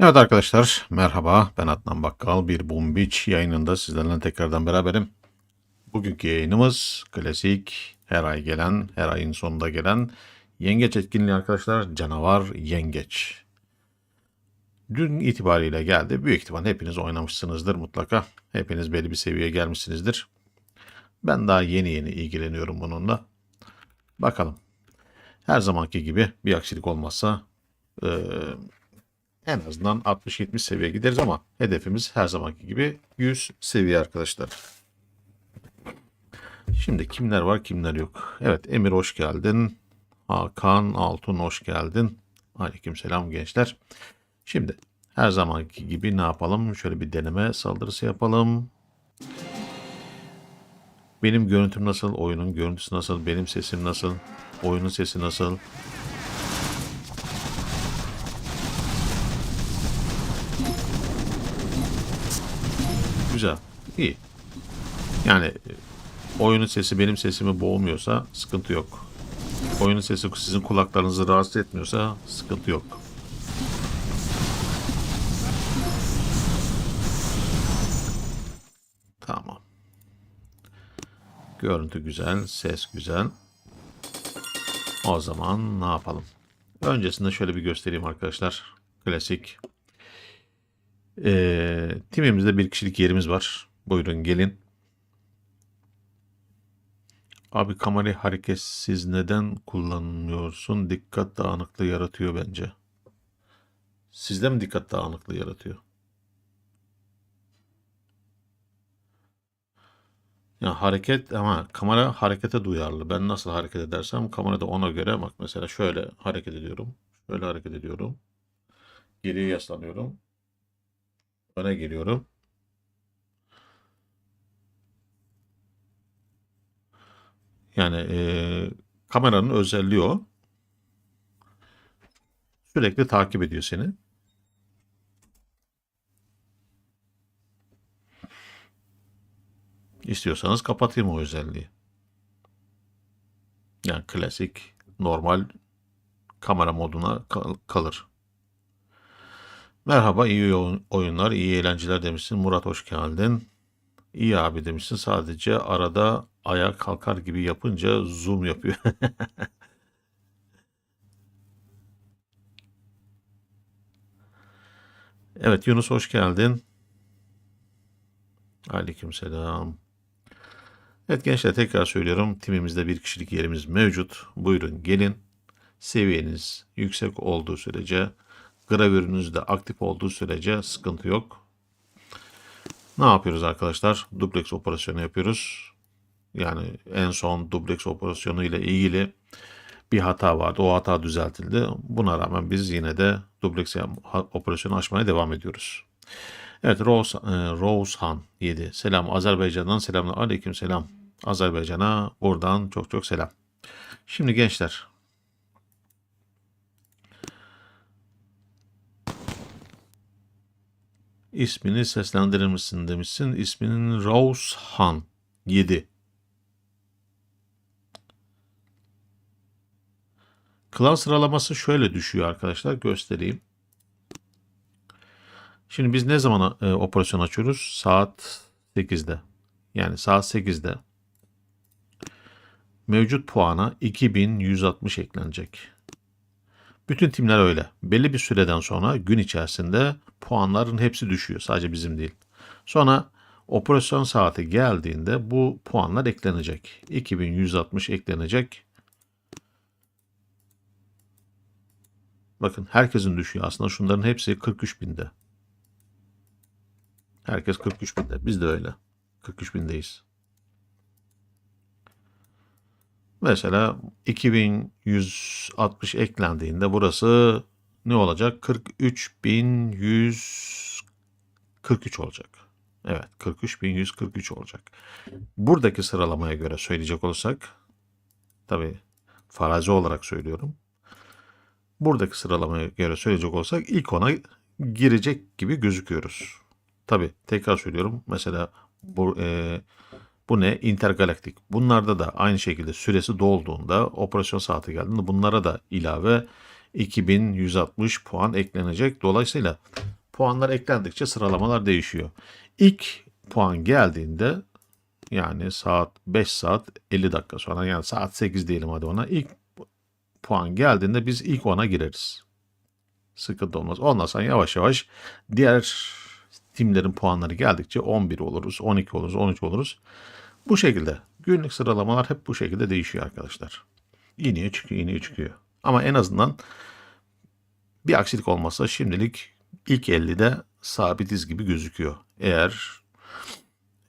Evet arkadaşlar, merhaba. Ben Adnan Bakkal. Bir Boom Beach yayınında sizlerle tekrardan beraberim. Bugünkü yayınımız klasik, her ay gelen, her ayın sonunda gelen yengeç etkinliği arkadaşlar. Canavar yengeç. Dün itibariyle geldi. Büyük ihtimal hepiniz oynamışsınızdır mutlaka. Hepiniz belli bir seviyeye gelmişsinizdir. Ben daha yeni yeni ilgileniyorum bununla. Bakalım. Her zamanki gibi bir aksilik olmazsa en azından 60-70 seviye gideriz ama hedefimiz her zamanki gibi 100 seviye arkadaşlar. Şimdi kimler var kimler yok. Evet Emir hoş geldin. Hakan Altun hoş geldin. Aleykümselam gençler. Şimdi her zamanki gibi ne yapalım? Şöyle bir deneme saldırısı yapalım. Benim görüntüm nasıl? Oyunun görüntüsü nasıl? Benim sesim nasıl? Oyunun sesi nasıl? Güzel. İyi. Yani oyunun sesi benim sesimi boğmuyorsa sıkıntı yok. Oyunun sesi sizin kulaklarınızı rahatsız etmiyorsa sıkıntı yok. Tamam. Görüntü güzel, ses güzel. O zaman ne yapalım? Öncesinde şöyle bir göstereyim arkadaşlar. Klasik. Timimizde bir kişilik yerimiz var. Buyurun gelin. Abi kamerayı hareketsiz neden kullanmıyorsun? Dikkat dağınıklığı yaratıyor bence. Sizde mi dikkat dağınıklığı yaratıyor? Ya hareket ama kamera harekete duyarlı. Ben nasıl hareket edersem kamera da ona göre bak mesela şöyle hareket ediyorum. Şöyle hareket ediyorum. Geriye yaslanıyorum. Öne geliyorum. Yani kameranın özelliği o. Sürekli takip ediyor seni. İstiyorsanız kapatayım o özelliği. Yani klasik normal kamera moduna kalır. Merhaba, iyi oyunlar, iyi eğlenceler demişsin. Murat hoş geldin. İyi abi demişsin. Sadece arada ayağa kalkar gibi yapınca zoom yapıyor. Evet Yunus hoş geldin. Aleykümselam. Evet gençler tekrar söylüyorum. Timimizde bir kişilik yerimiz mevcut. Buyurun gelin. Seviyeniz yüksek olduğu sürece, gravürünüz de aktif olduğu sürece sıkıntı yok. Ne yapıyoruz arkadaşlar? Duplex operasyonu yapıyoruz. Yani en son duplex operasyonu ile ilgili bir hata vardı. O hata düzeltildi. Buna rağmen biz yine de duplex operasyonu açmaya devam ediyoruz. Evet Rosehan 7. Selam Azerbaycan'dan selamlar. Aleyküm selam. Azerbaycan'a buradan çok çok selam. Şimdi gençler ismini seslendirir misin demişsin. İsminin Rosehan 7. Klan sıralaması şöyle düşüyor arkadaşlar. Göstereyim. Şimdi biz ne zaman operasyon açıyoruz? Saat 8'de. Yani saat 8'de mevcut puana 2160 eklenecek. Bütün timler öyle. Belli bir süreden sonra gün içerisinde puanların hepsi düşüyor. Sadece bizim değil. Sonra operasyon saati geldiğinde bu puanlar eklenecek. 2160 eklenecek. Bakın herkesin düşüyor. Aslında şunların hepsi 43 binde. Herkes 43 binde. Biz de öyle. 43 bindeyiz. Mesela 2160 eklendiğinde burası ne olacak? 43.143 olacak. Evet 43.143 olacak. Buradaki sıralamaya göre söyleyecek olursak tabii farazi olarak söylüyorum. Buradaki sıralamaya göre söyleyecek olsak ilk ona girecek gibi gözüküyoruz. Tabii tekrar söylüyorum. Mesela bu ne? Intergalaktik. Bunlarda da aynı şekilde süresi dolduğunda, operasyon saati geldiğinde bunlara da ilave 2160 puan eklenecek. Dolayısıyla puanlar eklendikçe sıralamalar değişiyor. İlk puan geldiğinde, yani saat 5 saat 50 dakika sonra, yani saat 8 diyelim hadi ona, ilk puan geldiğinde biz ilk 10'a gireriz. Sıkıntı olmaz. Ondan sonra yavaş yavaş diğer timlerin puanları geldikçe 11 oluruz, 12 oluruz, 13 oluruz. Bu şekilde. Günlük sıralamalar hep bu şekilde değişiyor arkadaşlar. İniyor çıkıyor, iniyor çıkıyor. Ama en azından bir aksilik olmazsa şimdilik ilk 50'de sabitiz gibi gözüküyor. Eğer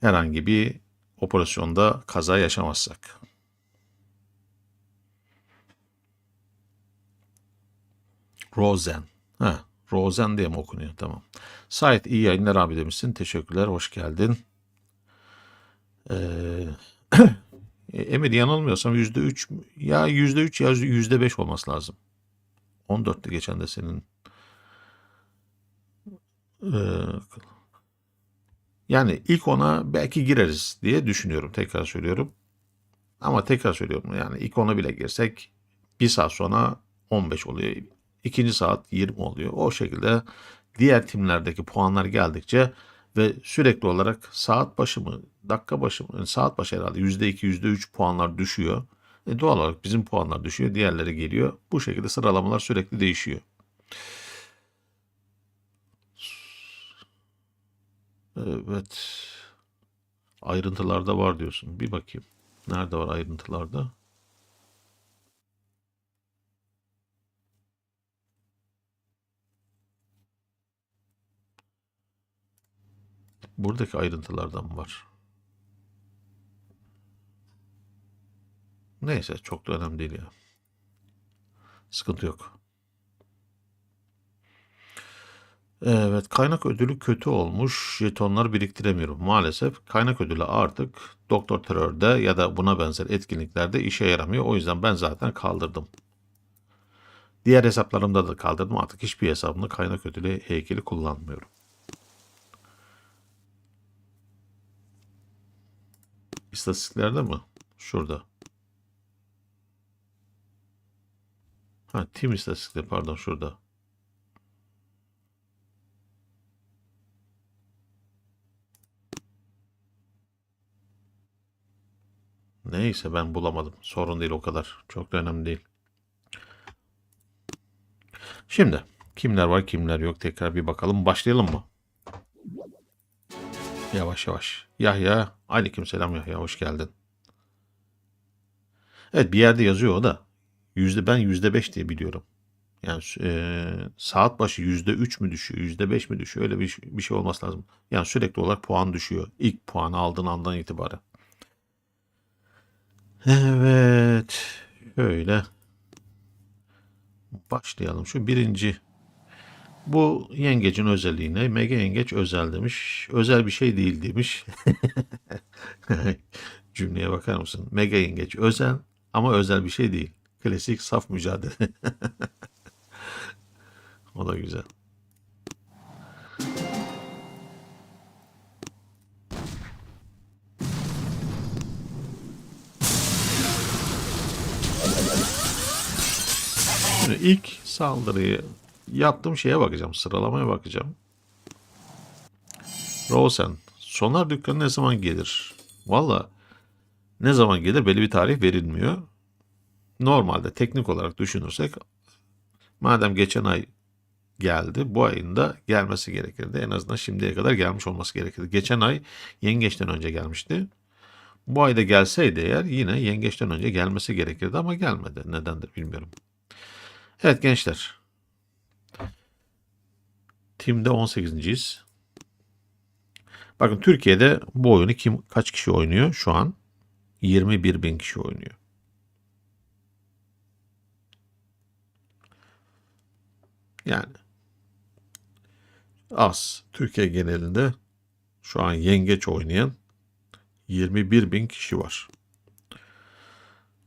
herhangi bir operasyonda kaza yaşamazsak. Rosen. Ha, Rosen diye mi okunuyor? Tamam. Sait iyi yayınlar abi demişsin. Teşekkürler. Hoş geldin. Ee, Emir yanılmıyorsam %3 ya %3 ya %5 olması lazım. 14'te geçen de senin e, yani ilk ona belki gireriz diye düşünüyorum. Tekrar söylüyorum. Ama tekrar söylüyorum, yani ilk ona bile girsek bir saat sonra 15 oluyor. İkinci saat 20 oluyor. O şekilde diğer timlerdeki puanlar geldikçe ve sürekli olarak saat başı mı, dakika başı mı, yani saat başı herhalde %2, %3 puanlar düşüyor. Doğal olarak bizim puanlar düşüyor, diğerleri geliyor. Bu şekilde sıralamalar sürekli değişiyor. Evet. Ayrıntılarda var diyorsun. Bir bakayım. Nerede var ayrıntılarda? Buradaki ayrıntılardan mı var? Neyse, çok da önemli değil ya. Sıkıntı yok. Evet, kaynak ödülü kötü olmuş. Jetonlar biriktiremiyorum. Maalesef kaynak ödülü artık Doktor Terör'de ya da buna benzer etkinliklerde işe yaramıyor. O yüzden ben zaten kaldırdım. Diğer hesaplarımda da kaldırdım. Artık hiçbir hesabımda kaynak ödülü heykeli kullanmıyorum. İstatistiklerde mi? Şurada. Ha, Team istatistikleri, pardon, şurada. Neyse, ben bulamadım. Sorun değil o kadar. Çok da önemli değil. Şimdi kimler var kimler yok tekrar bir bakalım. Başlayalım mı? Yavaş yavaş. Yahya. Aleykümselam Yahya. Hoş geldin. Evet, bir yerde yazıyor o da. Ben %5 diye biliyorum. Yani saat başı %3 mü düşüyor, %5 mi düşüyor? Öyle bir şey olması lazım. Yani sürekli olarak puan düşüyor. İlk puanı aldığın andan itibaren. Evet. Şöyle başlayalım. Şu birinci. Bu yengecin özelliğine Mega Yengeç özel demiş. Özel bir şey değil demiş. Cümleye bakar mısın? Mega Yengeç özel ama özel bir şey değil. Klasik saf mücadele. O da güzel. Şimdi ilk saldırıyı yaptığım şeye bakacağım. Sıralamaya bakacağım. Rosen. Sonar dükkanı ne zaman gelir? Valla ne zaman gelir belli bir tarih verilmiyor. Normalde teknik olarak düşünürsek, madem geçen ay geldi, bu ayın da gelmesi gerekirdi. En azından şimdiye kadar gelmiş olması gerekirdi. Geçen ay yengeçten önce gelmişti. Bu ayda gelseydi eğer yine yengeçten önce gelmesi gerekirdi ama gelmedi. Nedendir bilmiyorum. Evet gençler. Timde 18.yiz. Bakın Türkiye'de bu oyunu kaç kişi oynuyor şu an? 21 bin kişi oynuyor. Yani az. Türkiye genelinde şu an yengeç oynayan 21 bin kişi var.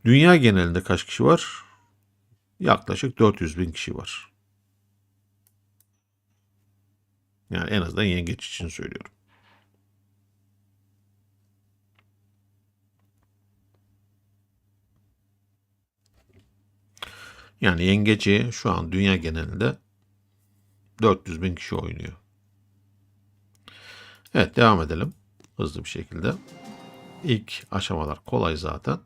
Dünya genelinde kaç kişi var? Yaklaşık 400 bin kişi var. Yani en azından yengeç için söylüyorum. Yani yengeci şu an dünya genelinde 400 bin kişi oynuyor. Evet, devam edelim hızlı bir şekilde. İlk aşamalar kolay zaten.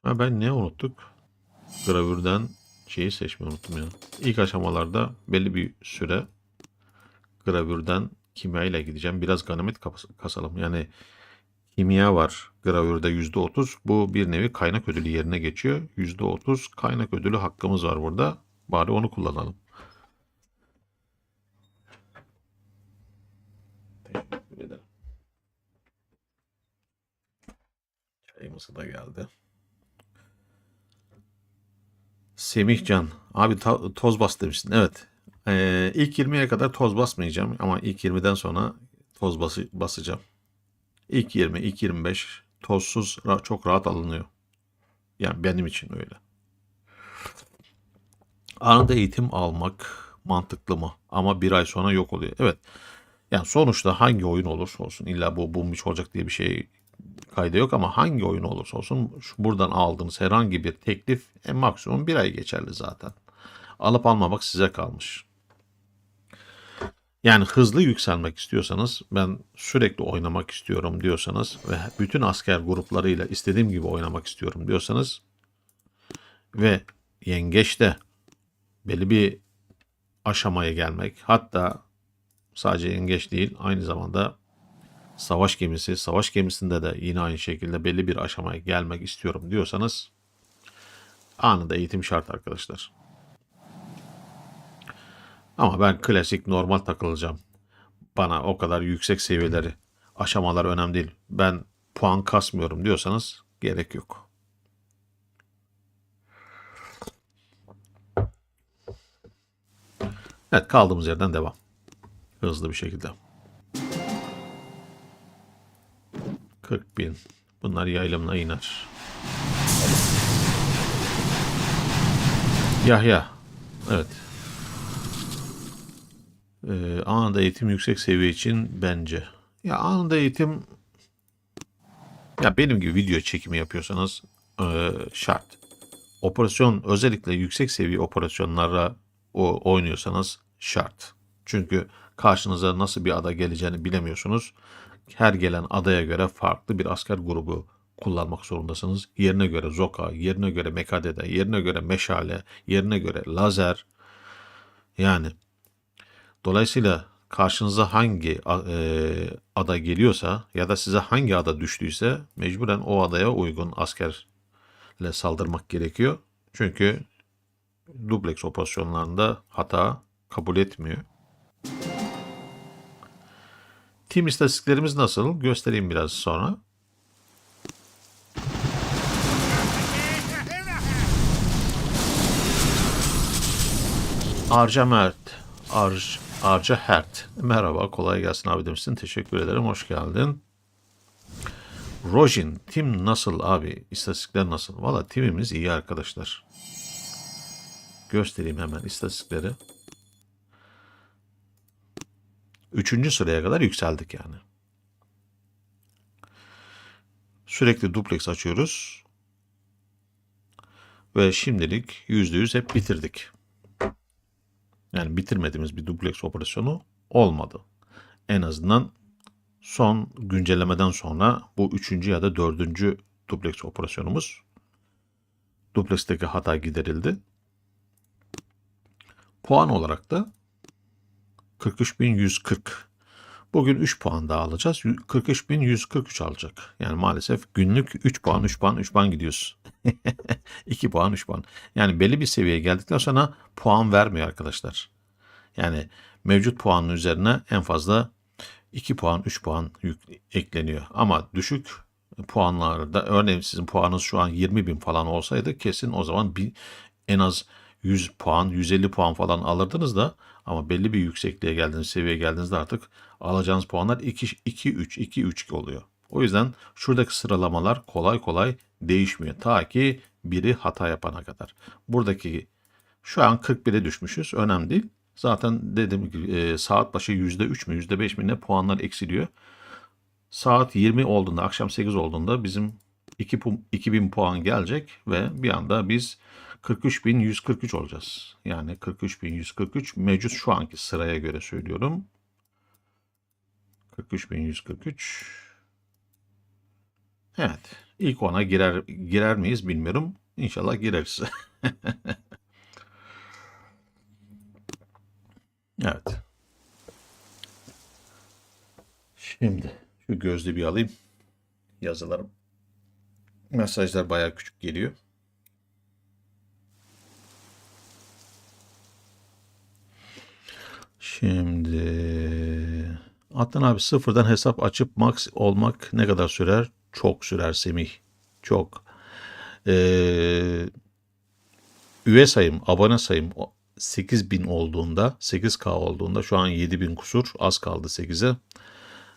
Ha, ben ne unuttuk? Gravürden şeyi seçmeyi unuttum ya. İlk aşamalarda belli bir süre gravürden kimya ile gideceğim. Biraz ganimet kasalım. Yani kimya var gravürde %30. Bu bir nevi kaynak ödülü yerine geçiyor. %30 kaynak ödülü hakkımız var burada. Bari onu kullanalım. Teşekkür ederim. Çayımız da geldi. Semihcan. Abi toz bas demişsin. Evet. İlk 20'ye kadar toz basmayacağım. Ama ilk 20'den sonra toz basacağım. İlk 20, ilk 25 tozsuz çok rahat alınıyor. Yani benim için öyle. Anında eğitim almak mantıklı mı? Ama bir ay sonra yok oluyor. Evet. Yani sonuçta hangi oyun olursa olsun illa bu boom'muş olacak diye bir şey kaydı yok ama hangi oyun olursa olsun buradan aldığınız herhangi bir teklif maksimum bir ay geçerli zaten. Alıp almamak size kalmış. Yani hızlı yükselmek istiyorsanız, ben sürekli oynamak istiyorum diyorsanız ve bütün asker gruplarıyla istediğim gibi oynamak istiyorum diyorsanız ve yengeçte belli bir aşamaya gelmek, hatta sadece yengeç değil aynı zamanda savaş gemisinde de yine aynı şekilde belli bir aşamaya gelmek istiyorum diyorsanız anında eğitim şart arkadaşlar. Ama ben klasik normal takılacağım. Bana o kadar yüksek seviyeleri, aşamalar önemli değil. Ben puan kasmıyorum diyorsanız gerek yok. Evet, kaldığımız yerden devam. Hızlı bir şekilde. 40 bin. Bunlar yaylımla iner. Yahya. Evet. Anında eğitim yüksek seviye için bence. Ya anında eğitim, ya benim gibi video çekimi yapıyorsanız şart. Operasyon, özellikle yüksek seviye operasyonlara oynuyorsanız şart. Çünkü karşınıza nasıl bir ada geleceğini bilemiyorsunuz. Her gelen adaya göre farklı bir asker grubu kullanmak zorundasınız. Yerine göre zoka, yerine göre mekadede, yerine göre meşale, yerine göre lazer. Yani dolayısıyla karşınıza hangi ada geliyorsa ya da size hangi ada düştüyse mecburen o adaya uygun askerle saldırmak gerekiyor. Çünkü duplex operasyonlarında hata kabul etmiyor. Team istatistiklerimiz nasıl? Göstereyim biraz sonra. Arca Mert. Arca Hert. Merhaba, kolay gelsin abi demişsin. Teşekkür ederim, hoş geldin. Rojin, tim nasıl abi? İstatistikler nasıl? Valla timimiz iyi arkadaşlar. Göstereyim hemen istatistikleri. 3. sıraya kadar yükseldik yani. Sürekli duplex açıyoruz. Ve şimdilik %100 hep bitirdik. Yani bitirmediğimiz bir duplex operasyonu olmadı. En azından son güncellemeden sonra bu 3. ya da 4. duplex operasyonumuz. Duplex'teki hata giderildi. Puan olarak da 43.140. Bugün 3 puan daha alacağız. 43.143 alacak. Yani maalesef günlük 3 puan, 3 puan, 3 puan gidiyoruz. 2 puan, 3 puan. Yani belli bir seviyeye geldikten sonra puan vermiyor arkadaşlar. Yani mevcut puanın üzerine en fazla 2 puan, 3 puan ekleniyor. Ama düşük puanlarda, örneğin sizin puanınız şu an 20.000 falan olsaydı kesin o zaman en az 100 puan, 150 puan falan alırdınız da, ama belli bir yüksekliğe geldiğiniz, seviyeye geldiğinizde artık alacağınız puanlar 2-3 oluyor. O yüzden şuradaki sıralamalar kolay kolay değişmiyor. Ta ki biri hata yapana kadar. Buradaki şu an 41'e düşmüşüz. Önemli değil. Zaten dediğim gibi saat başı %3 mü %5 mi ne puanlar eksiliyor. Saat 20 olduğunda, akşam 8 olduğunda bizim 2000 puan gelecek ve bir anda biz 43.143 olacağız. Yani 43.143 mevcut şu anki sıraya göre söylüyorum. 43.143. Evet. İlk ona girer miyiz bilmiyorum. İnşallah gireriz. Evet. Şimdi şu gözlüğü bir alayım. Yazılarım. Mesajlar bayağı küçük geliyor. Şimdi Adnan abi, sıfırdan hesap açıp max olmak ne kadar sürer? Çok sürer Semih. Çok. Üye sayım, abone sayım 8.000 olduğunda, 8K olduğunda, şu an 7.000 kusur, az kaldı 8'e.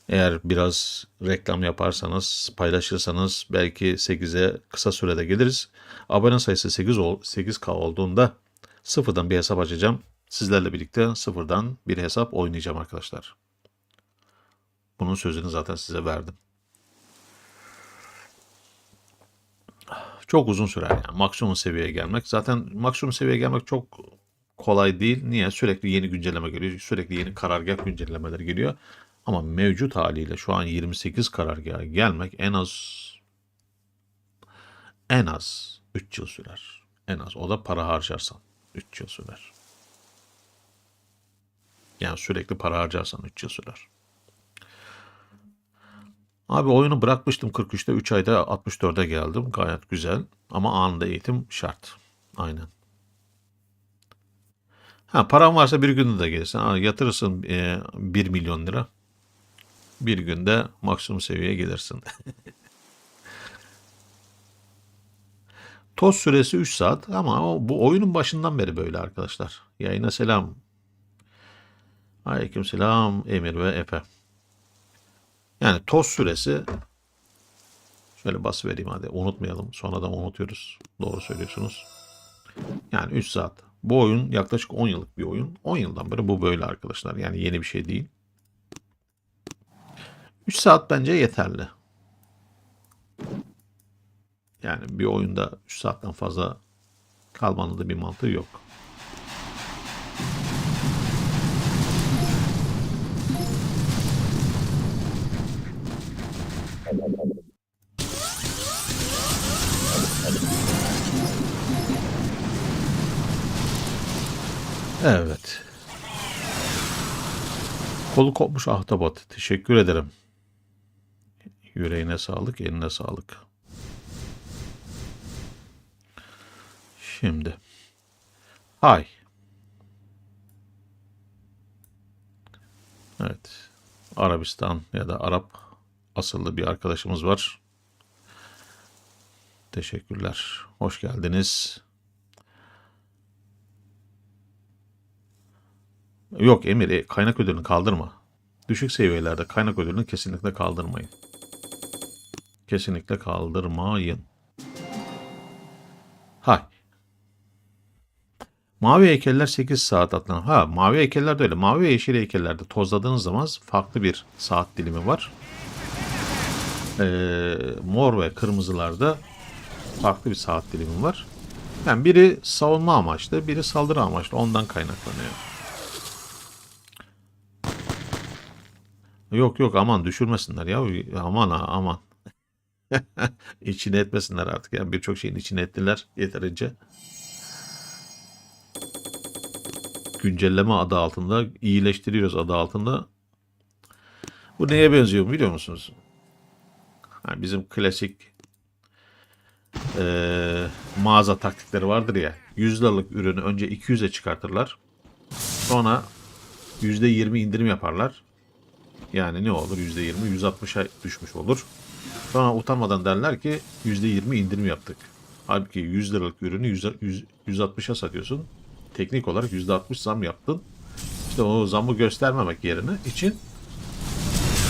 Eğer biraz reklam yaparsanız, paylaşırsanız belki 8'e kısa sürede geliriz. Abone sayısı 8K olduğunda sıfırdan bir hesap açacağım. Sizlerle birlikte sıfırdan bir hesap oynayacağım arkadaşlar. Bunun sözünü zaten size verdim. Çok uzun sürer yani maksimum seviyeye gelmek. Zaten maksimum seviyeye gelmek çok kolay değil. Niye? Sürekli yeni güncelleme geliyor. Sürekli yeni karargah güncellemeleri geliyor. Ama mevcut haliyle şu an 28 karargaha gelmek en az 3 yıl sürer. En az. O da para harcarsan 3 yıl sürer. Yani sürekli para harcarsan 3 yıl sürer. Abi oyunu bırakmıştım 43'te, 3 ayda 64'e geldim. Gayet güzel. Ama anında eğitim şart. Aynen. Ha, paran varsa bir günde de gelirsin. Ha, yatırırsın 1 milyon lira. Bir günde maksimum seviyeye gelirsin. Toz süresi 3 saat ama bu oyunun başından beri böyle arkadaşlar. Yayına selam. Aleyküm selam Emir ve Efe. Yani toz süresi şöyle basıvereyim hadi, unutmayalım. Sonradan unutuyoruz. Doğru söylüyorsunuz. Yani 3 saat. Bu oyun yaklaşık 10 yıllık bir oyun. 10 yıldan beri bu böyle arkadaşlar. Yani yeni bir şey değil. 3 saat bence yeterli. Yani bir oyunda 3 saatten fazla kalmanın da bir mantığı yok. Evet. Kolu kopmuş ahtapot. Teşekkür ederim. Yüreğine sağlık, eline sağlık. Şimdi. Hay. Evet. Arabistan ya da Arap asıllı bir arkadaşımız var. Teşekkürler. Hoş geldiniz. Yok Emir, kaynak ödülünü kaldırma. Düşük seviyelerde kaynak ödülünü kesinlikle kaldırmayın. Kesinlikle kaldırmayın. Hay. Mavi heykeller 8 saat atlan. Ha, mavi heykeller de öyle. Mavi ve yeşil heykellerde tozladığınız zaman farklı bir saat dilimi var. Mor ve kırmızılarda farklı bir saat dilimi var. Yani biri savunma amaçlı, biri saldırı amaçlı. Ondan kaynaklanıyor. Yok aman düşürmesinler ya. Aman ha aman. İçine etmesinler artık. Yani birçok şeyin içine ettiler yeterince. Güncelleme adı altında, iyileştiriyoruz adı altında. Bu neye benziyor biliyor musunuz? Yani bizim klasik mağaza taktikleri vardır ya. 100 liralık ürünü önce 200'e çıkartırlar. Sonra %20 indirim yaparlar. Yani ne olur? %20 160'a düşmüş olur. Sonra utanmadan derler ki %20 indirim yaptık. Halbuki 100 liralık ürünü 160'a satıyorsun. Teknik olarak %60 zam yaptın. İşte o zamı göstermemek yerine için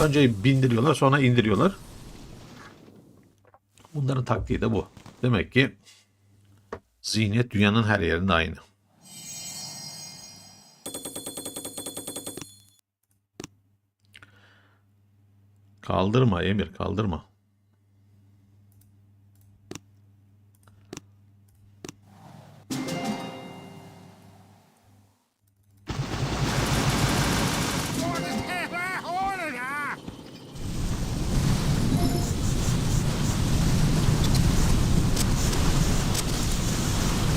önce bindiriyorlar, sonra indiriyorlar. Bunların taktiği de bu. Demek ki zihniyet dünyanın her yerinde aynı. Kaldırma Emir, kaldırma.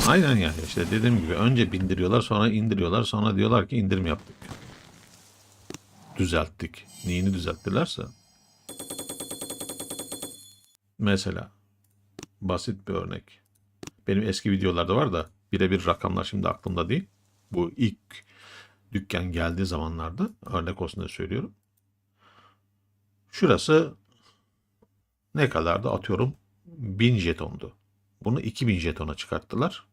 Aynen yani işte dediğim gibi önce bindiriyorlar sonra indiriyorlar sonra diyorlar ki indirim yaptık. Düzelttik. Neyini düzelttilerse. Mesela basit bir örnek. Benim eski videolarda var da birebir rakamlar şimdi aklımda değil. Bu ilk dükkan geldiği zamanlarda örnek olsun diye söylüyorum. Şurası ne kadardı atıyorum 1000 jetondu. Bunu 2000 jetona çıkarttılar.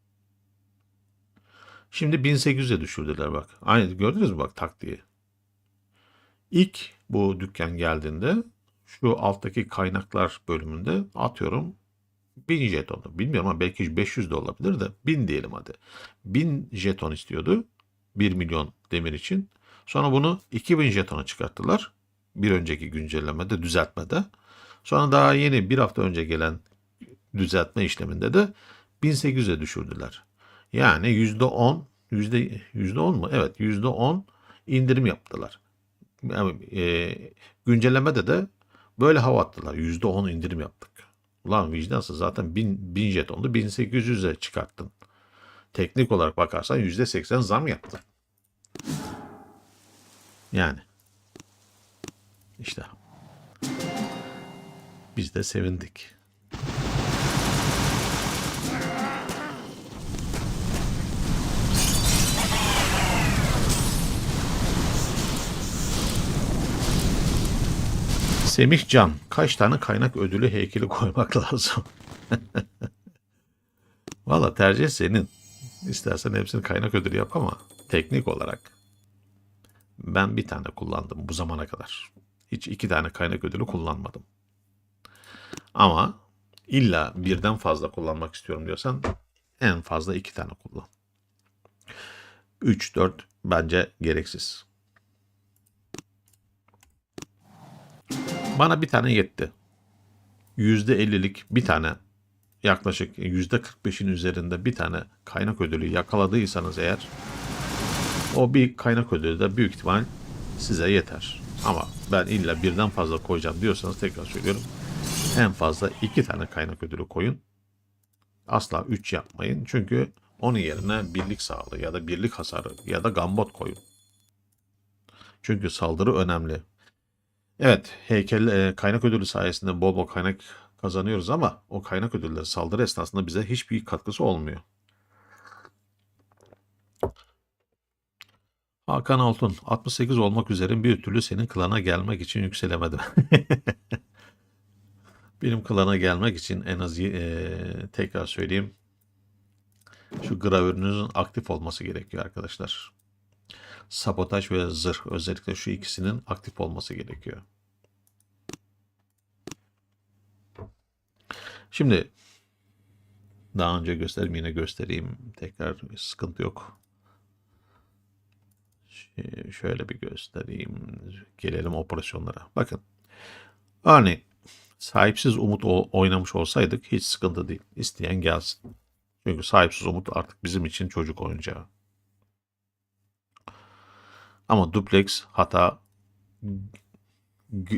Şimdi 1800'e düşürdüler bak. Aynı gördünüz mü bak taktiği. İlk bu dükkan geldiğinde şu alttaki kaynaklar bölümünde atıyorum 1000 jetondu. Bilmiyorum ama belki 500 de olabilir de 1000 diyelim hadi. 1000 jeton istiyordu. 1 milyon demir için. Sonra bunu 2000 jetona çıkarttılar. Bir önceki güncellemede, düzeltmede. Sonra daha yeni bir hafta önce gelen düzeltme işleminde de 1800'e düşürdüler. Yani %10, %10 mu? Evet, %10 indirim yaptılar. Yani, güncellemede de böyle hava attılar. %10 indirim yaptık. Ulan vicdansız zaten 1000 jetondu 1800'e çıkarttın. Teknik olarak bakarsan %80 zam yaptı. Yani işte biz de sevindik. Semih Can, kaç tane kaynak ödülü heykeli koymak lazım? Valla tercih senin. İstersen hepsini kaynak ödülü yap ama teknik olarak ben bir tane kullandım bu zamana kadar. Hiç 2 tane kaynak ödülü kullanmadım. Ama illa birden fazla kullanmak istiyorum diyorsan en fazla 2 tane kullan. 3, 4 bence gereksiz. Bana bir tane yetti. %50'lik bir tane yaklaşık %45'in üzerinde bir tane kaynak ödülü yakaladıysanız eğer o bir kaynak ödülü de büyük ihtimal size yeter. Ama ben illa birden fazla koyacağım diyorsanız tekrar söylüyorum. En fazla 2 tane kaynak ödülü koyun. Asla 3 yapmayın. Çünkü onun yerine birlik sağlığı ya da birlik hasarı ya da gambot koyun. Çünkü saldırı önemli. Evet, kaynak ödülü sayesinde bol bol kaynak kazanıyoruz ama o kaynak ödülleri saldırı esnasında bize hiçbir katkısı olmuyor. Hakan Altun, 68 olmak üzere bir türlü senin klana gelmek için yükselemedim. Benim klana gelmek için en az tekrar söyleyeyim. Şu gravürünüzün aktif olması gerekiyor arkadaşlar. Sabotaj ve zırh özellikle şu ikisinin aktif olması gerekiyor. Şimdi daha önce gösterdim yine göstereyim. Tekrar sıkıntı yok. Şöyle bir göstereyim. Gelelim operasyonlara. Bakın. Örneğin sahipsiz Umut oynamış olsaydık hiç sıkıntı değil. İsteyen gelsin. Çünkü sahipsiz Umut artık bizim için çocuk oyuncağı. Ama duplex hata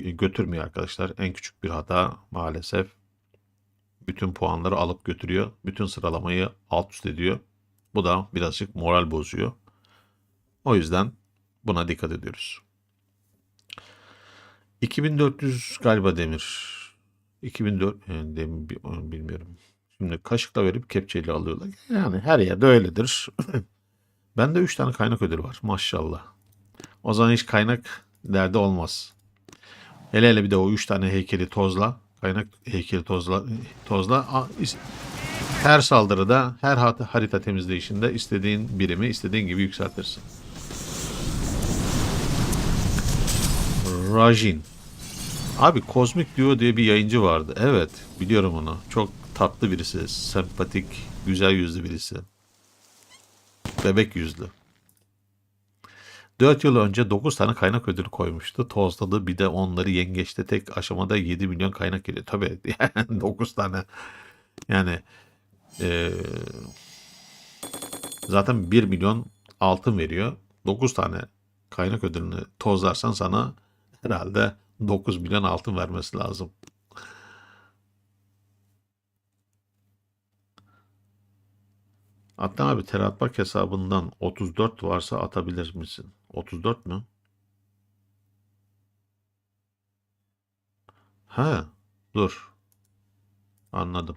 götürmüyor arkadaşlar. En küçük bir hata maalesef bütün puanları alıp götürüyor. Bütün sıralamayı alt üst ediyor. Bu da birazcık moral bozuyor. O yüzden buna dikkat ediyoruz. 2400 galiba demir. 2004 demir bilmiyorum. Şimdi kaşıkla verip kepçeyle alıyorlar. Yani her yerde öyledir. Bende 3 tane kaynak ödülü var maşallah. O zaman hiç kaynak derdi olmaz. Hele hele bir de o 3 tane heykeli tozla. Kaynak heykeli tozla. Her saldırıda, her harita temizleyişinde istediğin birimi istediğin gibi yükseltirsin. Rajin. Abi Kozmik Duo diye bir yayıncı vardı. Evet, biliyorum onu. Çok tatlı birisi, sempatik, güzel yüzlü birisi. Bebek yüzlü. 4 yıl önce 9 tane kaynak ödülü koymuştu. Tozladı, bir de onları yengeçte tek aşamada 7 milyon kaynak geliyor. Tabii yani 9 tane. Yani eee, zaten 1 milyon altın veriyor. 9 tane kaynak ödülünü tozlarsan sana herhalde 9 milyon altın vermesi lazım. Hatta abi Teratbak hesabından 34 varsa atabilir misin? 34 mü? Ha, dur. Anladım.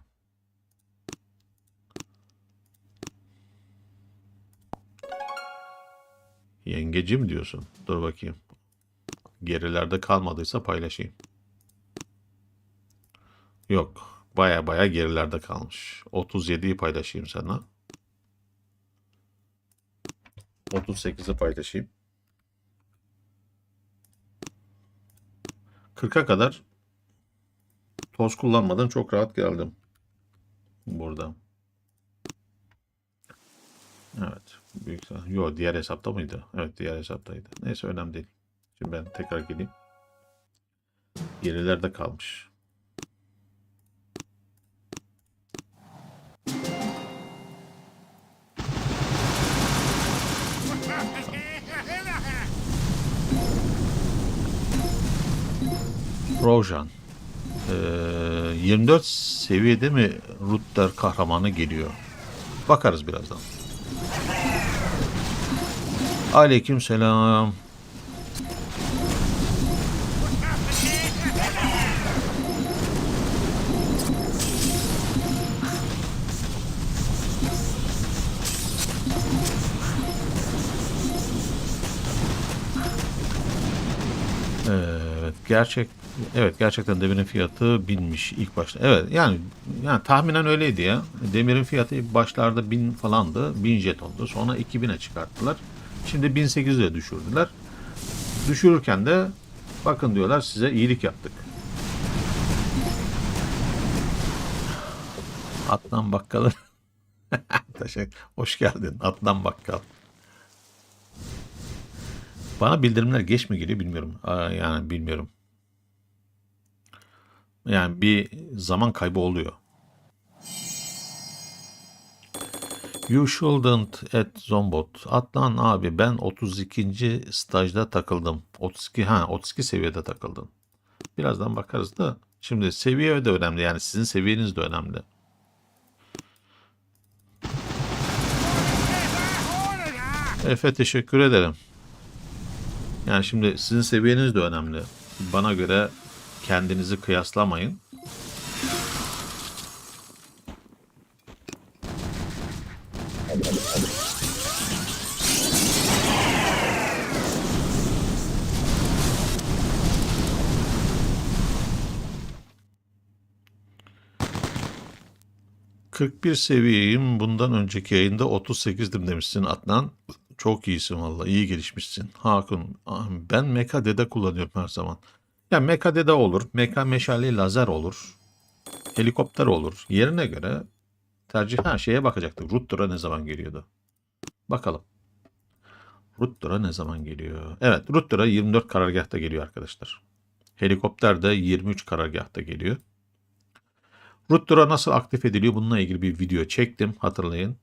Yengecim diyorsun. Dur bakayım. Gerilerde kalmadıysa paylaşayım. Yok. Baya baya gerilerde kalmış. 37'yi paylaşayım sana. 38'i paylaşayım. 40'a kadar toz kullanmadan çok rahat geldim burada. Evet. Büyük Yo, diğer hesapta mıydı? Evet, diğer hesaptaydı. Neyse, önemli değil. Şimdi ben tekrar geleyim. Gerilerde kalmış. Rojan. 24 seviyede mi Rutger kahramanı geliyor? Bakarız birazdan. Aleyküm selam. Evet, evet, gerçekten demirin fiyatı binmiş ilk başta. Evet, yani tahminen öyleydi ya. Demirin fiyatı ilk başlarda 1000 falandı. 1000 jetondu. Sonra 2000'e çıkarttılar. Şimdi 1800'e düşürdüler. Düşürürken de bakın diyorlar, size iyilik yaptık. Adnan Bakkal'ı teşekkür. Hoş geldin Adnan Bakkal. Bana bildirimler geç mi geliyor bilmiyorum. Yani bilmiyorum. Yani bir zaman kaybı oluyor. You shouldn't at Zombot. Adnan abi, ben 32. stajda takıldım. 32 seviyede takıldım. Birazdan bakarız da. Şimdi seviye de önemli. Yani sizin seviyeniz de önemli. Efe, teşekkür ederim. Yani şimdi sizin seviyeniz de önemli. Bana göre kendinizi kıyaslamayın. 41 seviyeyim. Bundan önceki yayında 38'dim demişsin Adnan. Çok iyisin valla. İyi gelişmişsin. Hakun. Ben Mecha Dede kullanıyorum her zaman. Ya Mecha Dede olur. Mecha Meşale Lazer olur. Helikopter olur. Yerine göre tercih şeye bakacaktık. Rutter'a ne zaman geliyordu? Bakalım. Rutter'a ne zaman geliyor? Evet, Rutter'a 24 karargahta geliyor arkadaşlar. Helikopter de 23 karargahta geliyor. Rutter'a nasıl aktif ediliyor? Bununla ilgili bir video çektim. Hatırlayın.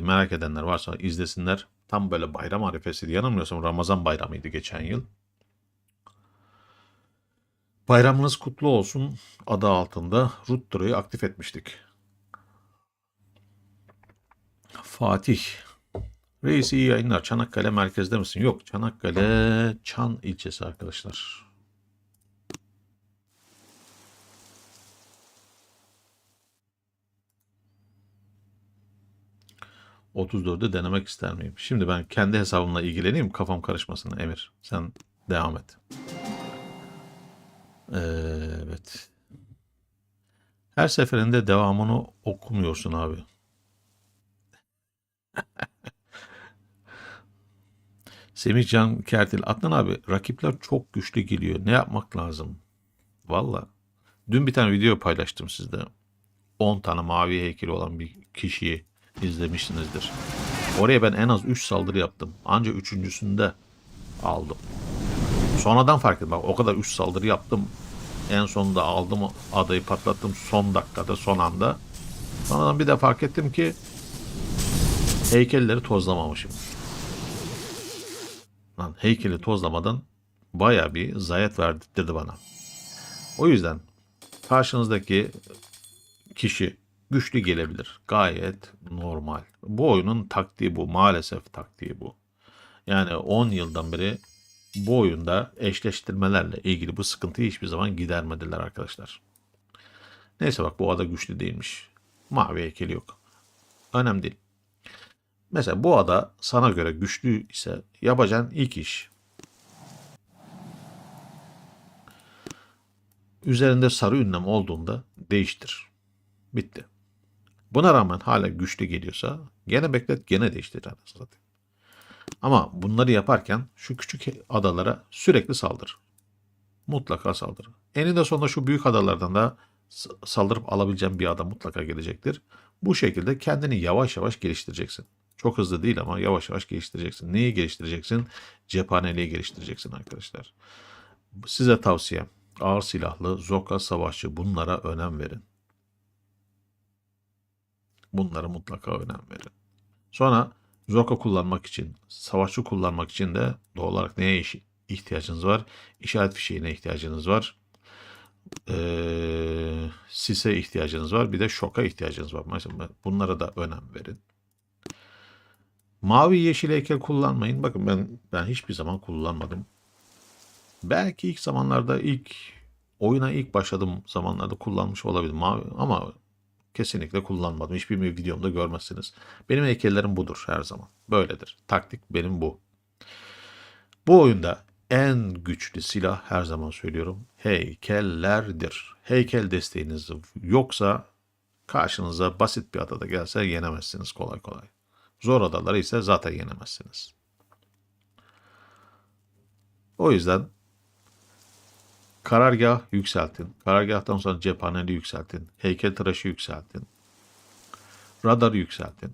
Merak edenler varsa izlesinler. Tam böyle bayram arifesiydi. Yanılmıyorsam Ramazan bayramıydı geçen yıl. Bayramınız kutlu olsun adı altında Rutter'ı aktif etmiştik. Fatih. Reis, iyi yayınlar. Çanakkale merkezde misin? Yok, Çanakkale Çan ilçesi arkadaşlar. ...34'ü denemek ister miyim? Şimdi ben kendi hesabımla ilgileneyim, kafam karışmasın Emir. Sen devam et. Evet. Her seferinde devamını okumuyorsun abi. Semih Can Kertil. Adnan abi, rakipler çok güçlü geliyor. Ne yapmak lazım? Valla. Dün bir tane video paylaştım sizde. 10 tane mavi heykeli olan bir kişiyi izlemişsinizdir. Oraya ben en az 3 saldırı yaptım. Ancak üçüncüsünde aldım. Sonradan fark ettim. Bak, o kadar 3 saldırı yaptım. En sonunda aldım, adayı patlattım son dakikada, son anda. Sonradan bir de fark ettim ki heykelleri tozlamamışım. Lan, heykeli tozlamadan baya bir zayiat verdirdi bana. O yüzden karşınızdaki kişi güçlü gelebilir. Gayet normal. Bu oyunun taktiği bu. Maalesef taktiği bu. Yani 10 yıldan beri bu oyunda eşleştirmelerle ilgili bu sıkıntıyı hiçbir zaman gidermediler arkadaşlar. Neyse, bak, bu ada güçlü değilmiş. Mavi heykeli yok. Önemli değil. Mesela bu ada sana göre güçlü ise yapacağın ilk iş, üzerinde sarı ünlem olduğunda değiştir. Bitti. Buna rağmen hala güçlü geliyorsa gene beklet, gene değiştir zaten. Ama bunları yaparken şu küçük adalara sürekli saldır. Mutlaka saldır. Eninde sonunda şu büyük adalardan da saldırıp alabileceğin bir ada mutlaka gelecektir. Bu şekilde kendini yavaş yavaş geliştireceksin. Çok hızlı değil ama yavaş yavaş geliştireceksin. Neyi geliştireceksin? Cephaneliği geliştireceksin arkadaşlar. Size tavsiyem, ağır silahlı, zoka, savaşçı, bunlara önem verin. Bunlara mutlaka önem verin. Sonra zoka kullanmak için, savaşçı kullanmak için de doğal olarak neye ihtiyacınız var? İşaret fişeğine ihtiyacınız var. Sise ihtiyacınız var. Bir de şoka ihtiyacınız var. Mesela bunlara da önem verin. Mavi yeşil heykel kullanmayın. Bakın, ben hiçbir zaman kullanmadım. Belki ilk zamanlarda, oyuna ilk başladığım zamanlarda kullanmış olabilirim. Mavi, ama kesinlikle kullanmadım. Hiçbir videomda görmezsiniz. Benim heykellerim budur her zaman. Böyledir. Taktik benim bu. Bu oyunda en güçlü silah, her zaman söylüyorum, heykellerdir. Heykel desteğiniz yoksa karşınıza basit bir adada gelse yenemezsiniz kolay kolay. Zor adaları ise zaten yenemezsiniz. O yüzden karargah yükseltin. Karargahtan sonra cephaneli yükseltin. Heykeltıraşı yükseltin. Radarı yükseltin.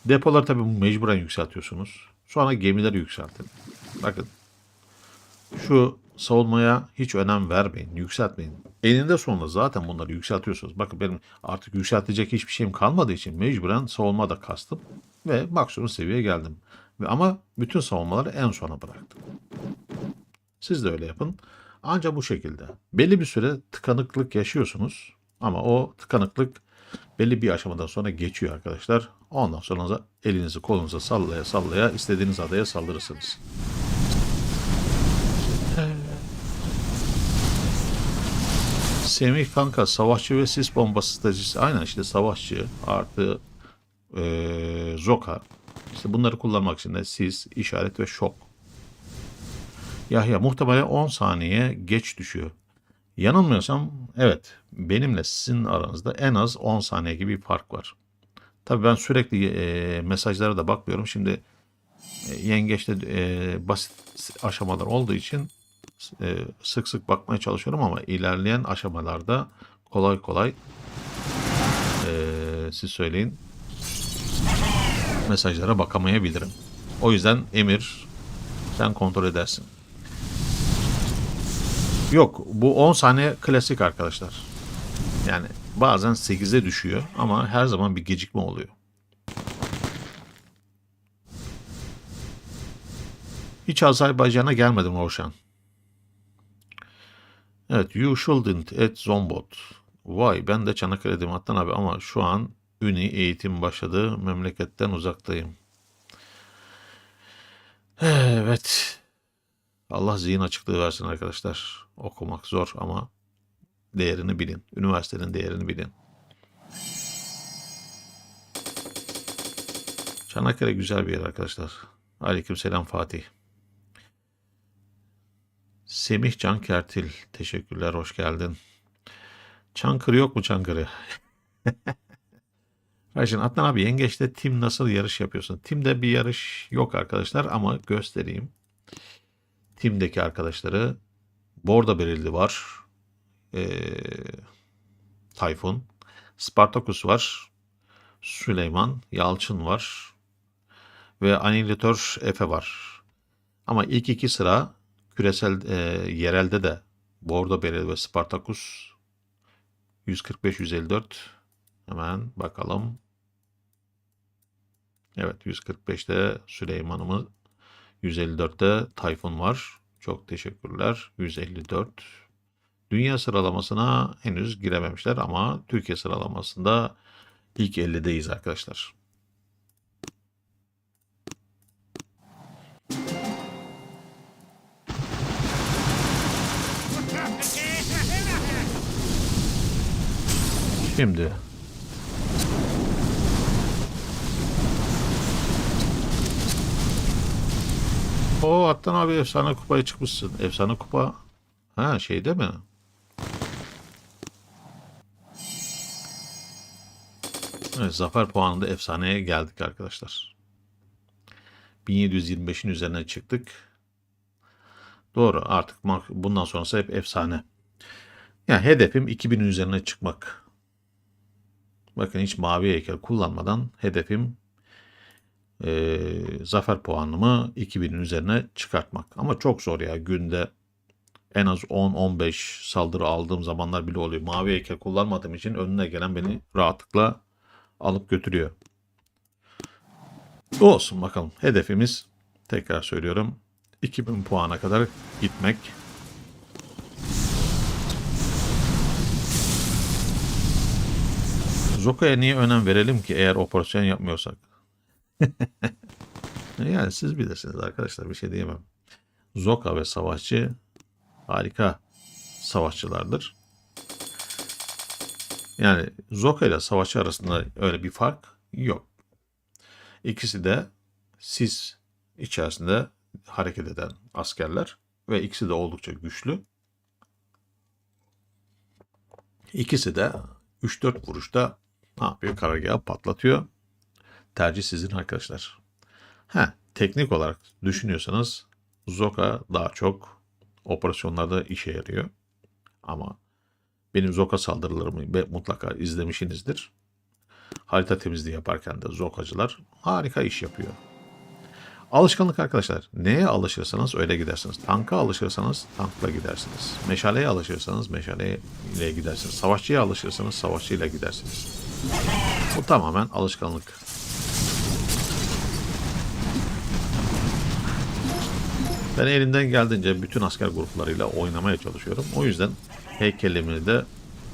Depoları tabii mecburen yükseltiyorsunuz. Sonra gemileri yükseltin. Bakın, şu savunmaya hiç önem vermeyin, yükseltmeyin. Eninde sonunda zaten bunları yükseltiyorsunuz. Bakın, benim artık yükseltecek hiçbir şeyim kalmadığı için mecburen savunma da kastım ve maksimum seviyeye geldim. Ama bütün savunmaları en sona bıraktım. Siz de öyle yapın. Ancak bu şekilde. Belli bir süre tıkanıklık yaşıyorsunuz ama o tıkanıklık belli bir aşamadan sonra geçiyor arkadaşlar. Ondan sonra elinizi kolunuza sallaya sallaya istediğiniz adaya saldırırsınız. Semih kanka, savaşçı ve sis bombası stratejisi. Aynen, işte savaşçı artı zoka. İşte bunları kullanmak için de sis, işaret ve şok. Yahya, muhtemelen 10 saniye geç düşüyor. Yanılmıyorsam evet, benimle sizin aranızda en az 10 saniye gibi bir fark var. Tabii ben sürekli mesajlara da bakmıyorum. Şimdi yengeçte basit aşamalar olduğu için sık sık bakmaya çalışıyorum ama ilerleyen aşamalarda kolay kolay siz söyleyin, mesajlara bakamayabilirim. O yüzden Emir, sen kontrol edersin. Yok, bu 10 saniye klasik arkadaşlar. Yani bazen 8'e düşüyor ama her zaman bir gecikme oluyor. Hiç Azerbaycan'a gelmedim Roşan. Evet, you shouldn't at Zombot. Vay, ben de Çanakkale'deyim Atlan abi ama şu an Üni eğitim başladı. Memleketten uzaktayım. Evet. Allah zihin açıklığı versin arkadaşlar. Okumak zor ama değerini bilin. Üniversitenin değerini bilin. Çanakkale güzel bir yer arkadaşlar. Aleykümselam Fatih. Semih Can Kertil. Teşekkürler, hoş geldin. Çankırı yok mu Çankırı? Raşin Adnan abi yengeçte tim nasıl yarış yapıyorsun? Timde bir yarış yok arkadaşlar ama göstereyim. Timdeki arkadaşları Bordo Berili var. Ee, Tayfun. Spartacus var. Süleyman. Yalçın var. Ve Anilatör Efe var. Ama ilk iki sıra küresel yerelde de Bordo Berili ve Spartacus 145-154. Hemen bakalım. Evet 145'te Süleyman'ımız, 154'te Tayfun var. Çok teşekkürler. 154. Dünya sıralamasına henüz girememişler ama Türkiye sıralamasında ilk 50'deyiz arkadaşlar. Şimdi o Attan abi efsane kupaya çıkmışsın. Efsane kupa ha şeyde mi? Evet, zafer puanında efsaneye geldik arkadaşlar. 1725'in üzerine çıktık. Doğru artık bundan sonrası hep efsane. Yani hedefim 2000'in üzerine çıkmak. Bakın hiç mavi heykel kullanmadan hedefim zafer puanımı 2000'in üzerine çıkartmak. Ama çok zor ya, günde en az 10-15 saldırı aldığım zamanlar bile oluyor. Mavi heykel kullanmadığım için önüne gelen beni rahatlıkla alıp götürüyor. Olsun bakalım. Hedefimiz, tekrar söylüyorum, 2000 puana kadar gitmek. Zoka'ya niye önem verelim ki eğer operasyon yapmıyorsak? Yani siz bilirsiniz arkadaşlar, bir şey diyemem. Zoka ve savaşçı harika savaşçılardır. Yani Zoka ile savaşçı arasında öyle bir fark yok. İkisi de sis içerisinde hareket eden askerler ve ikisi de oldukça güçlü. İkisi de 3-4 vuruşta ne yapıyor? Karargahı patlatıyor. Tercih sizin arkadaşlar. Teknik olarak düşünüyorsanız Zoka daha çok operasyonlarda işe yarıyor. Ama benim Zoka saldırılarımı mutlaka izlemişsinizdir. Harita temizliği yaparken de Zokacılar harika iş yapıyor. Alışkanlık arkadaşlar. Neye alışırsanız öyle gidersiniz. Tanka alışırsanız tankla gidersiniz. Meşaleye alışırsanız meşaleyle gidersiniz. Savaşçıya alışırsanız savaşçıyla gidersiniz. Bu tamamen alışkanlık. Ben elimden geldiğince bütün asker gruplarıyla oynamaya çalışıyorum. O yüzden heykelimi de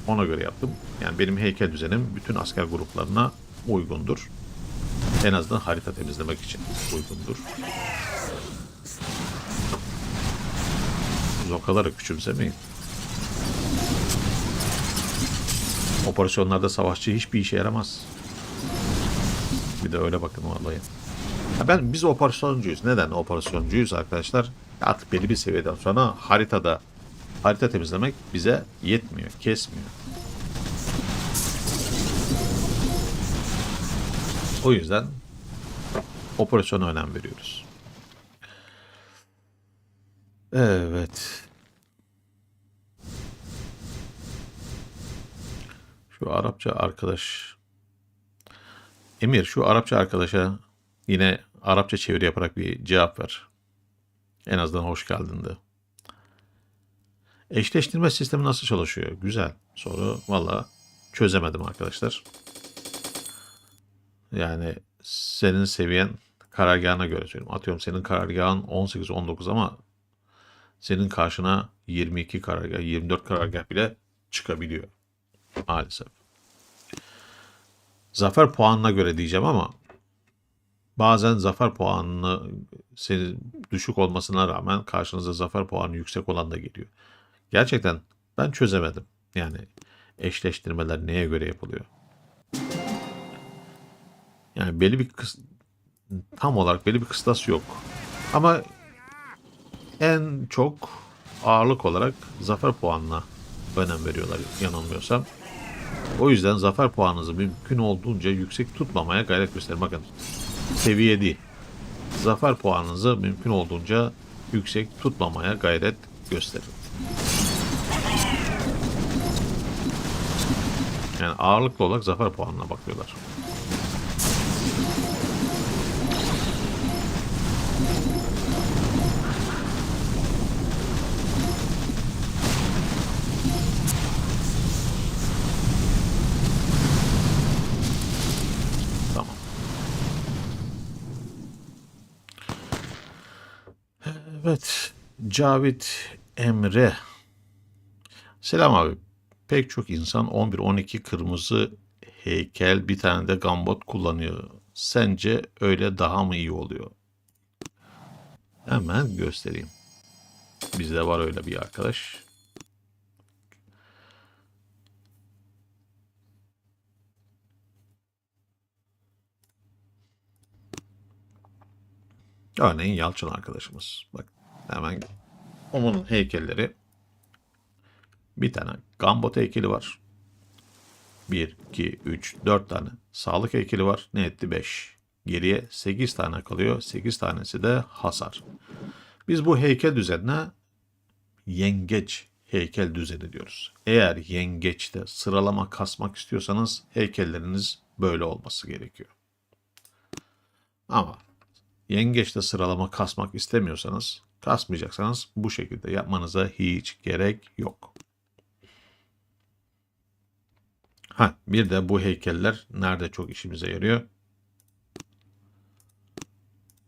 ona göre yaptım. Yani benim heykel düzenim bütün asker gruplarına uygundur. En azından harita temizlemek için uygundur. Zokaları küçümsemeyin. Operasyonlarda savaşçı hiçbir işe yaramaz. Bir de öyle bakın vallahi. Biz operasyоncuyuz. Neden operasyоncuyuz arkadaşlar? Artık belli bir seviyeden sonra harita temizlemek bize yetmiyor, kesmiyor. O yüzden operasyona önem veriyoruz. Evet. Şu Arapça arkadaş. Emir, şu Arapça arkadaşa yine Arapça çeviri yaparak bir cevap ver. En azından hoş geldin de. Eşleştirme sistemi nasıl çalışıyor? Güzel soru. Valla çözemedim arkadaşlar. Yani senin seviyen karargahına göre söyleyeyim. Atıyorum senin karargahın 18-19 ama senin karşına 22 karargah, 24 karargah bile çıkabiliyor. Maalesef. Zafer puanına göre diyeceğim ama bazen zafer puanını senin düşük olmasına rağmen karşınıza zafer puanı yüksek olan da geliyor. Gerçekten ben çözemedim. Yani eşleştirmeler neye göre yapılıyor? Yani tam olarak belli bir kıstas yok. Ama en çok ağırlık olarak zafer puanına önem veriyorlar yanılmıyorsam. O yüzden zafer puanınızı mümkün olduğunca yüksek tutmamaya gayret gösterin. Bakın seviye değil. Zafer puanınızı mümkün olduğunca yüksek tutmamaya gayret gösterin. Yani ağırlıklı olarak zafer puanına bakıyorlar. Tamam. Evet. Cavit Emre. Selam abi. Pek çok insan 11-12 kırmızı heykel bir tane de gambot kullanıyor. Sence öyle daha mı iyi oluyor? Hemen göstereyim. Bizde var öyle bir arkadaş. Örneğin Yalçın arkadaşımız. Bak hemen onun heykelleri. Bir tane gambot heykeli var. 1, 2, 3, 4 tane sağlık heykeli var. Ne etti? 5. Geriye 8 tane kalıyor. 8 tanesi de hasar. Biz bu heykel düzenine yengeç heykel düzeni diyoruz. Eğer yengeçte sıralama kasmak istiyorsanız heykelleriniz böyle olması gerekiyor. Ama yengeçte sıralama kasmak istemiyorsanız, kasmayacaksanız bu şekilde yapmanıza hiç gerek yok. Bir de bu heykeller nerede çok işimize yarıyor?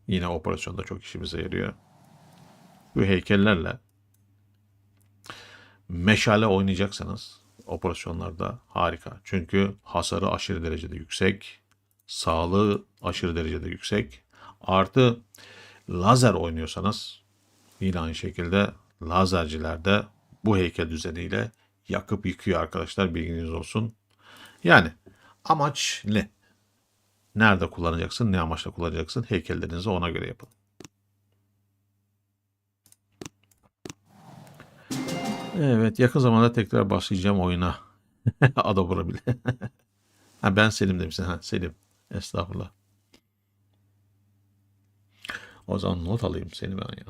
Yine operasyonda çok işimize yarıyor. Bu heykellerle meşale oynayacaksanız operasyonlarda harika. Çünkü hasarı aşırı derecede yüksek, sağlığı aşırı derecede yüksek. Artı lazer oynuyorsanız yine aynı şekilde lazerciler de bu heykel düzeniyle yakıp yıkıyor arkadaşlar, bilginiz olsun. Yani amaç ne? Nerede kullanacaksın, ne amaçla kullanacaksın? Heykellerinizi ona göre yapın. Evet, yakın zamanda tekrar başlayacağım oyuna. Adobra bile. Ben Selim demişsin. Selim. Estağfurullah. O zaman not alayım seni ben ya.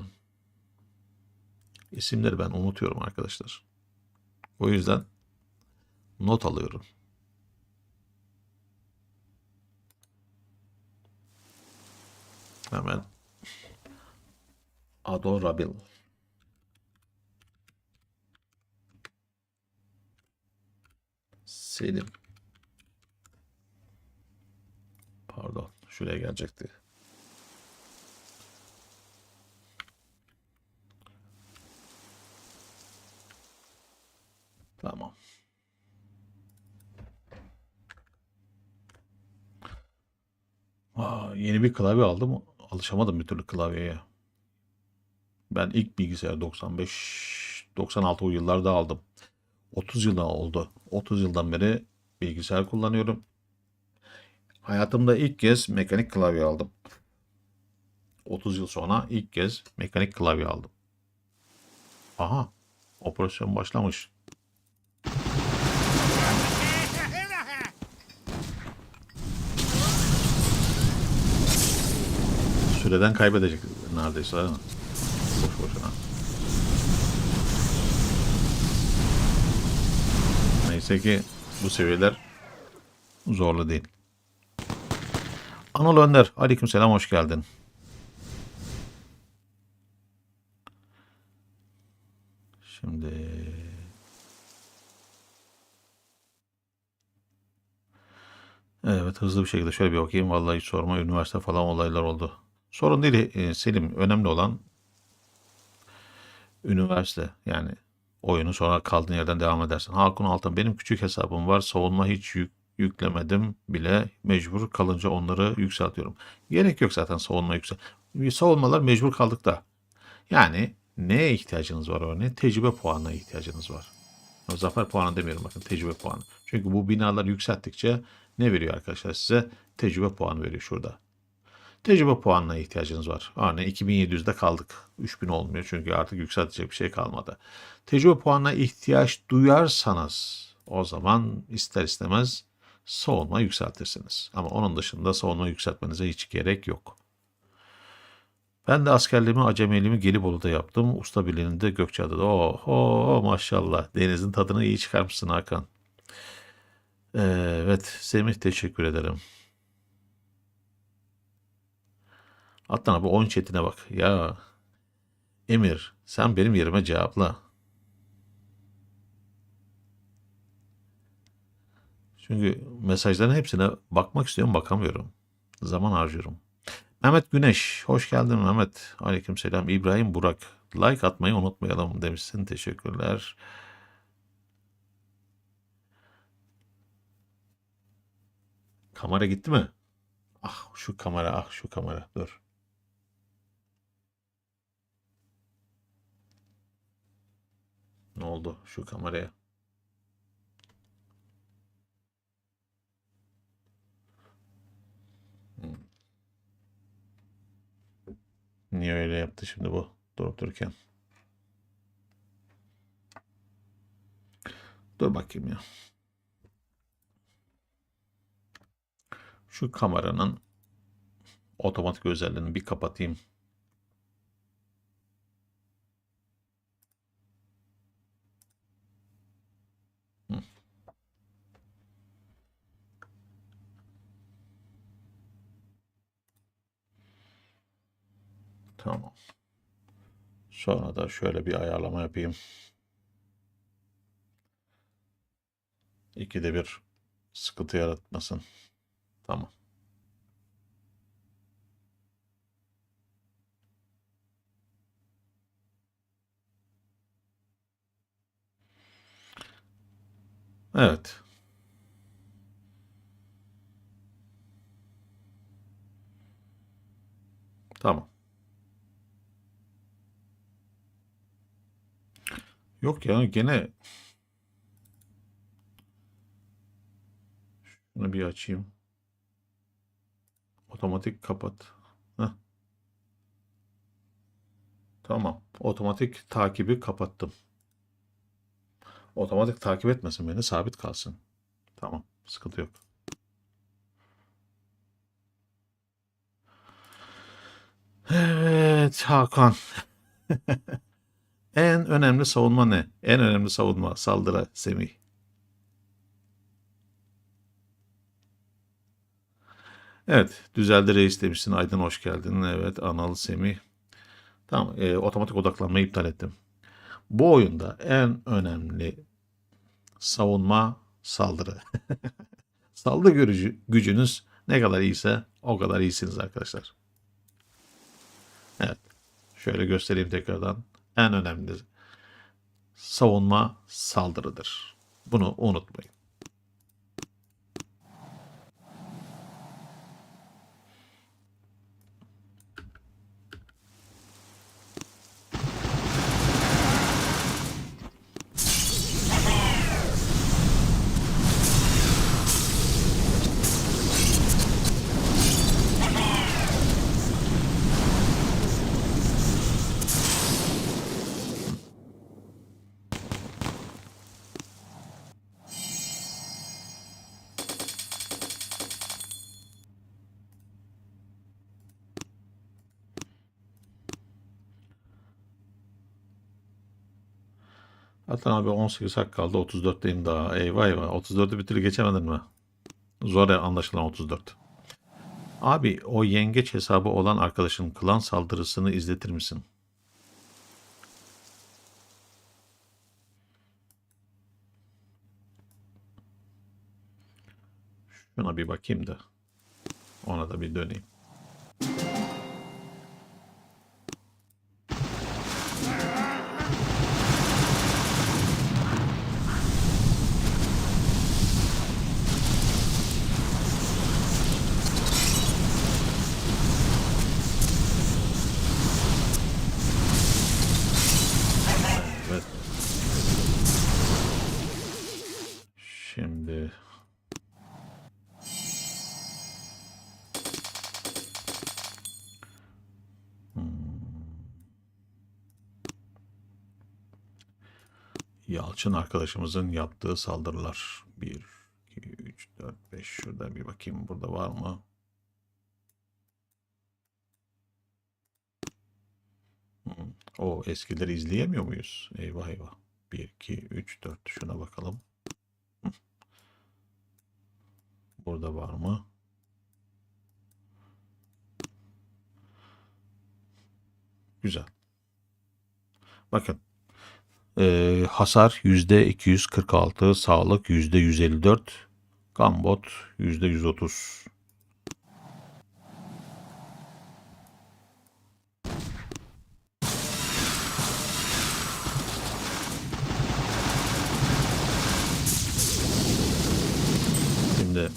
İsimleri ben unutuyorum arkadaşlar. O yüzden not alıyorum. Hemen. Adorable. Selim. Pardon. Şuraya gelecekti. Tamam. Yeni bir klavye aldım. Alışamadım bir türlü klavyeye. Ben ilk bilgisayar 95-96 o yıllarda aldım. 30 yıl oldu. 30 yıldan beri bilgisayar kullanıyorum. Hayatımda ilk kez mekanik klavye aldım. 30 yıl sonra ilk kez mekanik klavye aldım. Aha, operasyon başlamış. Süreden kaybedecek neredeyse. Boş boşuna. Neyse ki bu seviyeler zorlu değil. Anıl Önder, aleykümselam, hoş geldin. Şimdi evet, hızlı bir şekilde şöyle bir bakayım. Vallahi hiç sorma, üniversite falan olaylar oldu. Sorun değil Selim. Önemli olan üniversite. Yani oyunu sonra kaldığın yerden devam edersin. Hakun Altın, benim küçük hesabım var. Savunma hiç yüklemedim bile. Mecbur kalınca onları yükseltiyorum. Gerek yok zaten savunma savunmalar mecbur kaldık da. Yani neye ihtiyacınız var örneğin? Tecrübe puanına ihtiyacınız var. Zafer puanı demiyorum, bakın, tecrübe puanı. Çünkü bu binalar yükselttikçe ne veriyor arkadaşlar size? Tecrübe puanı veriyor şurada. Tecrübe puanına ihtiyacınız var. Örneğin 2700'de kaldık. 3000 olmuyor çünkü artık yükseltecek bir şey kalmadı. Tecrübe puanına ihtiyaç duyarsanız o zaman ister istemez savunma yükseltirsiniz. Ama onun dışında savunma yükseltmenize hiç gerek yok. Ben de askerliğimi, acemiliğimi Gelibolu'da yaptım. Usta birliğini de Gökçeada'da. Oho maşallah. Denizin tadını iyi çıkarmışsın Hakan. Evet Semih, teşekkür ederim. Atlan abi oyun chatine bak. Ya Emir, sen benim yerime cevapla. Çünkü mesajların hepsine bakmak istiyorum, bakamıyorum. Zaman harcıyorum. Mehmet Güneş, hoş geldin Mehmet. Aleykümselam. İbrahim Burak, like atmayı unutmayalım demişsin. Teşekkürler. Kamera gitti mi? Ah şu kamera, ah şu kamera. Dur. Ne oldu şu kameraya? Hmm. Niye öyle yaptı şimdi bu durup dururken? Dur bakayım ya. Şu kameranın otomatik özelliğini bir kapatayım. Hı, tamam. Sonra da şöyle bir ayarlama yapayım. İkide bir sıkıntı yaratmasın. Tamam. Evet. Tamam. Yok ya, gene bunu bir açayım. Otomatik kapat. Heh, tamam. Otomatik takibi kapattım. Otomatik takip etmesin beni, sabit kalsın. Tamam. Sıkıntı yok. Evet Hakan. En önemli savunma ne? En önemli savunma saldırı Semih. Evet, düzeldi reis demişsin. Aydın hoş geldin. Evet, Anıl Semih. Tamam, otomatik odaklanmayı iptal ettim. Bu oyunda en önemli savunma saldırı. Saldırı gücünüz ne kadar iyiyse o kadar iyisiniz arkadaşlar. Evet, şöyle göstereyim tekrardan. En önemli savunma saldırıdır. Bunu unutmayın. Hatta abi 18 hak kaldı. 34'teyim daha. Eyvah eyvah. 34'ü bir türlü geçemedin mi? Zor anlaşılan 34. Abi o yengeç hesabı olan arkadaşın klan saldırısını izletir misin? Şuna bir bakayım da. Ona da bir döneyim. Evet. Şimdi Yalçın arkadaşımızın yaptığı saldırılar. 1, 2, 3, 4, 5. Şurada bir bakayım, burada var mı? O eskileri izleyemiyor muyuz? Eyvah eyvah. 1, 2, 3, 4. Şuna bakalım. Burada var mı? Güzel. Bakın. Hasar %246, sağlık %154, gambot %130. Şimdi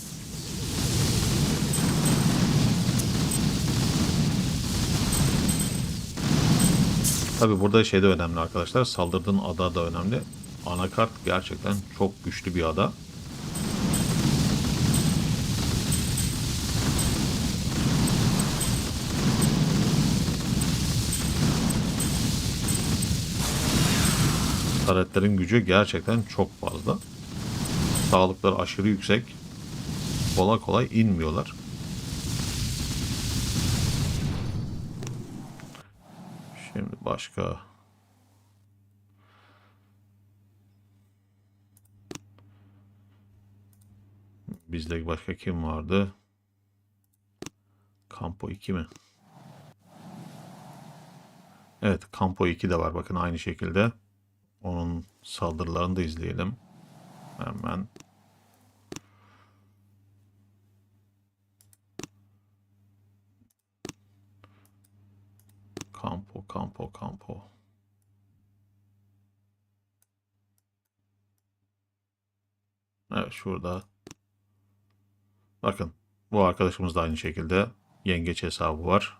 tabi burada şey de önemli arkadaşlar. Saldırdığın ada da önemli. Anakart gerçekten çok güçlü bir ada. Taretlerin gücü gerçekten çok fazla. Sağlıkları aşırı yüksek. Kolay kolay inmiyorlar. Şimdi başka... Bizde başka kim vardı? Campo 2 mi? Evet, Campo 2 de var. Bakın aynı şekilde. Onun saldırılarını da izleyelim. Hemen. Campo. Evet, şurada. Bakın. Bu arkadaşımız da aynı şekilde yengeç hesabı var.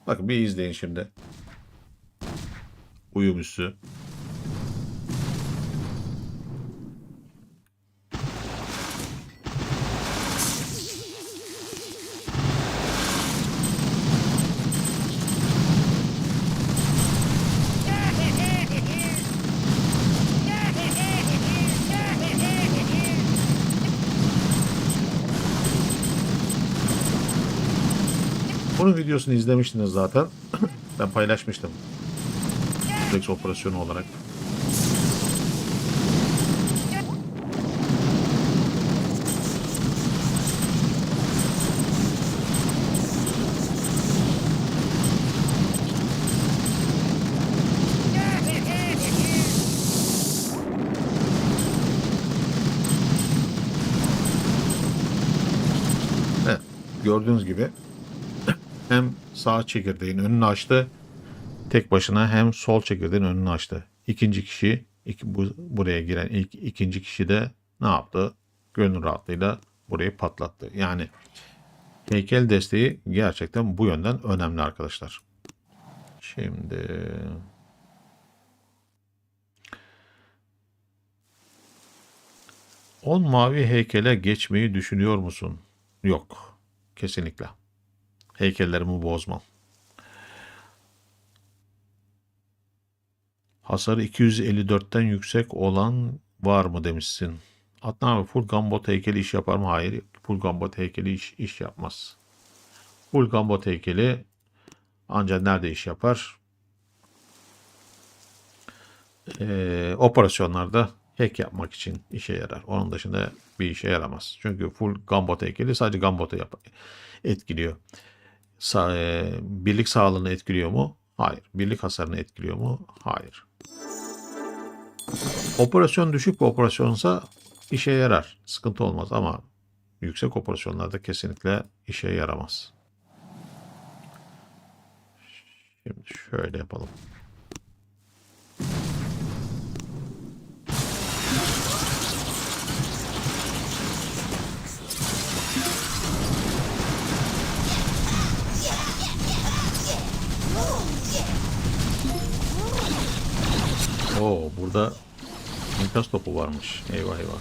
Bakın bir izleyin şimdi. Uyum üssü. Bunun videosunu izlemiştiniz zaten. Ben paylaşmıştım. Flex operasyonu olarak. Evet, gördüğünüz gibi hem sağ çekirdeğin önünü açtı tek başına, hem sol çekirdeğin önünü açtı. İkinci kişi, buraya giren ikinci kişi de ne yaptı? Gönül rahatlığıyla burayı patlattı. Yani heykel desteği gerçekten bu yönden önemli arkadaşlar. Şimdi 10 mavi heykele geçmeyi düşünüyor musun? Yok. Kesinlikle. Heykellerimi bozmam. Hasarı 254'ten yüksek olan var mı demişsin. Adnan abi, full gambot heykeli iş yapar mı? Hayır. Full gambot heykeli iş yapmaz. Full gambot heykeli ancak nerede iş yapar? Operasyonlarda hack yapmak için işe yarar. Onun dışında bir işe yaramaz. Çünkü full gambot heykeli sadece gambot'u etkiliyor. Birlik sağlığını etkiliyor mu? Hayır. Birlik hasarını etkiliyor mu? Hayır. Operasyon düşük bir operasyonsa işe yarar. Sıkıntı olmaz ama yüksek operasyonlarda kesinlikle işe yaramaz. Şimdi şöyle yapalım. Oo, burada İnkas topu varmış. Eyvah eyvah.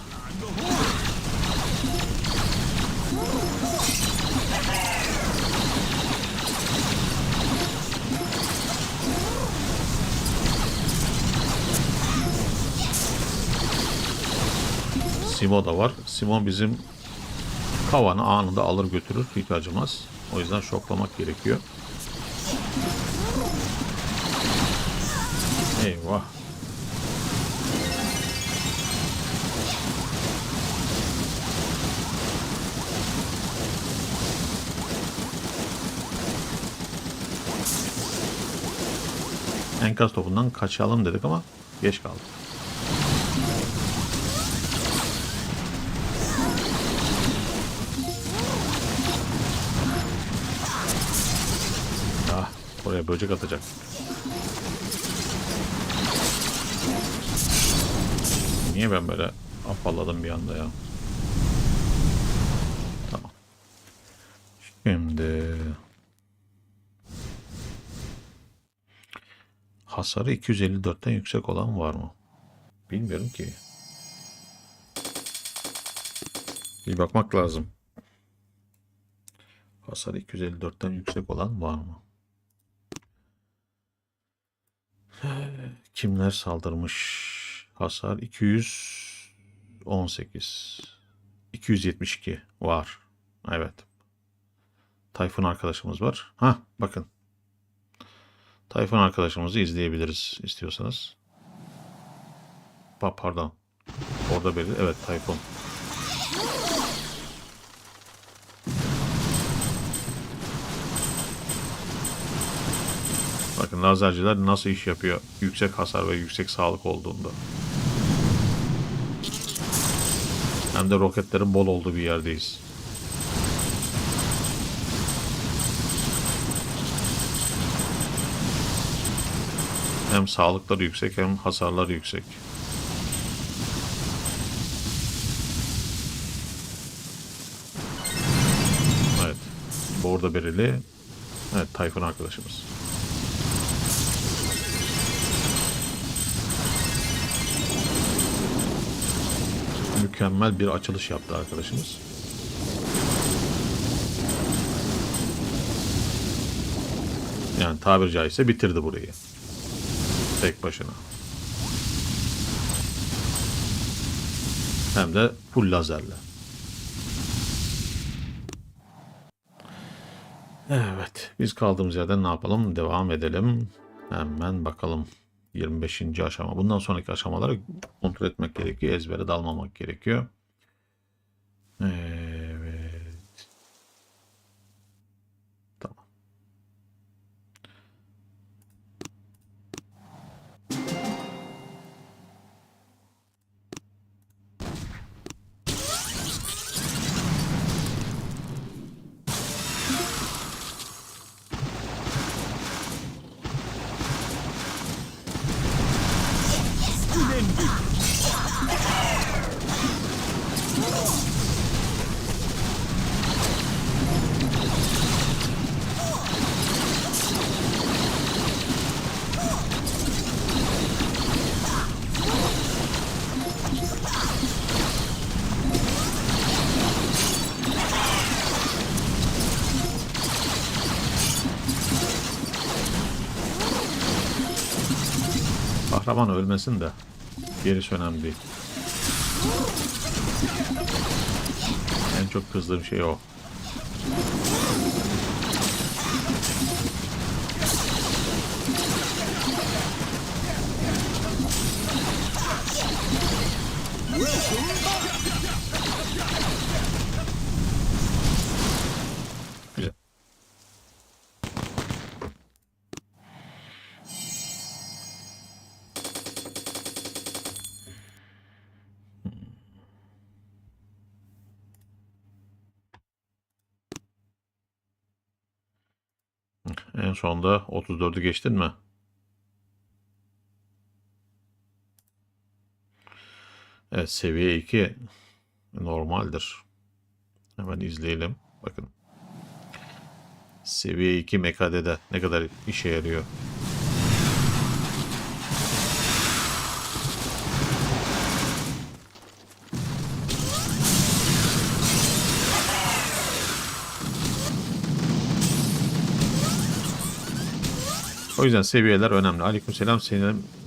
Simo da var. Simo bizim kavanı anında alır götürür. Hiç acımaz. O yüzden şoklamak gerekiyor. Eyvah. Enkaz topundan kaçalım dedik ama geç kaldık. Ah, oraya böcek atacak. Niye ben böyle afalladım bir anda ya? Tamam. Şimdi hasarı 254'ten yüksek olan var mı? Bilmiyorum ki. Bir bakmak lazım. Hasarı 254'ten yüksek olan var mı? Kimler saldırmış? Hasar 218. 272 var. Evet. Tayfun arkadaşımız var. Ha, bakın. Tayfun arkadaşımızı izleyebiliriz istiyorsanız. Pardon. Orada belli. Evet, Tayfun. Bakın lazerciler nasıl iş yapıyor. Yüksek hasar ve yüksek sağlık olduğunda. Hem de roketlerin bol olduğu bir yerdeyiz. Hem sağlıkları yüksek hem hasarları yüksek. Evet. Bordo bereli. Evet, Tayfun arkadaşımız. Mükemmel bir açılış yaptı arkadaşımız. Yani tabiri caizse bitirdi burayı. Tek başına. Hem de full lazerle. Evet. Biz kaldığımız yerden ne yapalım? Devam edelim. Hemen bakalım. 25. aşama. Bundan sonraki aşamaları kontrol etmek gerekiyor. Ezbere dalmamak gerekiyor. Evet. Tamam. Kahraman ölmesin de gerisi önemli değil. En çok kızdığım şey o. Güzel. En sonunda 34'ü geçtin mi? Evet, seviye 2 normaldir. Hemen izleyelim. Bakın. Seviye 2 MKD'de ne kadar işe yarıyor. O yüzden seviyeler önemli. Aleykümselam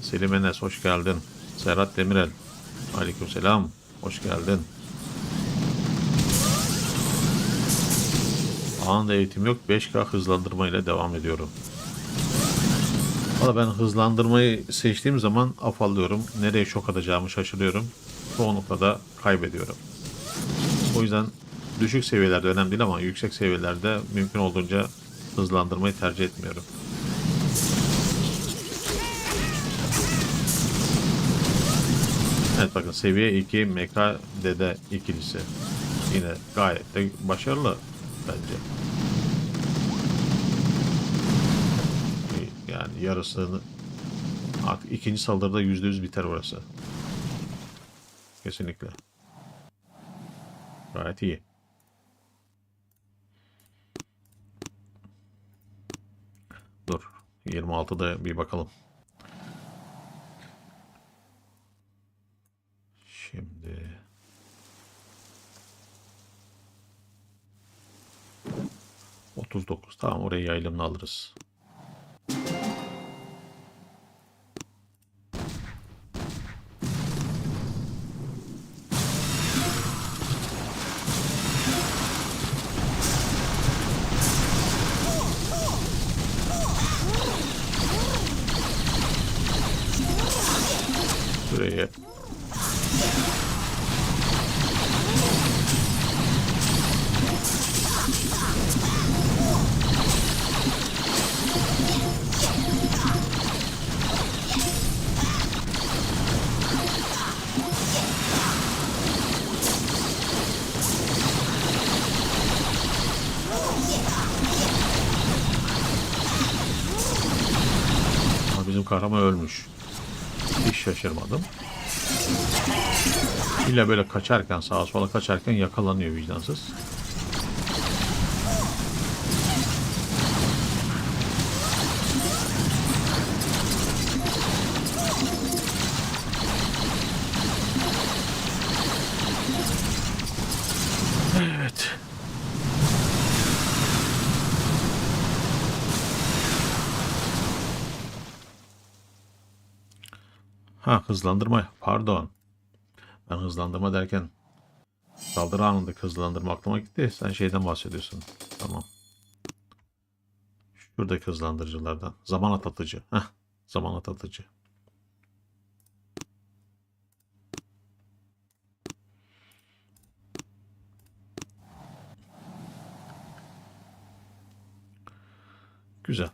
Selim Enes, hoş geldin. Serhat Demirel. Aleykümselam. Hoş geldin. Anında eğitim yok. 5K hızlandırma ile devam ediyorum. Valla ben hızlandırmayı seçtiğim zaman afallıyorum. Nereye şok atacağımı şaşırıyorum. Çoğunlukla da kaybediyorum. O yüzden düşük seviyelerde önemli değil ama yüksek seviyelerde mümkün olduğunca hızlandırmayı tercih etmiyorum. Evet bakın seviye 2 Mecha Dede ikilisi. Yine gayet de başarılı bence. Yani yarısını artık ikinci saldırıda %100 biter orası. Kesinlikle. Gayet iyi. Dur. 26'da bir bakalım. Şimdi 39. Tamam orayı yaylımla alırız. Buraya bizim kahraman ölmüş. Hiç şaşırmadım. İlla böyle kaçarken sağa sola kaçarken yakalanıyor vicdansız. Evet. Ha hızlandırma. Pardon. Ben hızlandırma derken saldırı anındaki hızlandırma aklıma gitti. Sen şeyden bahsediyorsun. Tamam. Şuradaki hızlandırıcılardan. Zaman atlatıcı. Heh. Zaman atlatıcı. Güzel.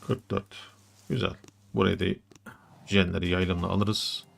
44. Güzel. Buraya da jenleri yaylımla alırız.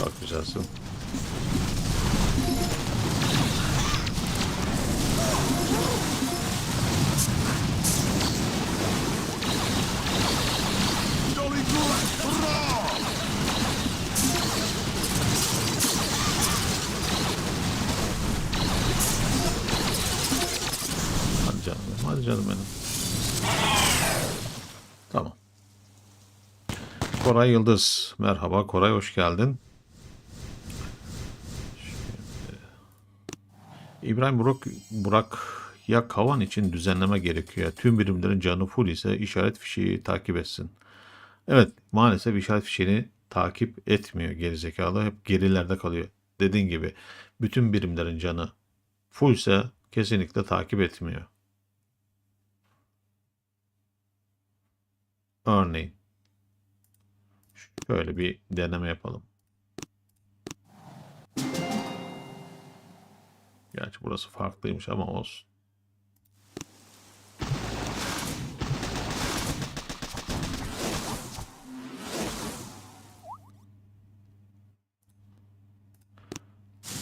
Çok güzelsin. Hadi canım, hadi canım benim. Tamam. Koray Yıldız. Merhaba Koray, hoş geldin. İbrahim Burak ya kavan için düzenleme gerekiyor. Tüm birimlerin canı full ise işaret fişeği takip etsin. Evet maalesef işaret fişeğini takip etmiyor gerizekalı. Hep gerilerde kalıyor. Dediğin gibi bütün birimlerin canı full ise kesinlikle takip etmiyor. Örneğin şöyle bir deneme yapalım. Gerçi burası farklıymış ama olsun.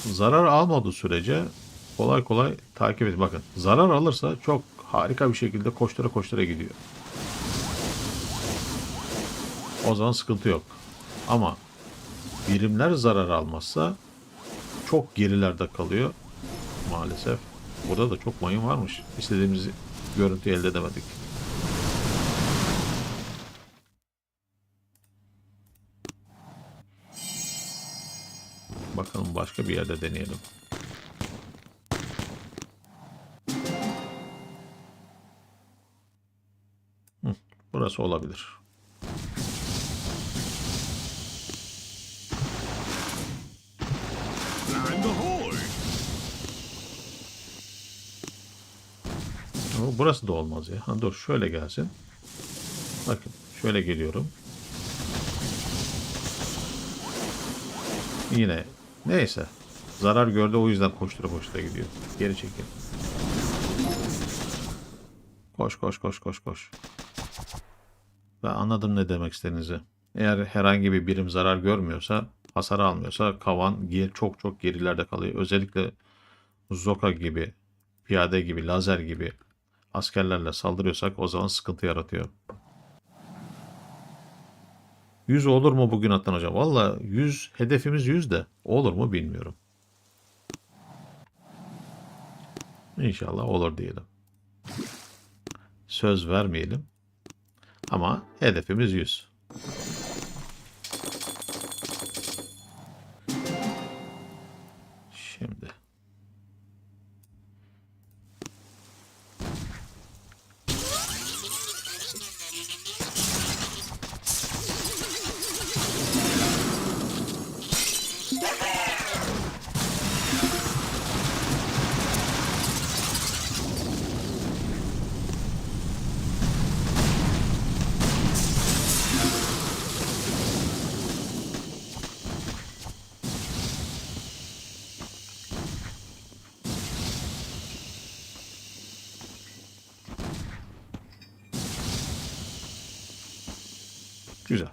Zarar almadığı sürece kolay kolay takip edin. Bakın zarar alırsa çok harika bir şekilde koştura koştura gidiyor. O zaman sıkıntı yok. Ama birimler zarar almazsa çok gerilerde kalıyor maalesef. Burada da çok mayın varmış. İstediğimiz görüntüyü elde edemedik. Bakalım başka bir yerde deneyelim. Burası olabilir. Ama burası da olmaz ya. Ha, dur şöyle gelsin. Bakın şöyle geliyorum. Yine neyse. Zarar gördü, o yüzden koştura koştura gidiyor. Geri çekil. Koş koş koş koş koş. Ben anladım ne demek istediğinizi. Eğer herhangi bir birim zarar görmüyorsa, hasar almıyorsa kavan çok çok gerilerde kalıyor. Özellikle Zoka gibi, piyade gibi, lazer gibi askerlerle saldırıyorsak o zaman sıkıntı yaratıyor. 100 olur mu bugün Atlan Hocam? Valla 100, hedefimiz 100 de olur mu bilmiyorum. İnşallah olur diyelim. Söz vermeyelim. Ama hedefimiz 100. Şimdi. Güzel.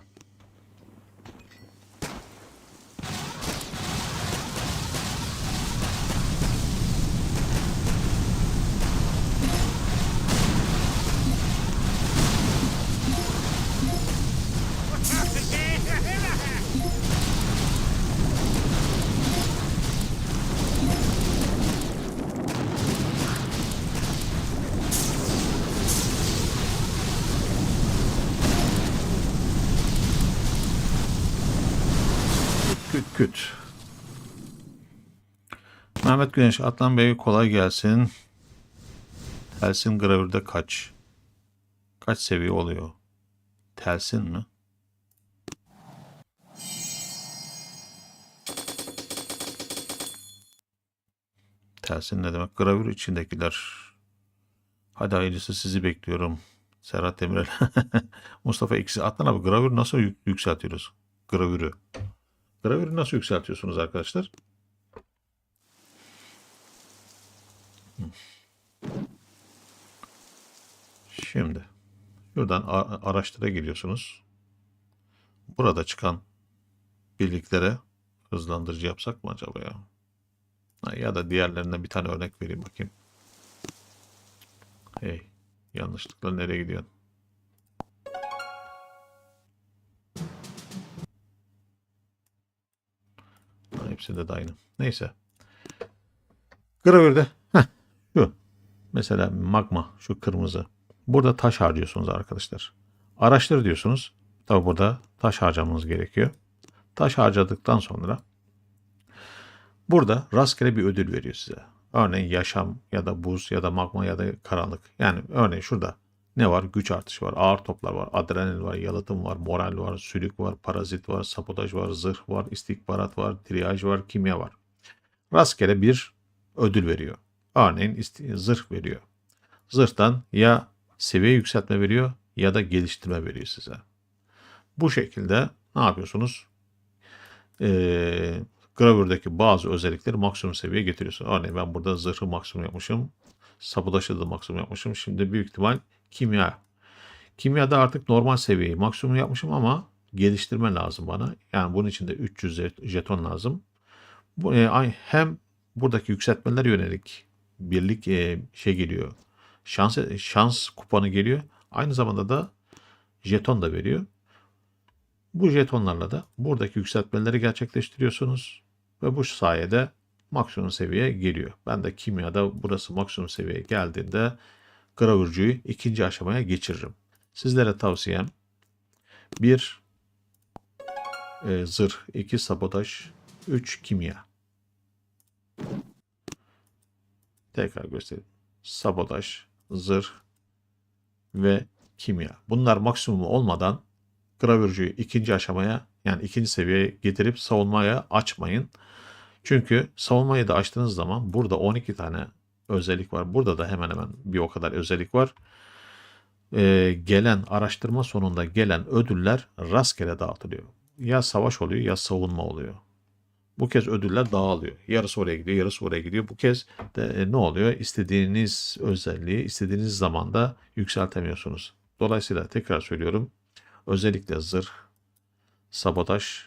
Küt küt. Mehmet Güneş, Atlan Bey kolay gelsin. Telsin gravürde kaç? Kaç seviye oluyor? Telsin mi? Telsin ne demek? Gravür içindekiler. Hadi hayırlısı, sizi bekliyorum. Serhat Demirel. Mustafa Eksi. Atlan abi, gravür nasıl yükseltiyoruz? Gravürü. Gravürü nasıl yükseltiyorsunuz arkadaşlar? Şimdi şuradan araçlara geliyorsunuz. Burada çıkan birliklere hızlandırıcı yapsak mı acaba ya? Ya da diğerlerinden bir tane örnek vereyim bakayım. Hey, yanlışlıkla nereye gidiyorsun? Hepsinde de aynı. Neyse. Gravürde şu. Mesela magma, şu kırmızı. Burada taş harcıyorsunuz arkadaşlar. Araştır diyorsunuz. Tabi burada taş harcamanız gerekiyor. Taş harcadıktan sonra burada rastgele bir ödül veriyor size. Örneğin yaşam ya da buz ya da magma ya da karanlık. Yani örneğin şurada ne var? Güç artışı var, ağır toplar var, adrenalin var, yalıtım var, moral var, sülük var, parazit var, sabotaj var, zırh var, istihbarat var, triyaj var, kimya var. Rastgele bir ödül veriyor. Örneğin zırh veriyor. Zırhtan ya seviye yükseltme veriyor ya da geliştirme veriyor size. Bu şekilde ne yapıyorsunuz? Gravürdeki bazı özellikleri maksimum seviyeye getiriyorsun. Örneğin ben burada zırhı maksimum yapmışım. Sabotajı da maksimum yapmışım. Şimdi büyük ihtimal kimya. Kimyada artık normal seviyeyi maksimum yapmışım ama geliştirme lazım bana. Yani bunun için de 300 jeton lazım. Bu, hem buradaki yükseltmeler yönelik birlik şey geliyor. Şans kupanı geliyor. Aynı zamanda da jeton da veriyor. Bu jetonlarla da buradaki yükseltmeleri gerçekleştiriyorsunuz ve bu sayede maksimum seviyeye geliyor. Ben de kimyada burası maksimum seviyeye geldiğinde gravürcüyü ikinci aşamaya geçiririm. Sizlere tavsiyem 1 zırh, 2 sabotaj, 3 kimya. Tekrar göstereyim. Sabotaj, zırh ve kimya. Bunlar maksimum olmadan gravürcüyü ikinci aşamaya, yani ikinci seviyeye getirip savunmaya açmayın. Çünkü savunmayı da açtığınız zaman burada 12 tane özellik var. Burada da hemen hemen bir o kadar özellik var. Gelen araştırma sonunda gelen ödüller rastgele dağıtılıyor. Ya savaş oluyor ya savunma oluyor. Bu kez ödüller dağılıyor. Yarısı oraya gidiyor, yarısı oraya gidiyor. Bu kez de ne oluyor? İstediğiniz özelliği istediğiniz zamanda yükseltemiyorsunuz. Dolayısıyla tekrar söylüyorum. Özellikle zırh, sabotaj,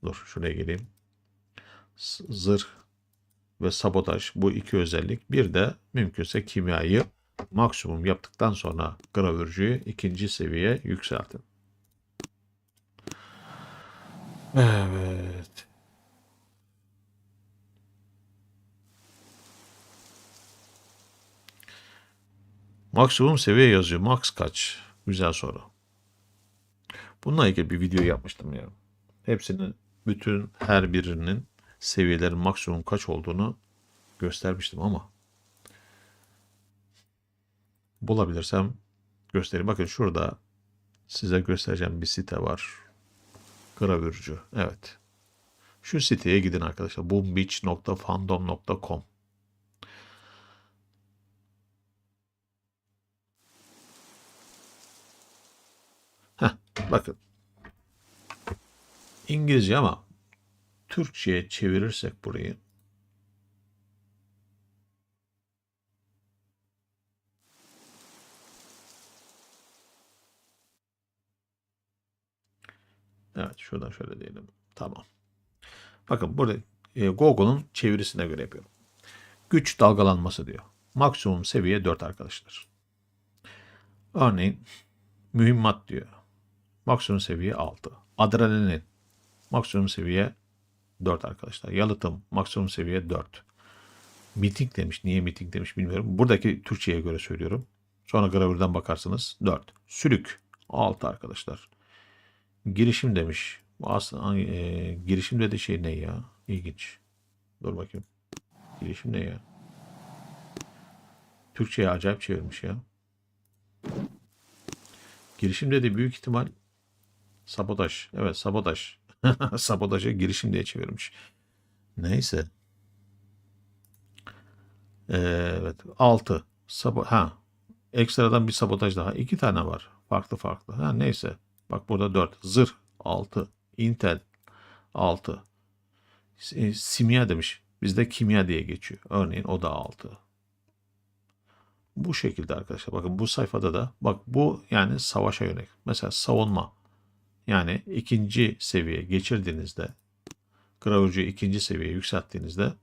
dur şuraya geleyim. Zırh ve sabotaj, bu iki özellik. Bir de mümkünse kimyayı maksimum yaptıktan sonra gravürcüyü ikinci seviyeye yükseltin. Evet. Maksimum seviye yazıyor. Max kaç? Güzel soru. Bununla ilgili bir video yapmıştım ya. Hepsinin, bütün her birinin seviyelerin maksimum kaç olduğunu göstermiştim ama bulabilirsem göstereyim. Bakın şurada size göstereceğim bir site var. Gravürcü. Evet. Şu siteye gidin arkadaşlar. boombeach.fandom.com. Heh, bakın. İngilizce ama Türkçe'ye çevirirsek burayı. Evet, şuradan şöyle diyelim. Tamam. Bakın burada Google'un çevirisine göre yapıyorum. Güç dalgalanması diyor. Maksimum seviye 4 arkadaşlar. Örneğin mühimmat diyor. Maksimum seviye 6. Adrenalin maksimum seviye 4 arkadaşlar. Yalıtım maksimum seviye 4. Meeting demiş. Niye meeting demiş bilmiyorum. Buradaki Türkçe'ye göre söylüyorum. Sonra gravürden bakarsınız. 4. Sülük 6 arkadaşlar. Girişim demiş. Aslında girişim dediği şey ne ya? İlginç. Dur bakayım. Girişim ne ya? Türkçe'ye acayip çevirmiş ya. Girişim dediği büyük ihtimal sabotaj. Evet, sabotaj. Sabotaja girişim diye çevirmiş. Neyse. Evet. 6. Ekstradan bir sabotaj daha. 2 tane var. Farklı farklı. Neyse. Bak burada 4. Zırh 6. Intel 6. Simya demiş. Bizde kimya diye geçiyor. Örneğin o da 6. Bu şekilde arkadaşlar. Bakın bu sayfada da bak bu yani savaşa yönelik. Mesela savunma. Yani ikinci seviye geçirdiğinizde, gravürcüyü ikinci seviyeye yükselttiğinizde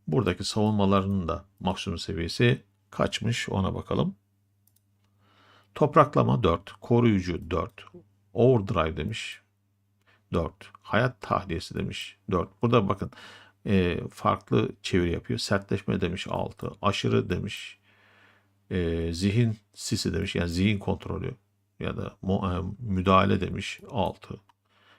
buradaki savunmalarının da maksimum seviyesi kaçmış ona bakalım. Topraklama 4, koruyucu 4, overdrive demiş 4, hayat tahliyesi demiş 4. Burada bakın farklı çeviri yapıyor. Sertleşme demiş 6, aşırı demiş, zihin sisi demiş, yani zihin kontrolü ya da müdahale demiş 6.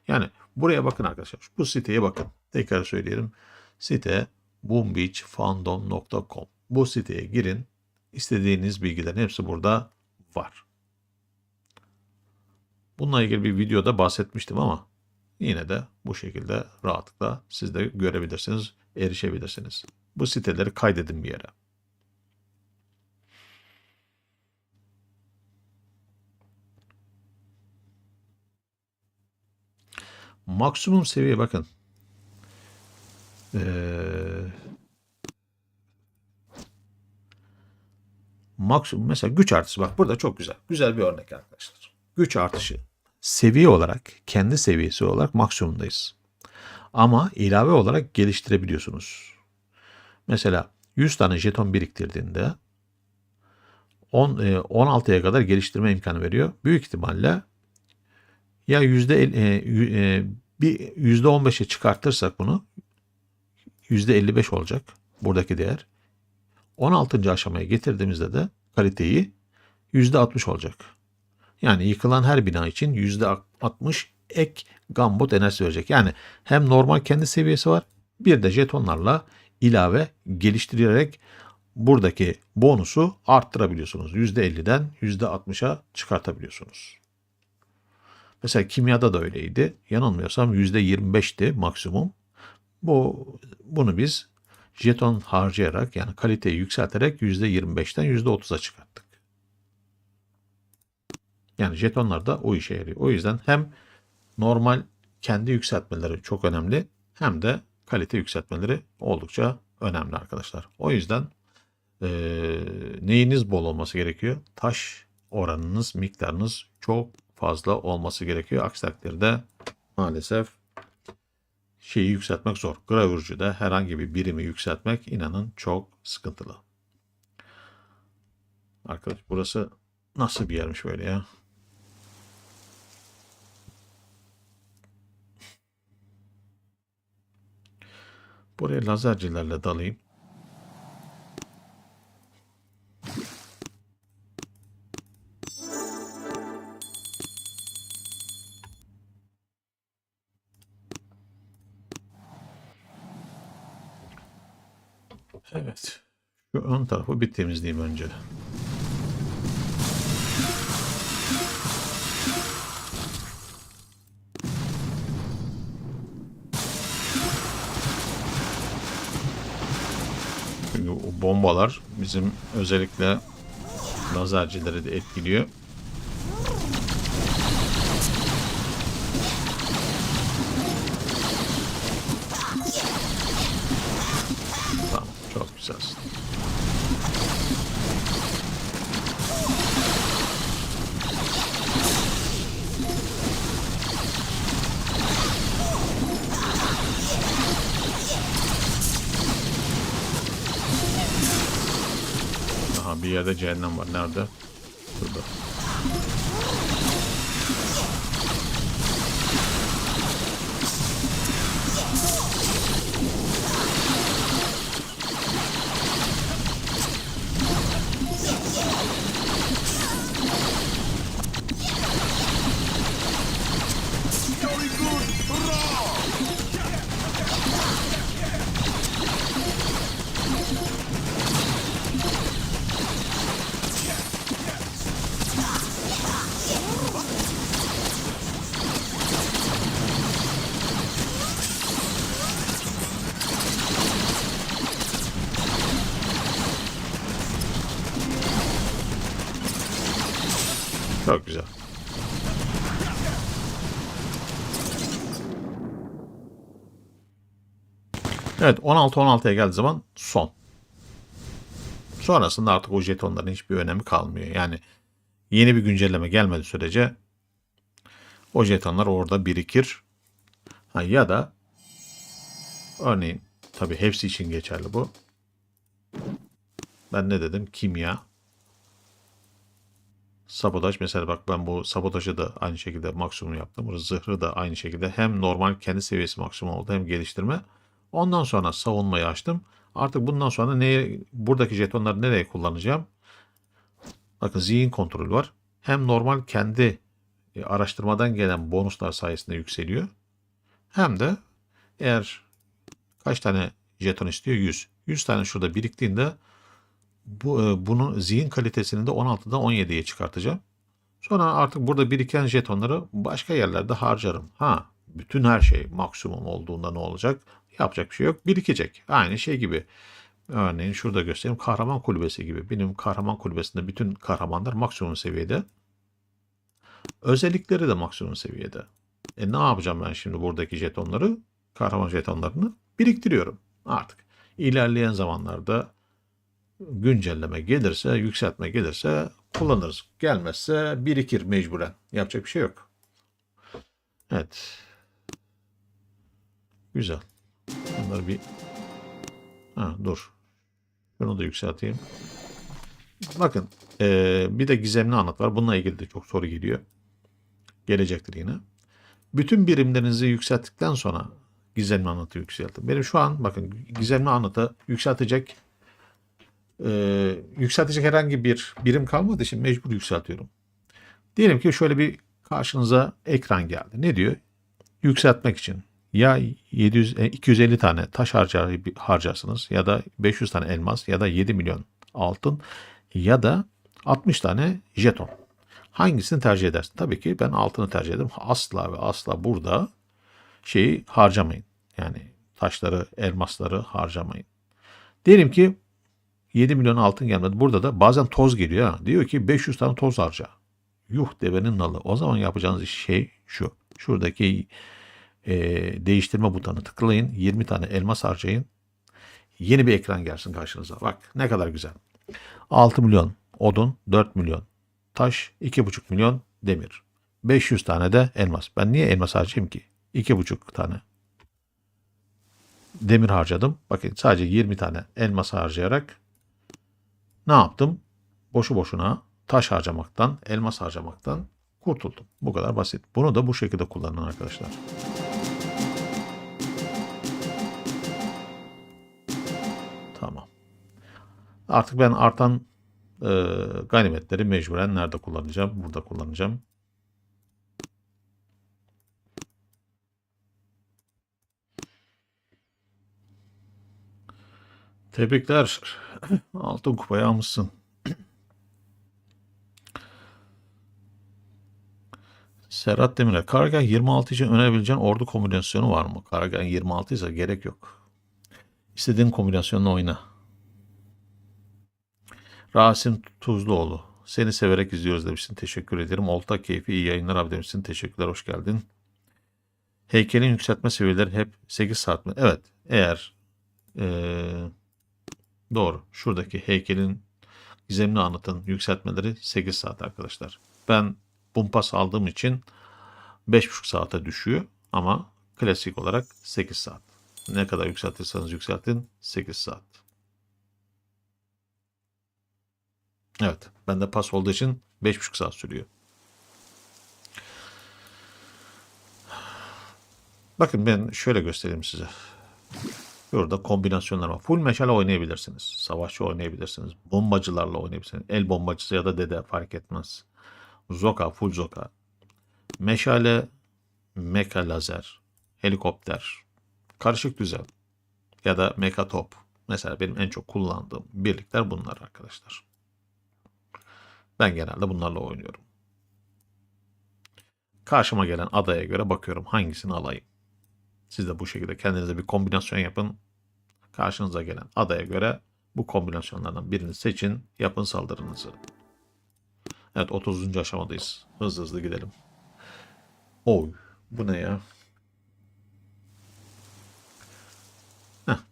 Yani buraya bakın arkadaşlar. Bu siteye bakın. Tekrar söyleyelim. Site boombeachfandom.com. Bu siteye girin. İstediğiniz bilgilerin hepsi burada var. Bununla ilgili bir videoda bahsetmiştim ama yine de bu şekilde rahatlıkla siz de görebilirsiniz, erişebilirsiniz. Bu siteleri kaydedin bir yere. Maksimum seviye bakın. Maksimum mesela güç artışı, bak burada çok güzel. Güzel bir örnek arkadaşlar. Güç artışı. Seviye olarak, kendi seviyesi olarak maksimumdayız. Ama ilave olarak geliştirebiliyorsunuz. Mesela 100 tane jeton biriktirdiğinde 16'ya kadar geliştirme imkanı veriyor. Büyük ihtimalle Ya bir %15'e çıkartırsak bunu %55 olacak buradaki değer. 16. aşamaya getirdiğimizde de kaliteyi %60 olacak. Yani yıkılan her bina için %60 ek gambot enerjisi verecek. Yani hem normal kendi seviyesi var, bir de jetonlarla ilave geliştirerek buradaki bonusu arttırabiliyorsunuz. %50'den %60'a çıkartabiliyorsunuz. Mesela kimyada da öyleydi. Yanılmıyorsam %25'ti maksimum. Bunu biz jeton harcayarak, yani kaliteyi yükselterek %25'ten %30'a çıkarttık. Yani jetonlar da o işe yarıyor. O yüzden hem normal kendi yükseltmeleri çok önemli, hem de kalite yükseltmeleri oldukça önemli arkadaşlar. O yüzden neyiniz bol olması gerekiyor? Taş oranınız, miktarınız çok fazla olması gerekiyor. Aksi takdirde maalesef şeyi yükseltmek zor. Gravürcüde herhangi bir birimi yükseltmek, inanın, çok sıkıntılı. Arkadaş, burası nasıl bir yermiş böyle ya? Buraya lazercilerle dalayım. Evet. Şu ön tarafı bir temizleyeyim önce. Çünkü o bombalar bizim özellikle lazercileri de etkiliyor. Tamam, çok güzelsin. Aha, bir yerde cehennem var. Nerede? Burada. Çok güzel. Evet, 16'ya geldiği zaman son. Sonrasında artık o jetonların hiçbir önemi kalmıyor. Yani yeni bir güncelleme gelmediği sürece o jetonlar orada birikir. Ha, ya da örneğin, tabii hepsi için geçerli bu. Ben ne dedim? Kimya, sabotaj. Mesela bak, ben bu sabotajı da aynı şekilde maksimum yaptım. Zırhı da aynı şekilde. Hem normal kendi seviyesi maksimum oldu, hem geliştirme. Ondan sonra savunmayı açtım. Artık bundan sonra buradaki jetonları nereye kullanacağım? Bakın, zihin kontrolü var. Hem normal kendi araştırmadan gelen bonuslar sayesinde yükseliyor. Hem de eğer kaç tane jeton istiyor? 100. 100 tane şurada biriktiğinde bunun zihin kalitesini de 16'dan 17'ye çıkartacağım. Sonra artık burada biriken jetonları başka yerlerde harcarım. Ha, bütün her şey maksimum olduğunda ne olacak? Yapacak bir şey yok. Birikecek. Aynı şey gibi. Örneğin şurada göstereyim. Kahraman kulübesi gibi. Benim kahraman kulübesinde bütün kahramanlar maksimum seviyede. Özellikleri de maksimum seviyede. Ne yapacağım ben şimdi buradaki jetonları? Kahraman jetonlarını biriktiriyorum. Artık ilerleyen zamanlarda güncelleme gelirse, yükseltme gelirse kullanırız. Gelmezse birikir mecburen. Yapacak bir şey yok. Evet. Güzel. Bunları bir... Ha, dur. Bunu da yükselteyim. Bakın, bir de gizemli anıt var. Bununla ilgili de çok soru geliyor. Gelecektir yine. Bütün birimlerinizi yükselttikten sonra gizemli anıtı yükseltin. Benim şu an bakın gizemli anıtı yükseltecek herhangi bir birim kalmadığı için mecbur yükseltiyorum. Diyelim ki şöyle bir karşınıza ekran geldi. Ne diyor? Yükseltmek için ya 250 tane taş harcarsınız ya da 500 tane elmas ya da 7 milyon altın ya da 60 tane jeton. Hangisini tercih edersin? Tabii ki ben altını tercih ederim. Asla ve asla burada şeyi harcamayın. Yani taşları, elmasları harcamayın. Diyelim ki 7 milyon altın gelmedi. Burada da bazen toz geliyor. Ha. Diyor ki 500 tane toz harca. Yuh devenin nalı. O zaman yapacağınız şey şu. Şuradaki değiştirme butonuna tıklayın. 20 tane elmas harcayın. Yeni bir ekran gelsin karşınıza. Bak ne kadar güzel. 6 milyon odun, 4 milyon taş, 2,5 milyon demir. 500 tane de elmas. Ben niye elmas harcayayım ki? 2,5 tane demir harcadım. Bakın sadece 20 tane elmas harcayarak ne yaptım? Boşu boşuna taş harcamaktan, elmas harcamaktan kurtuldum. Bu kadar basit. Bunu da bu şekilde kullanın arkadaşlar. Tamam. Artık ben artan ganimetleri mecburen nerede kullanacağım? Burada kullanacağım. Tebrikler. Altın kupayı almışsın. Serhat Demirel. Karargah 26 için önerebileceğin ordu kombinasyonu var mı? Karargah 26 ise gerek yok. İstediğin kombinasyonla oyna. Rasim Tuzluoğlu. Seni severek izliyoruz demişsin. Teşekkür ederim. Olta keyfi iyi yayınlar abi demişsin. Teşekkürler. Hoş geldin. Heykelin yükseltme seviyeleri hep 8 saat mi? Evet. Eğer doğru. Şuradaki heykelin gizemli anıtın yükseltmeleri 8 saat arkadaşlar. Ben bumpas aldığım için 5,5 saate düşüyor ama klasik olarak 8 saat. Ne kadar yükseltirseniz yükseltin 8 saat. Evet. Bende pas olduğu için 5,5 saat sürüyor. Bakın ben şöyle göstereyim size. Burada kombinasyonlar var. Full meşale oynayabilirsiniz. Savaşçı oynayabilirsiniz. Bombacılarla oynayabilirsiniz. El bombacısı ya da dede fark etmez. Zoka, full zoka. Meşale, meka lazer, helikopter. Karışık düzen. Ya da meka top. Mesela benim en çok kullandığım birlikler bunlar arkadaşlar. Ben genelde bunlarla oynuyorum. Karşıma gelen adaya göre bakıyorum hangisini alayım. Siz de bu şekilde kendinize bir kombinasyon yapın. Karşınıza gelen adaya göre bu kombinasyonlardan birini seçin, yapın saldırınızı. Evet 30. aşamadayız. Hızlı hızlı gidelim. Oy bu ne ya?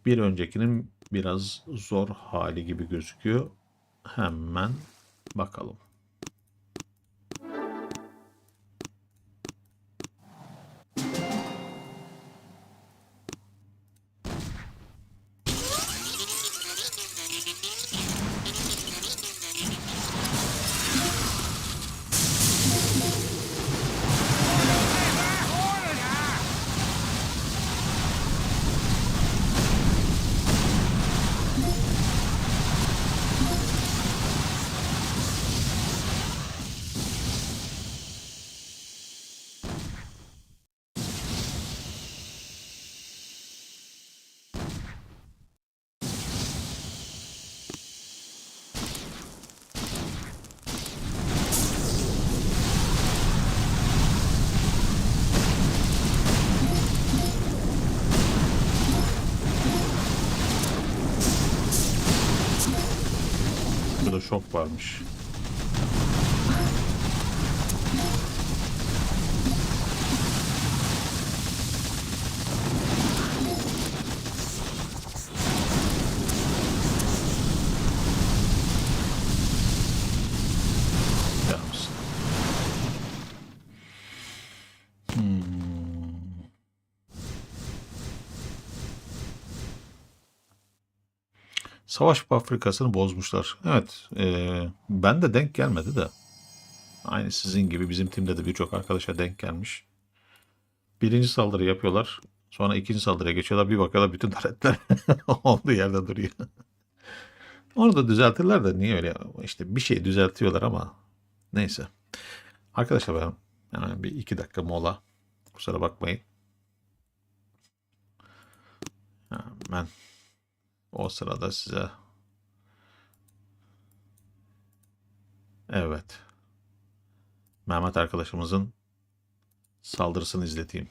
Bir öncekinin biraz zor hali gibi gözüküyor. Hemen bakalım. Burada şok varmış. Yalnız. Savaş Afrikası'nı bozmuşlar. Evet, ben de denk gelmedi de. Aynı sizin gibi bizim timde de birçok arkadaşa denk gelmiş. Birinci saldırı yapıyorlar. Sonra ikinci saldırıya geçiyorlar. Bir bakıyorlar bütün taretler olduğu yerde duruyor. Onu da düzeltirler de niye öyle? İşte bir şey düzeltiyorlar ama neyse. Arkadaşlar ben hemen bir 2 dakika mola. Kusura bakmayın. Ben o sırada size evet Mehmet arkadaşımızın saldırısını izleteyim.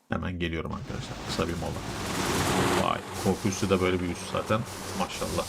Hemen geliyorum arkadaşlar. Kısa bir mola. Vay. Korku üssü de böyle bir üs zaten. Maşallah.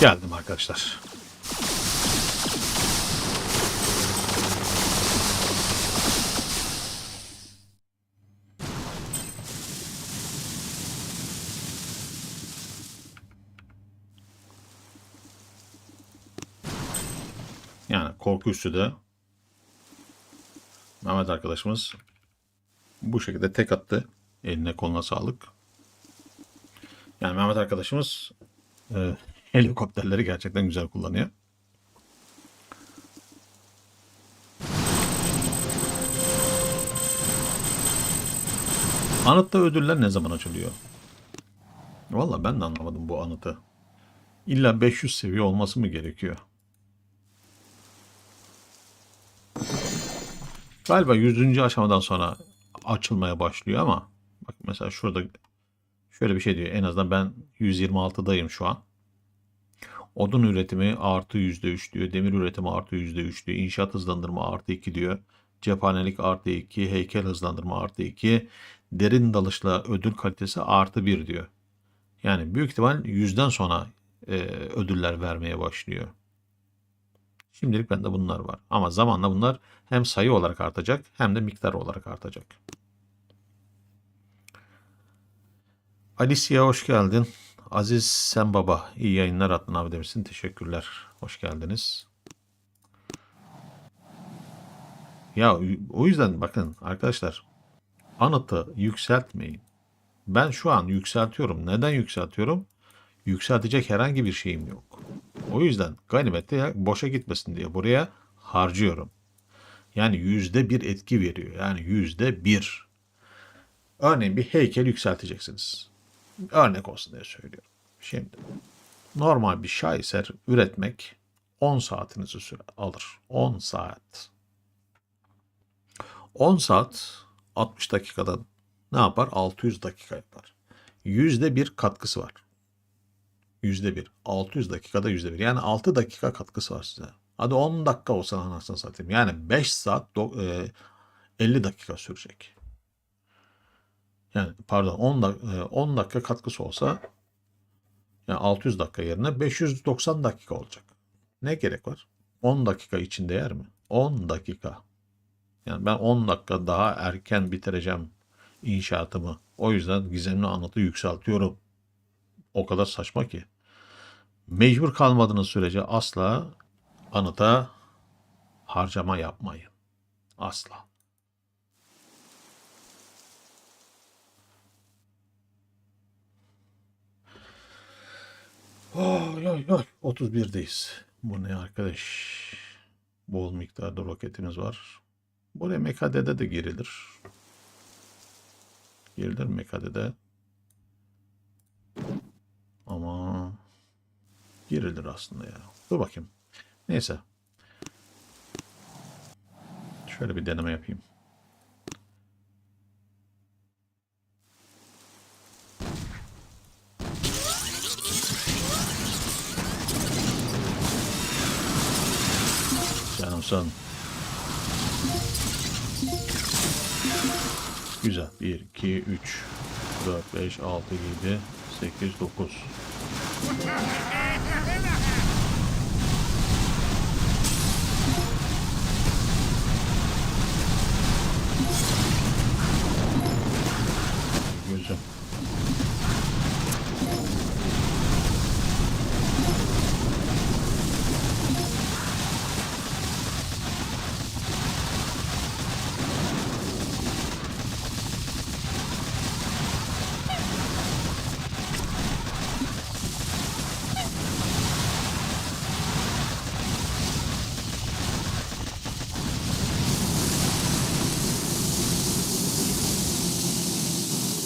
Geldim arkadaşlar. Yani korku üssü de Mehmet arkadaşımız bu şekilde tek attı. Eline koluna sağlık. Yani Mehmet arkadaşımız helikopterleri gerçekten güzel kullanıyor. Anıtta ödüller ne zaman açılıyor? Valla ben de anlamadım bu anıtı. İlla 500 seviye olması mı gerekiyor? Galiba 100. aşamadan sonra açılmaya başlıyor ama bak mesela şurada şöyle bir şey diyor. En azından ben 126'dayım şu an. Odun üretimi artı %3 diyor. Demir üretimi artı %3 diyor. İnşaat hızlandırma artı 2 diyor. Cephanelik artı 2. Heykel hızlandırma artı 2. Derin dalışla ödül kalitesi artı 1 diyor. Yani büyük ihtimal 100'den sonra ödüller vermeye başlıyor. Şimdilik bende bunlar var. Ama zamanla bunlar hem sayı olarak artacak hem de miktar olarak artacak. Alicia hoş geldin. Aziz Sen Baba iyi yayınlar Adnan abi demişsin. Teşekkürler. Hoş geldiniz. Ya o yüzden bakın arkadaşlar anıtı yükseltmeyin. Ben şu an yükseltiyorum. Neden yükseltiyorum? Yükseltecek herhangi bir şeyim yok. O yüzden ganimette boşa gitmesin diye buraya harcıyorum. Yani %1 etki veriyor. Yani %1. Örneğin bir heykel yükselteceksiniz. Örnek olsun diye söylüyorum. Şimdi normal bir şaheser üretmek 10 saatinizi alır. 10 saat. 10 saat 60 dakikada ne yapar? 600 dakika yapar. %1 katkısı var. %1. 600 dakikada %1. Yani 6 dakika katkısı var size. Hadi 10 dakika olsa anasını satayım. Yani 5 saat 50 dakika sürecek. Yani pardon 10 dakika katkısı olsa yani 600 dakika yerine 590 dakika olacak. Ne gerek var? 10 dakika için değer mi? 10 dakika. Yani ben 10 dakika daha erken bitireceğim inşaatımı. O yüzden gizemli anıtı yükseltiyorum. O kadar saçma ki. Mecbur kalmadığınız sürece asla anıta harcama yapmayın. Asla. Oy oy oy. 31'deyiz. Bu ne arkadaş? Bol miktarda roketimiz var. Buraya MKD'de de girilir. Girilir MKD'de. Ama girilir aslında ya. Dur bakayım. Neyse. Şöyle bir deneme yapayım. Canımsın. Güzel. 1, 2, 3, 4, 5, 6, 7, 8, 9. Gözüm.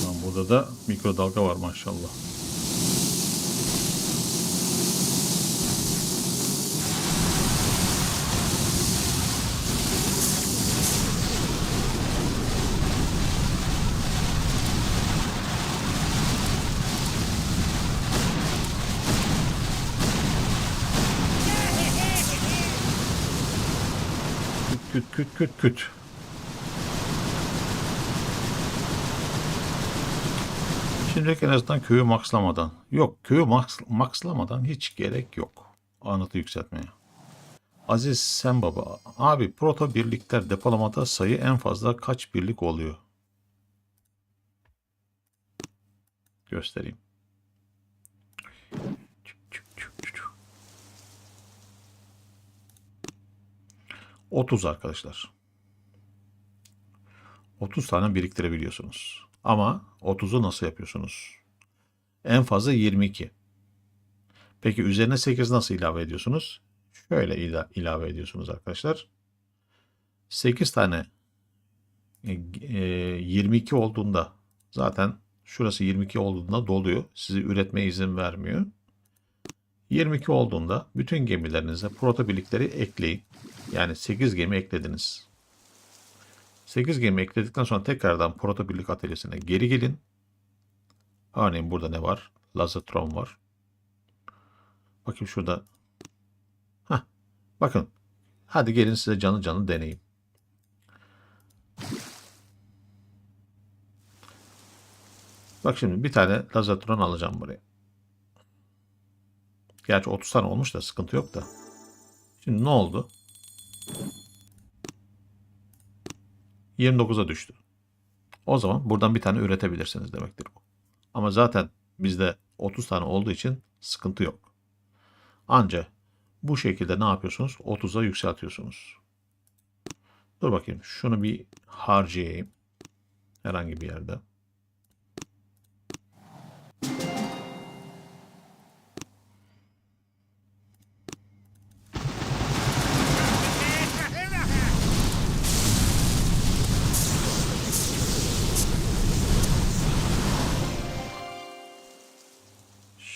Lan burada da mikrodalga var maşallah. Küt küt küt küt küt. Şimdilik en azından köyü maxlamadan. Yok, köyü maxlamadan hiç gerek yok. Anıtı yükseltmeye. Aziz Sen Baba. Abi proto birlikler depolamada sayı en fazla kaç birlik oluyor? Göstereyim. 30 arkadaşlar. 30 tane biriktirebiliyorsunuz. Ama 30'u nasıl yapıyorsunuz? En fazla 22. Peki üzerine 8 nasıl ilave ediyorsunuz? Şöyle ilave ediyorsunuz arkadaşlar. 8 tane 22 olduğunda zaten şurası 22 olduğunda doluyor. Sizi üretmeye izin vermiyor. 22 olduğunda bütün gemilerinize proto birlikleri ekleyin. Yani 8 gemi eklediniz. 8 gemi ekledikten sonra tekrardan proto birlik atölyesine geri gelin. Örneğin burada ne var? Lazatron var. Bakayım şurada. Heh, bakın. Hadi gelin size canı canı deneyim. Bak şimdi bir tane Lazatron alacağım buraya. Gerçi 30 tane olmuş da sıkıntı yok da. Şimdi ne oldu? 29'a düştü. O zaman buradan bir tane üretebilirsiniz demektir bu. Ama zaten bizde 30 tane olduğu için sıkıntı yok. Anca bu şekilde ne yapıyorsunuz? 30'a yükseltiyorsunuz. Dur bakayım. Şunu bir harcayayım. Herhangi bir yerde.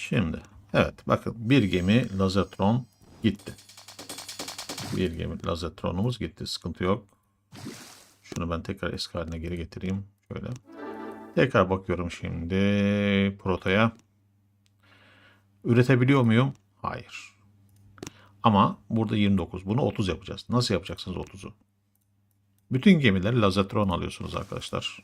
Şimdi evet bakın bir gemi Lazatron gitti. Bir gemi Lazatron'umuz gitti. Sıkıntı yok. Şunu ben tekrar eski haline geri getireyim. Şöyle. Tekrar bakıyorum şimdi Proto'ya. Üretebiliyor muyum? Hayır. Ama burada 29. Bunu 30 yapacağız. Nasıl yapacaksınız 30'u? Bütün gemileri lazatron alıyorsunuz arkadaşlar.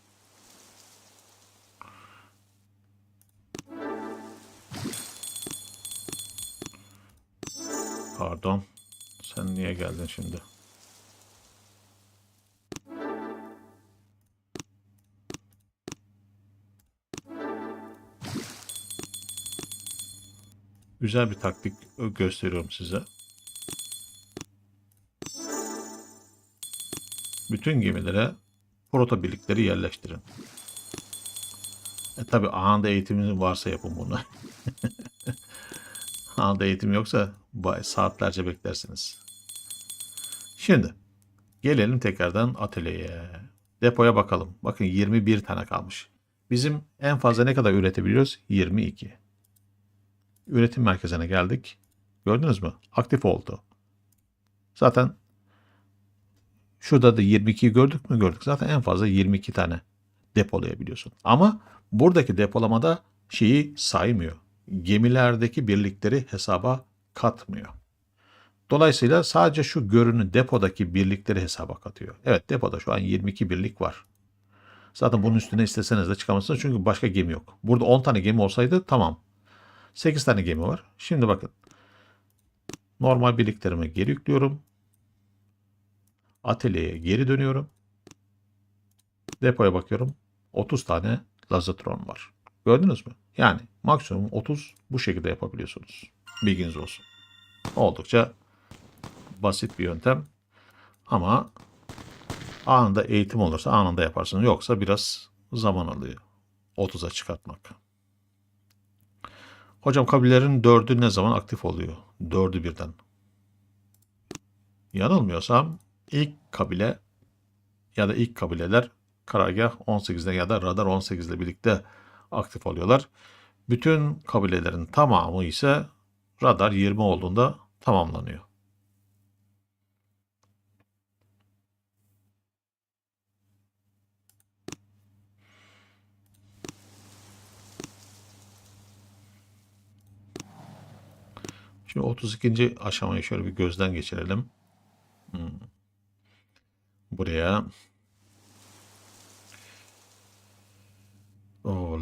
Pardon. Sen niye geldin şimdi? Güzel bir taktik gösteriyorum size. Bütün gemilere proto birlikleri yerleştirin. Tabi anında eğitiminiz varsa yapın bunu. Anında eğitim yoksa saatlerce beklersiniz. Şimdi gelelim tekrardan atölyeye. Depoya bakalım. Bakın 21 tane kalmış. Bizim en fazla ne kadar üretebiliyoruz? 22. Üretim merkezine geldik. Gördünüz mü? Aktif oldu. Zaten şurada da 22'yi gördük mü? Gördük. Zaten en fazla 22 tane depolayabiliyorsun. Ama buradaki depolamada şeyi saymıyor. Gemilerdeki birlikleri hesaba katmıyor. Dolayısıyla sadece şu görünü depodaki birlikleri hesaba katıyor. Evet, depoda şu an 22 birlik var. Zaten bunun üstüne isteseniz de çıkamazsınız çünkü başka gemi yok. Burada 10 tane gemi olsaydı tamam. 8 tane gemi var. Şimdi bakın. Normal birliklerimi geri yüklüyorum. Atölyeye geri dönüyorum. Depoya bakıyorum. 30 tane lazatron var. Gördünüz mü? Yani maksimum 30 bu şekilde yapabiliyorsunuz. Bilginiz olsun. Oldukça basit bir yöntem. Ama anında eğitim olursa anında yaparsınız. Yoksa biraz zaman alıyor 30'a çıkartmak. Hocam kabilelerin 4'ü ne zaman aktif oluyor? 4'ü birden. Yanılmıyorsam ilk kabile ya da ilk kabileler karargah 18'de ya da radar 18'de birlikte aktif oluyorlar. Bütün kabilelerin tamamı ise radar 20 olduğunda tamamlanıyor. Şimdi 32. aşamayı şöyle bir gözden geçirelim. Buraya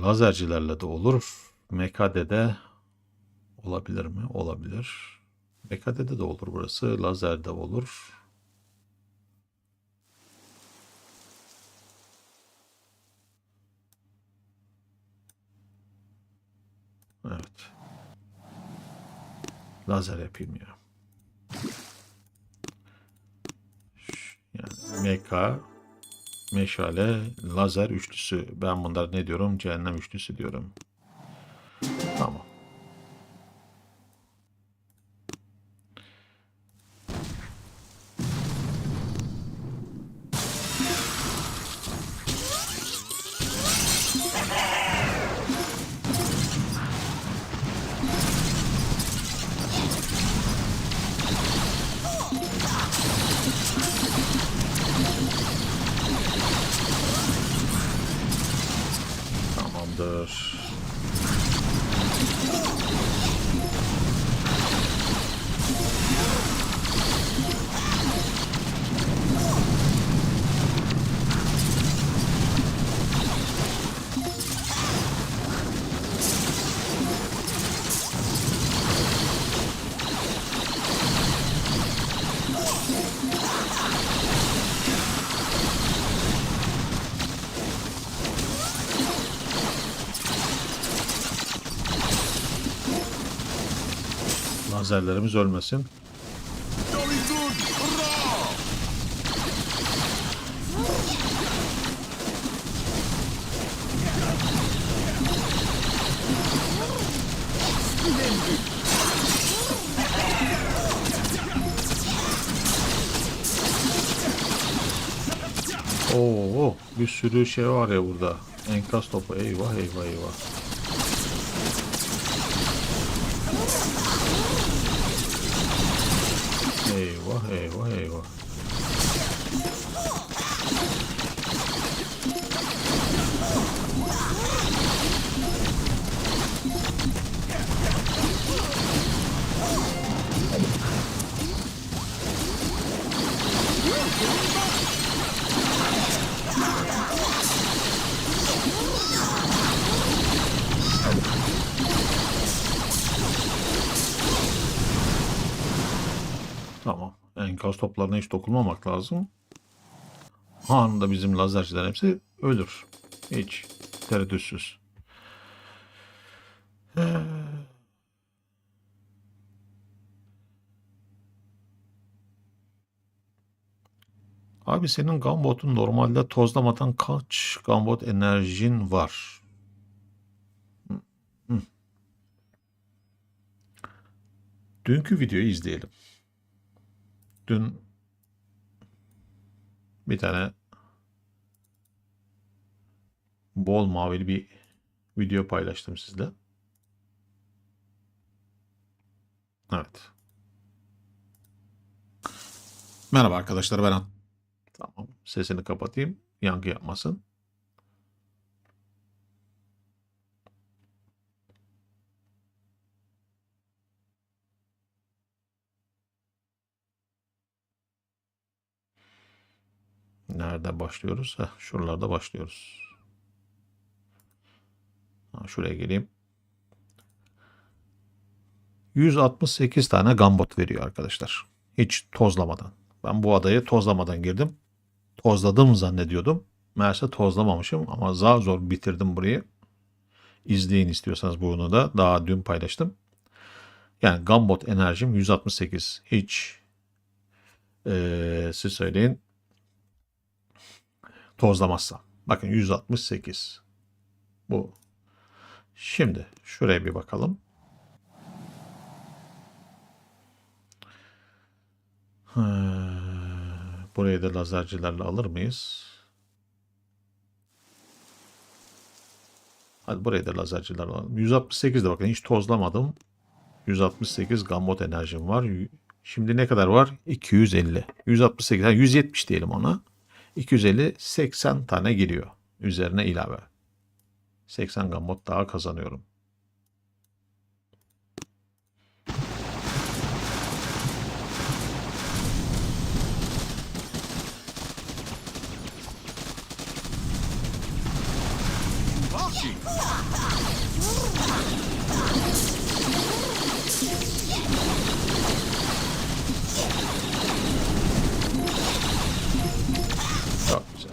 lazercilerle de olur. MKD'de olabilir mi? Olabilir. MKD'de de olur burası. Lazerde olur. Evet. Lazer yapayım ya. Yani MK, meşale, lazer üçlüsü. Ben bunlar ne diyorum? Cehennem üçlüsü diyorum. Tamam. Tamamdır. Lazerlerimiz ölmesin. Oo, bir sürü şey var ya burada. Enkaz topu. Eyvah eyvah eyvah. Eyvah eyvah eyvah. Tamam. Enkaz toplarına hiç dokunmamak lazım. Anında bizim lazerciler hepsi ölür. Hiç tereddütsüz. Abi senin Gambot'un normalde tozlamadan kaç Gambot enerjin var? Hı. Dünkü videoyu izleyelim. Dün bir tane bol mavili bir video paylaştım sizle. Evet. Merhaba arkadaşlar, ben Tamam. Sesini kapatayım. Yankı yapmasın. Nerede başlıyoruz? Şuralarda başlıyoruz. Şuraya geleyim. 168 tane gambot veriyor arkadaşlar. Hiç tozlamadan. Ben bu adayı tozlamadan girdim. Tozladım zannediyordum. Meğerse tozlamamışım ama zar zor bitirdim burayı. İzleyin istiyorsanız bunu da. Daha dün paylaştım. Yani gambot enerjim 168. Hiç siz söyleyin tozlamazsam. Bakın 168. Bu. Şimdi şuraya bir bakalım. Burayı da lazercilerle alır mıyız? Hadi burayı da lazercilerle alalım. 168 de bakın hiç tozlamadım. 168 gambot enerjim var. Şimdi ne kadar var? 250. 168, yani 170 diyelim ona. 250, 80 tane giriyor. Üzerine ilave. 80 gambot daha kazanıyorum. Çok güzel.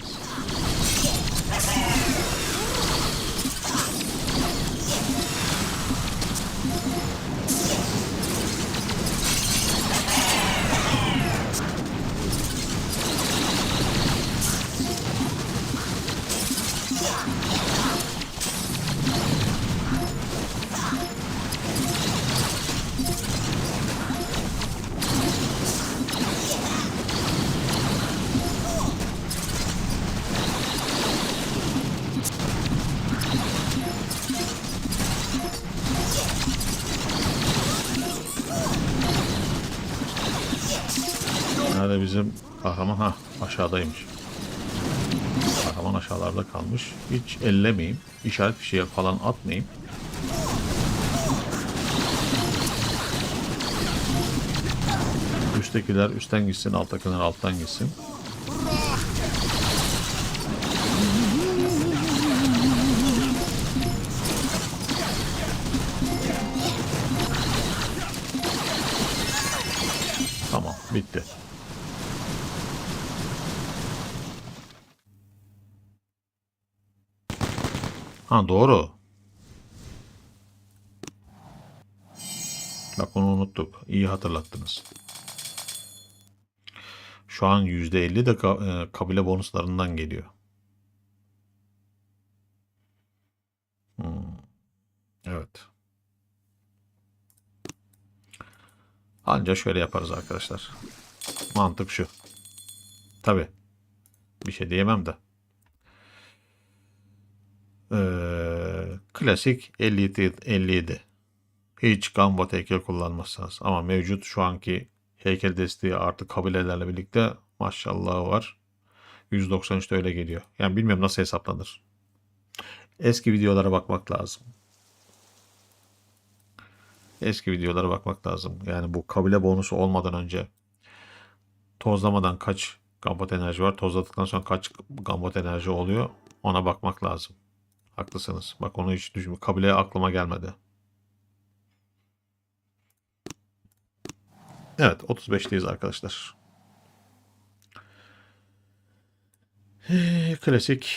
Nerede bizim kahraman? Ha, aşağıdaymış. Kahraman aşağılarda kalmış. Hiç ellemeyeyim. İşaret fişeği falan atmayayım. Üsttekiler üstten gitsin, alttakiler alttan gitsin. Tamam, bitti. Ha, doğru. Bak onu unuttuk. İyi hatırlattınız. Şu an %50 de kabile bonuslarından geliyor. Hmm, evet. Anca şöyle yaparız arkadaşlar. Mantık şu. Tabii. Bir şey diyemem de. Klasik 57, 57. Hiç gambot heykel kullanmazsınız. Ama mevcut şu anki heykel desteği artık kabilelerle birlikte maşallah var. 193'te öyle geliyor. Yani bilmiyorum nasıl hesaplanır. Eski videolara bakmak lazım. Eski videolara bakmak lazım. Yani bu kabile bonusu olmadan önce tozlamadan kaç gambot enerji var? Tozladıktan sonra kaç gambot enerji oluyor? Ona bakmak lazım. Haklısınız. Bak onu hiç düşünme. Kabile aklıma gelmedi. Evet, 35'teyiz arkadaşlar. Klasik.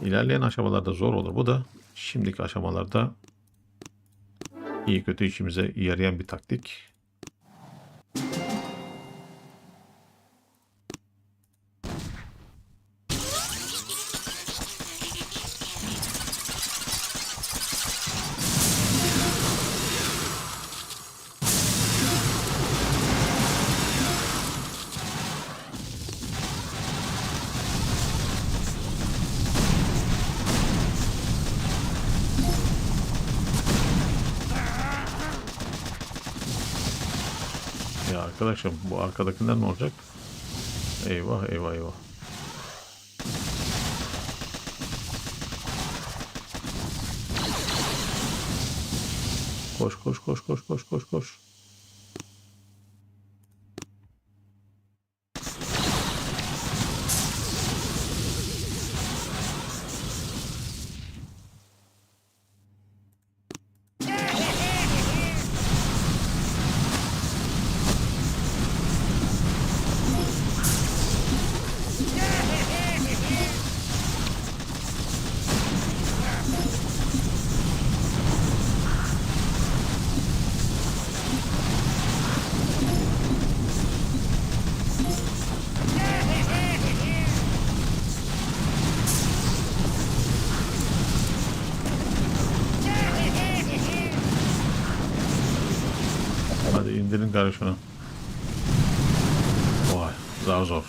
İlerleyen aşamalarda zor olur. Bu da şimdiki aşamalarda iyi kötü işimize yarayan bir taktik. Ya arkadaşım, bu arkadakiler ne olacak? Eyvah eyvah eyvah. Koş koş koş koş koş koş koş. Hadi indirin gari şunu. Vay, zar zor.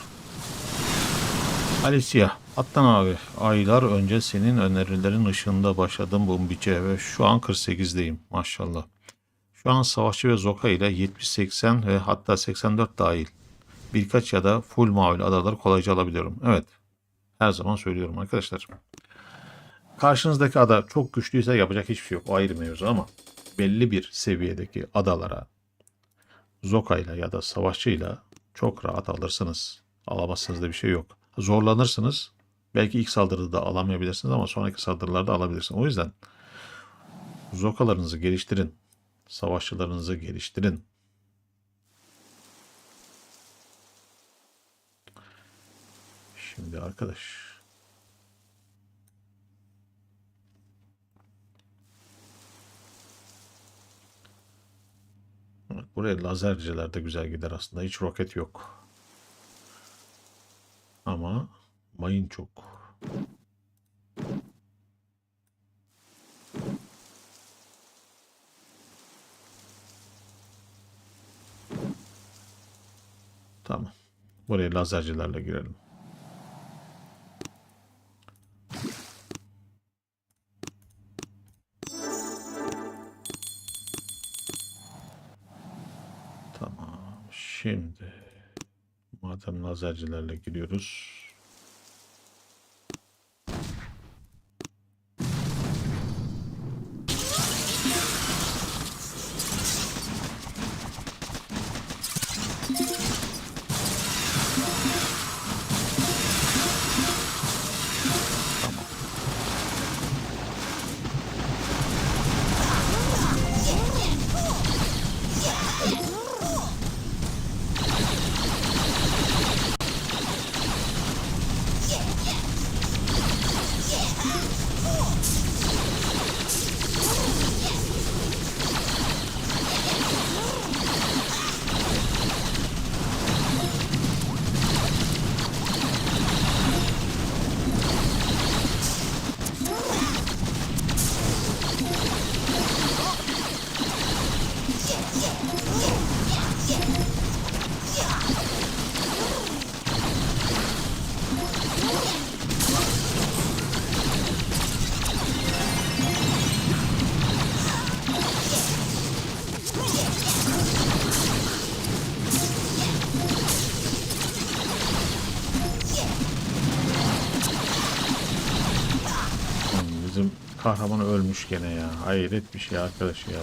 Alicia, Atlan abi. Aylar önce senin önerilerin ışığında başladım Bombiç'e ve şu an 48'deyim maşallah. Şu an Savaşçı ve Zoka ile 70-80 ve hatta 84 dahil birkaç ya da full mavili adaları kolayca alabiliyorum. Evet, her zaman söylüyorum arkadaşlar. Karşınızdaki ada çok güçlüyse yapacak hiçbir şey yok. O ayrı mevzu ama belli bir seviyedeki adalara Zoka'yla ya da Savaşçı'yla çok rahat alırsınız. Alamazsınız da bir şey yok. Zorlanırsınız. Belki ilk saldırıda da alamayabilirsiniz ama sonraki saldırılarda alabilirsiniz. O yüzden Zoka'larınızı geliştirin. Savaşçılarınızı geliştirin. Şimdi arkadaş. Evet, buraya lazerciler de güzel gider aslında. Hiç roket yok. Ama mayın çok. Tamam. Buraya lazercilerle girelim. Tamam. Şimdi madem lazercilerle giriyoruz. Bizim kahraman ölmüş gene ya. Hayret bir şey arkadaş ya.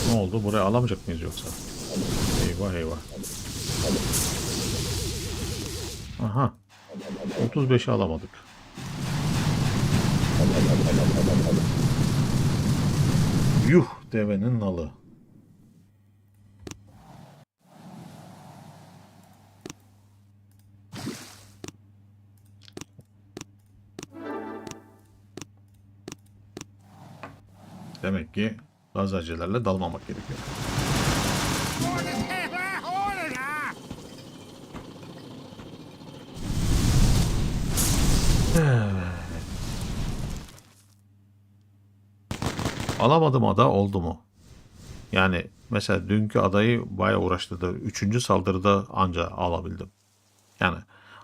Ne oldu? Buraya alamayacak mıyız yoksa? Eyvah eyvah. Aha. 35'i alamadık. Yuh, devenin nalı. Demek ki lazacılarla dalmamak gerekiyor. Alamadım ada oldu mu? Yani mesela dünkü adayı bayağı uğraştırdı. Üçüncü saldırıda anca alabildim. Yani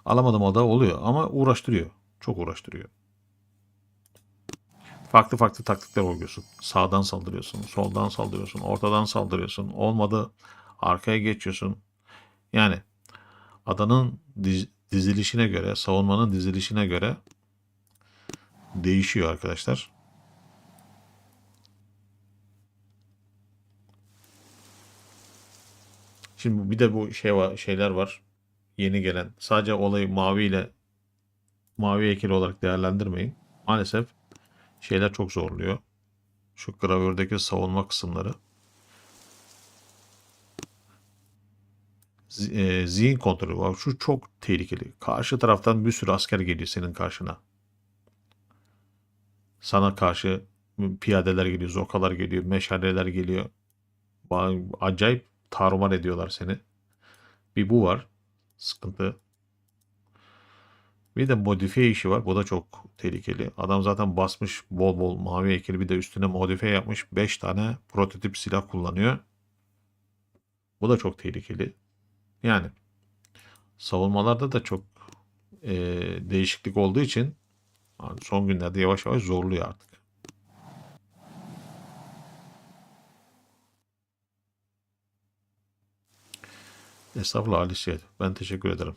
alamadım ada oluyor ama uğraştırıyor. Çok uğraştırıyor. Farklı farklı taktikler oluyorsun. Sağdan saldırıyorsun, soldan saldırıyorsun, ortadan saldırıyorsun. Olmadı arkaya geçiyorsun. Yani adanın dizilişine göre, savunmanın dizilişine göre değişiyor arkadaşlar. Şimdi bir de bu şeyler var. Yeni gelen. Sadece olayı mavi heykeli olarak değerlendirmeyin. Maalesef şeyler çok zorluyor. Şu gravürdeki savunma kısımları. Zihin kontrolü var. Şu çok tehlikeli. Karşı taraftan bir sürü asker geliyor senin karşına. Sana karşı piyadeler geliyor, zokalar geliyor, meşaleler geliyor. Acayip tarumar ediyorlar seni. Bir bu var. Sıkıntı. Bir de modifiye işi var. Bu da çok tehlikeli. Adam zaten basmış bol bol mavi heykeli, bir de üstüne modifiye yapmış. 5 tane prototip silah kullanıyor. Bu da çok tehlikeli. Yani savunmalarda da çok değişiklik olduğu için son günlerde yavaş yavaş zorluyor artık. Estağfurullah Ali. Ben teşekkür ederim.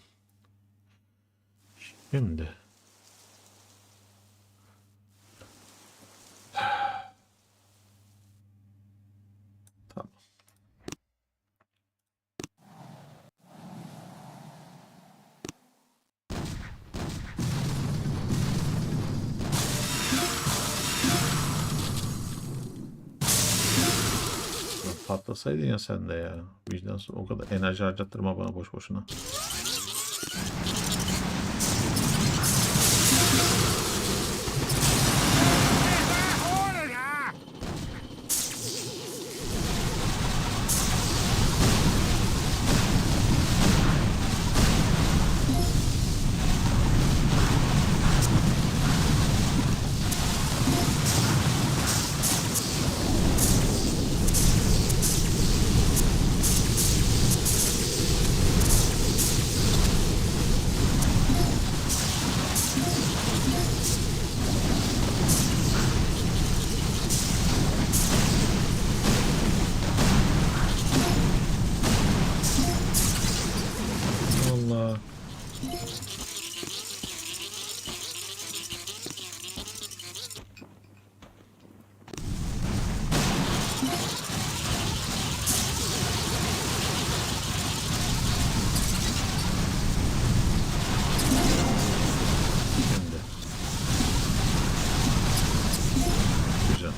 Şimdi tamam. Patlasaydın ya sen de ya. Vicdansız, o kadar enerji harcattırma bana boş boşuna. Allah. Şimdi. Güzel.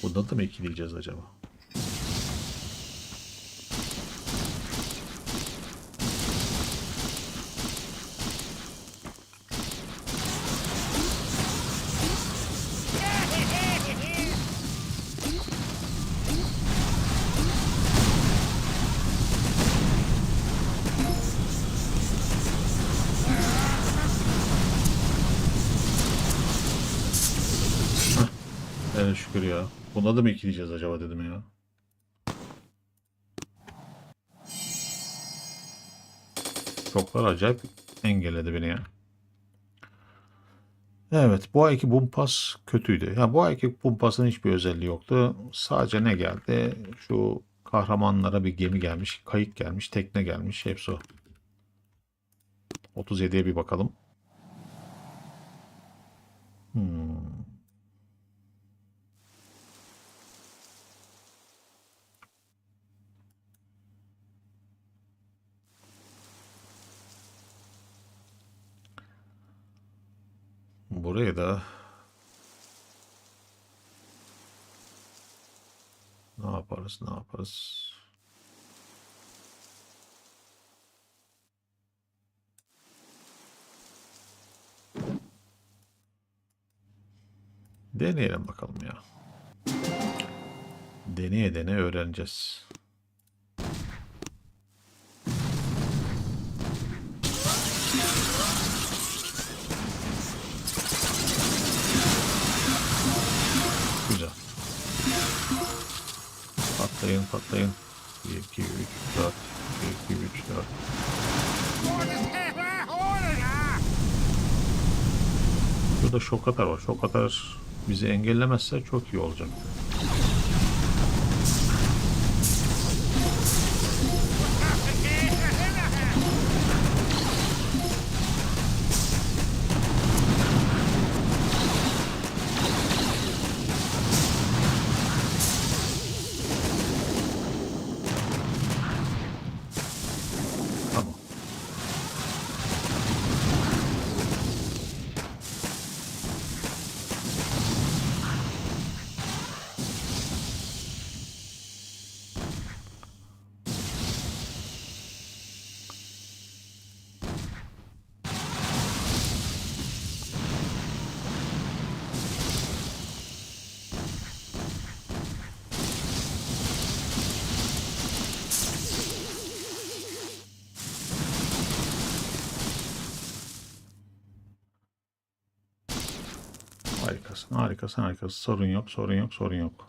Burada da mı ikileyeceğiz acaba? Evet şükür ya. Bunda da mı ikileyeceğiz acaba dedim ya. Çoklar acayip engelledi beni ya. Evet, bu ayki Bumpas kötüydü. Ya bu ayki Bumpas'ın hiçbir özelliği yoktu. Sadece ne geldi? Şu kahramanlara bir gemi gelmiş, kayık gelmiş, tekne gelmiş. Hepsi o. 37'ye bir bakalım. Hmm. Buraya da ne yaparız, ne yaparız? Deneyelim bakalım ya. Deneye deneye öğreneceğiz. Güzel. Patlayın, patlayın. 1, 2, 3, 4. 1, 2, 3, 4. Burada şok atar var. Şok atar bizi engellemezse çok iyi olacak. Tamam. Harikasın, harikasın, harikasın. Sorun yok, sorun yok, sorun yok.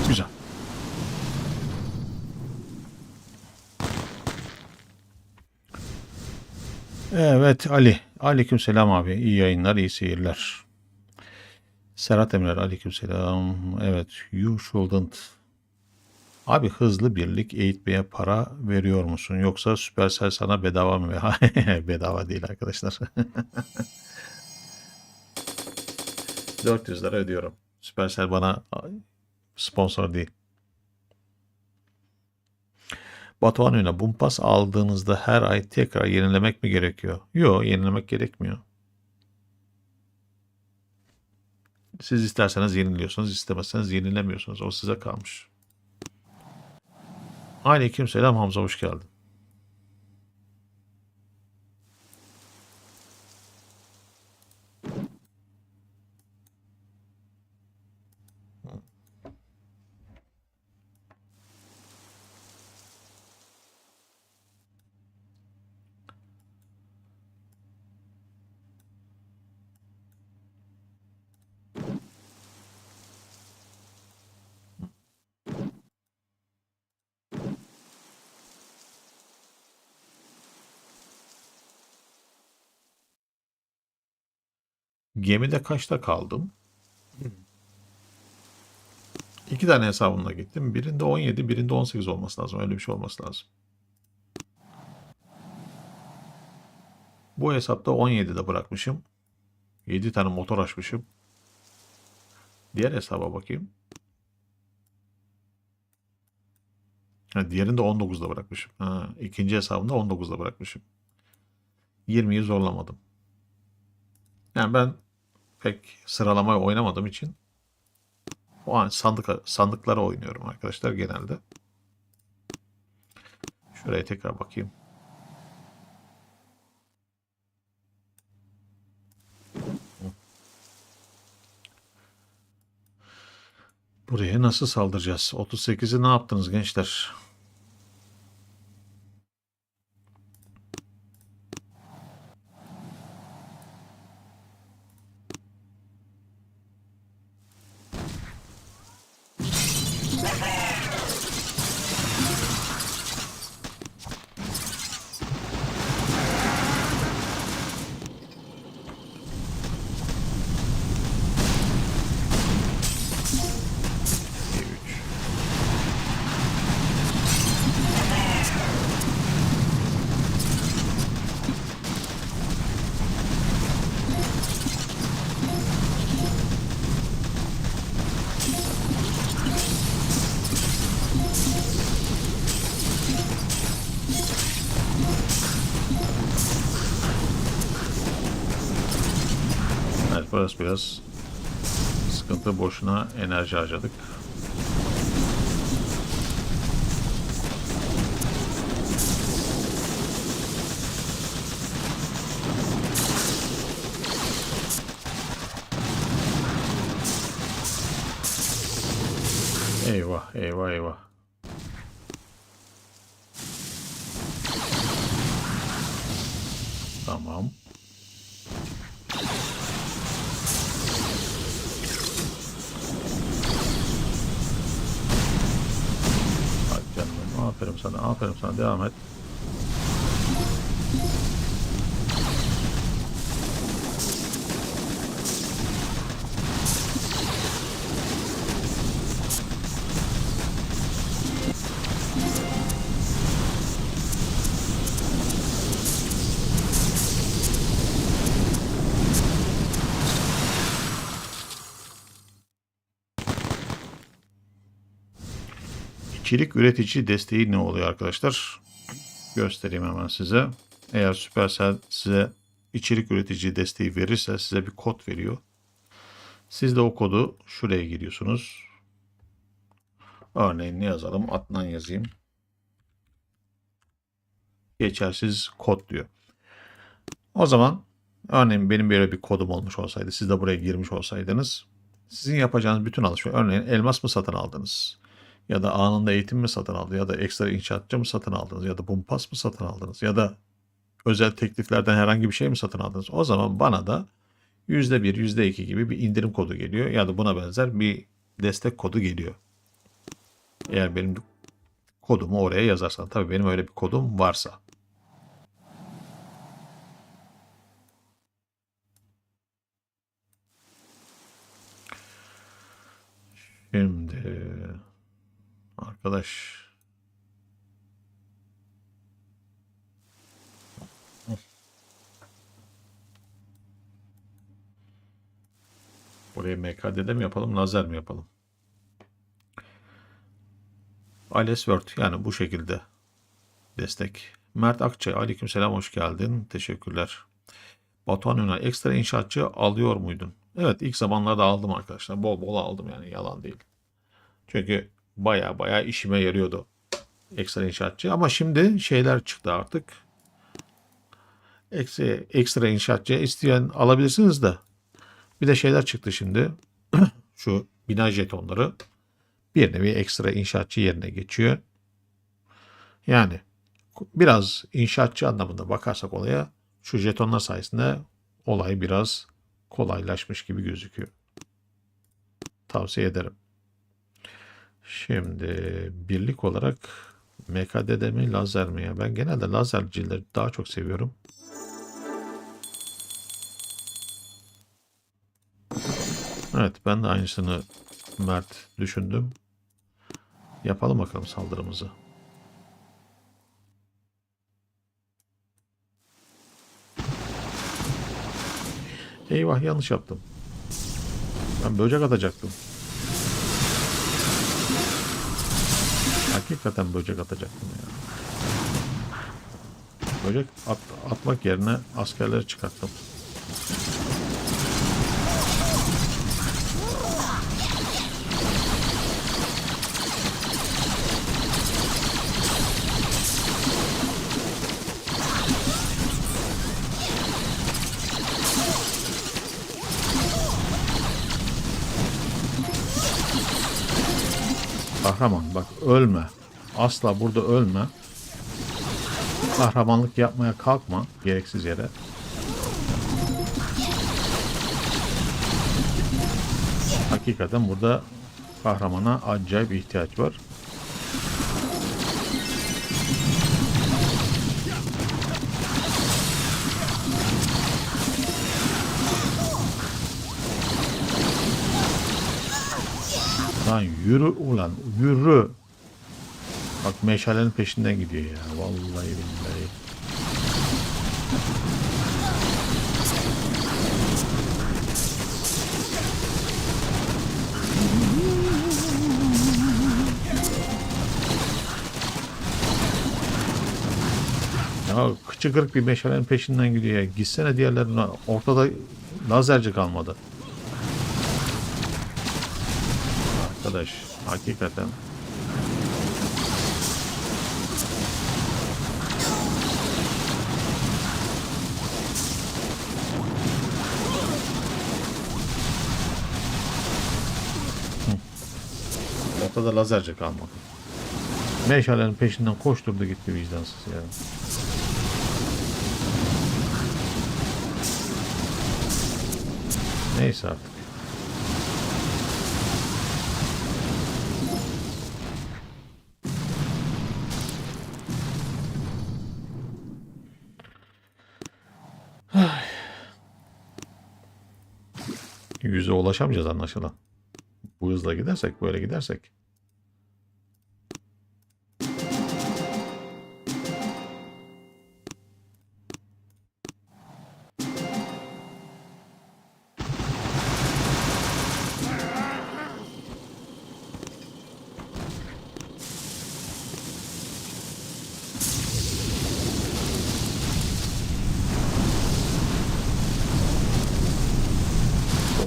Güzel. Evet Ali. Aleykümselam abi. İyi yayınlar, iyi seyirler. Serhat Emrer aleykümselam. Evet, you shouldn't. Abi hızlı birlik eğitmeye para veriyor musun? Yoksa Supercell sana bedava mı? Bedava değil arkadaşlar. 400 lira ödüyorum. Supercell bana sponsor değil. Batuhan Ünal, Bumpas aldığınızda her ay tekrar yenilemek mi gerekiyor? Yok, yenilemek gerekmiyor. Siz isterseniz yeniliyorsunuz, istemezseniz yenilemiyorsunuz. O size kalmış. Aleykümselam Hamza, hoş geldin. Gemide kaçta kaldım? İki tane hesabımla gittim. Birinde 17, birinde 18 olması lazım. Öyle bir şey olması lazım. Bu hesapta 17'de bırakmışım. 7 tane motor açmışım. Diğer hesaba bakayım. Ha, diğerini de 19'da bırakmışım. Ha, ikinci hesabımda 19'da bırakmışım. 20'yi zorlamadım. Yani ben pek sıralamayı oynamadığım için o an sandıklara oynuyorum arkadaşlar genelde. Şuraya tekrar bakayım. Buraya nasıl saldıracağız? 38'i ne yaptınız gençler? Burası biraz sıkıntı, boşuna enerji harcadık. Eyvah, eyvah, eyvah. Tamam. Hadi canım, aferin sana, aferin sana. Devam et. İçerik üretici desteği ne oluyor arkadaşlar? Göstereyim hemen size. Eğer Supercell size içerik üretici desteği verirse size bir kod veriyor. Siz de o kodu şuraya giriyorsunuz. Örneğin ne yazalım? Adnan yazayım. Geçersiz kod diyor. O zaman örneğin benim böyle bir kodum olmuş olsaydı, siz de buraya girmiş olsaydınız, sizin yapacağınız bütün alışveriş, örneğin elmas mı satın aldınız? Ya da anında eğitim mi satın aldınız? Ya da ekstra inşaatçı mı satın aldınız? Ya da bumpas mı satın aldınız? Ya da özel tekliflerden herhangi bir şey mi satın aldınız? O zaman bana da %1, %2 gibi bir indirim kodu geliyor. Ya da buna benzer bir destek kodu geliyor. Eğer benim kodumu oraya yazarsan. Tabii benim öyle bir kodum varsa. Şimdi arkadaş, buraya MKD'de mi yapalım, lazer mi yapalım? Ales Word, yani bu şekilde destek. Mert Akçay, aleykümselam, hoş geldin. Teşekkürler. Batuhan Ünal, ekstra inşaatçı alıyor muydun? Evet, ilk zamanlarda aldım arkadaşlar. Bol bol aldım, yani yalan değil. Çünkü baya baya işime yarıyordu ekstra inşaatçı. Ama şimdi şeyler çıktı artık. Ekstra inşaatçı isteyen alabilirsiniz de. Bir de şeyler çıktı şimdi. Şu bina jetonları bir nevi ekstra inşaatçı yerine geçiyor. Yani biraz inşaatçı anlamında bakarsak olaya, şu jetonlar sayesinde olay biraz kolaylaşmış gibi gözüküyor. Tavsiye ederim. Şimdi birlik olarak MKD'de mi, lazer mi ya? Ben genelde lazercileri daha çok seviyorum. Evet, ben de aynısını Mert düşündüm. Yapalım bakalım saldırımızı. Eyvah, yanlış yaptım. Ben böcek atacaktım. Hakikaten böcek atacaktım ya. Böcek atmak yerine askerleri çıkarttım. Kahraman bak, ölme. Asla burada ölme. Kahramanlık yapmaya kalkma gereksiz yere. Hakikaten burada kahramana acayip ihtiyaç var. Lan yürü ulan, yürü. Bak, meşalenin peşinden gidiyor ya. Vallahi billahi. Ya kıçı kırık bir meşalenin peşinden gidiyor ya. Gitsene diğerlerine. Ortada lazerci kalmadı. arkadaş. Hakikaten. Ortada lazerce kalmadı. Meşalenin peşinden koşturdu gitti vicdansız ya. Neyse artık. Yüze ulaşamayacağız anlaşılan. Bu hızla gidersek, böyle gidersek.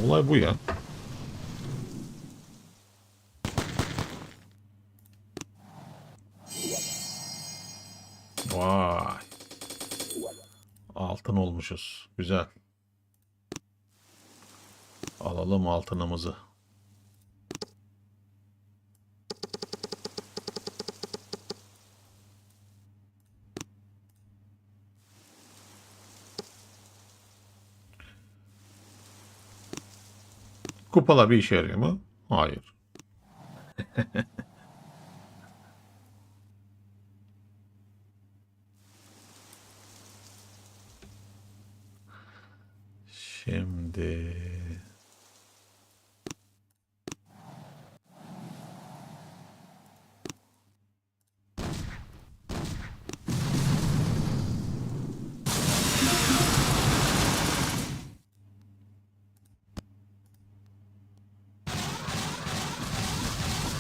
Olay bu ya. Vay. Altın olmuşuz. Güzel. Alalım altınımızı. Kupalar bir işe yarıyor mu? Hayır. Şimdi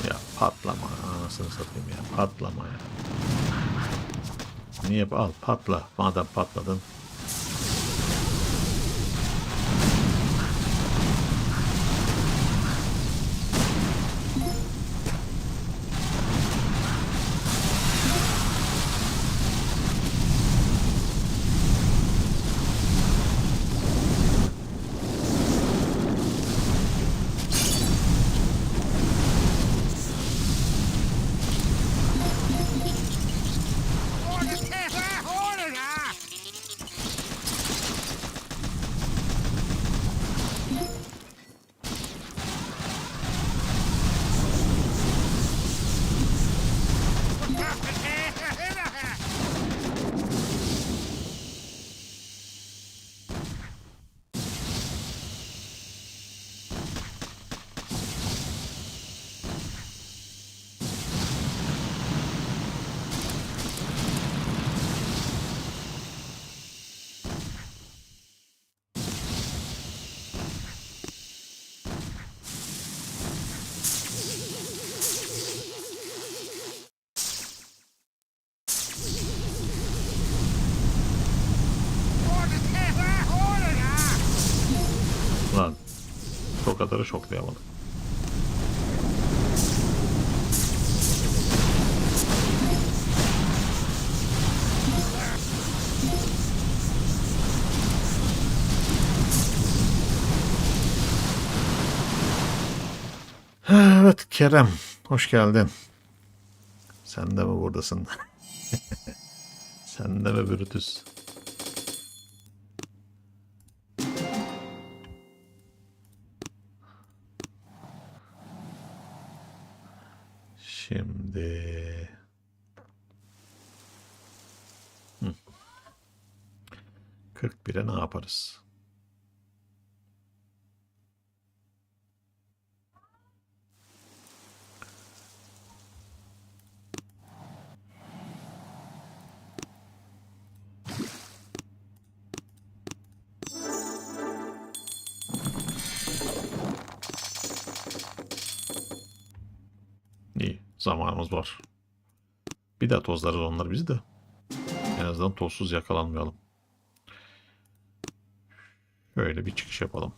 ya patlama anasını satayım ya patlama ya. Niye al patla madem patladın. Lan o kadarı şoklayamadım. Evet Kerem, hoş geldin. Sen de mi buradasın? Sen de mi Brutus? Şimdi 41'e ne yaparız? İyi, zamanımız var. Bir daha tozlarız onlar bizi de. En azından tozsuz yakalanmayalım. Böyle bir çıkış yapalım.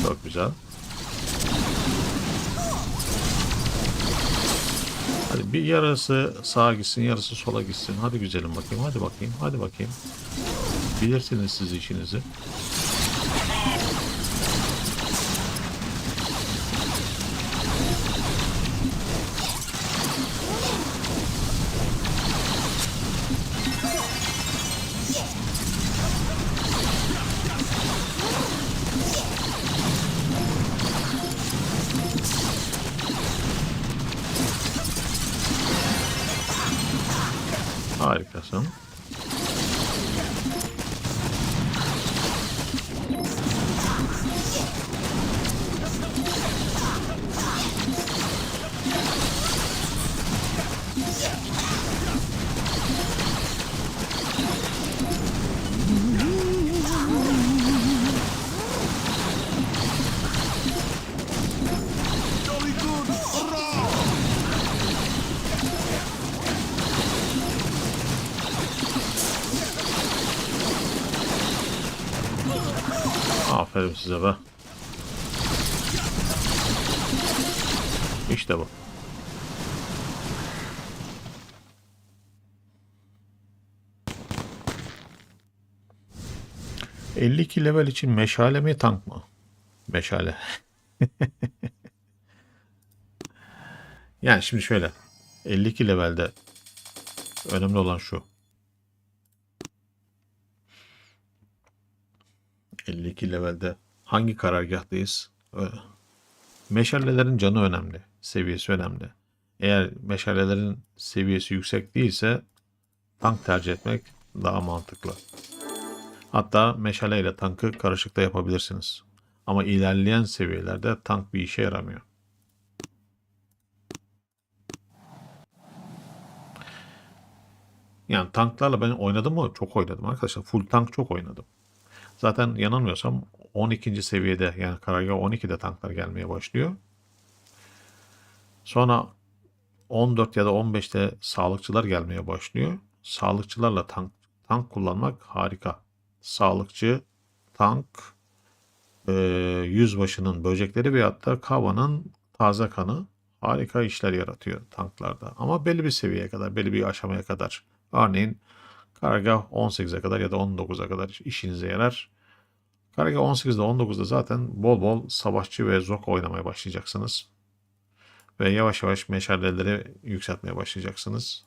Çok güzel. Hadi bir yarısı sağa gitsin, yarısı sola gitsin. Hadi güzelim bakayım, hadi bakayım, hadi bakayım. Bilirsiniz siz işinizi. Harikasın. Aferin size be. İşte bu. ...52 level için meşale mi tank mı? Meşale. Yani şimdi şöyle. 52 levelde önemli olan şu. 52 levelde hangi karargahtayız? Meşalelerin canı önemli. Seviyesi önemli. Eğer meşalelerin seviyesi yüksek değilse tank tercih etmek daha mantıklı. Hatta meşale ile tankı karışıkta yapabilirsiniz. Ama ilerleyen seviyelerde tank bir işe yaramıyor. Yani tanklarla ben oynadım mı? Çok oynadım arkadaşlar. Full tank çok oynadım. Zaten yanılmıyorsam 12. seviyede, yani karargah 12'de tanklar gelmeye başlıyor. Sonra 14 ya da 15'te sağlıkçılar gelmeye başlıyor. Sağlıkçılarla tank kullanmak harika. Sağlıkçı, tank, yüzbaşının böcekleri veyahut da kavanın taze kanı harika işler yaratıyor tanklarda. Ama belli bir seviyeye kadar, belli bir aşamaya kadar. Örneğin karargah 18'e kadar ya da 19'a kadar işinize yarar. Karargah 18'de 19'da zaten bol bol savaşçı ve zok oynamaya başlayacaksınız. Ve yavaş yavaş meşaleleri yükseltmeye başlayacaksınız.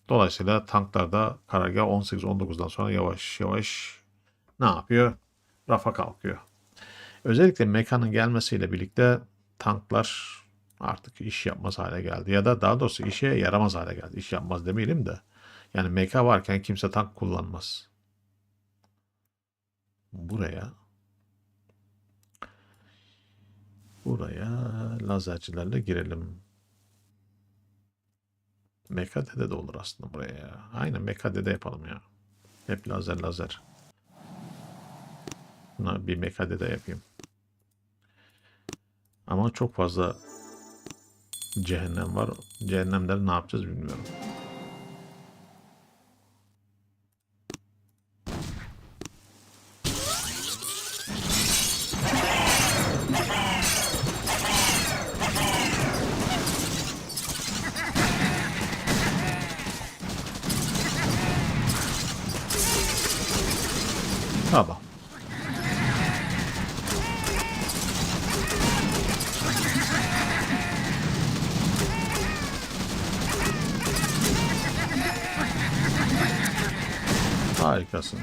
Dolayısıyla tanklarda karargah 18-19'dan sonra yavaş yavaş ne yapıyor? Rafa kalkıyor. Özellikle mekanın gelmesiyle birlikte tanklar artık iş yapmaz hale geldi. Ya da daha doğrusu işe yaramaz hale geldi. İş yapmaz demeyelim de. Yani meka varken kimse tank kullanmaz. Buraya lazercilerle girelim. MKD'de de olur aslında buraya ya. Aynen MKD'de yapalım ya. Hep lazer. Buna bir MKD'de yapayım. Ama çok fazla cehennem var. Cehennemleri ne yapacağız bilmiyorum. Tamam. Harikasın.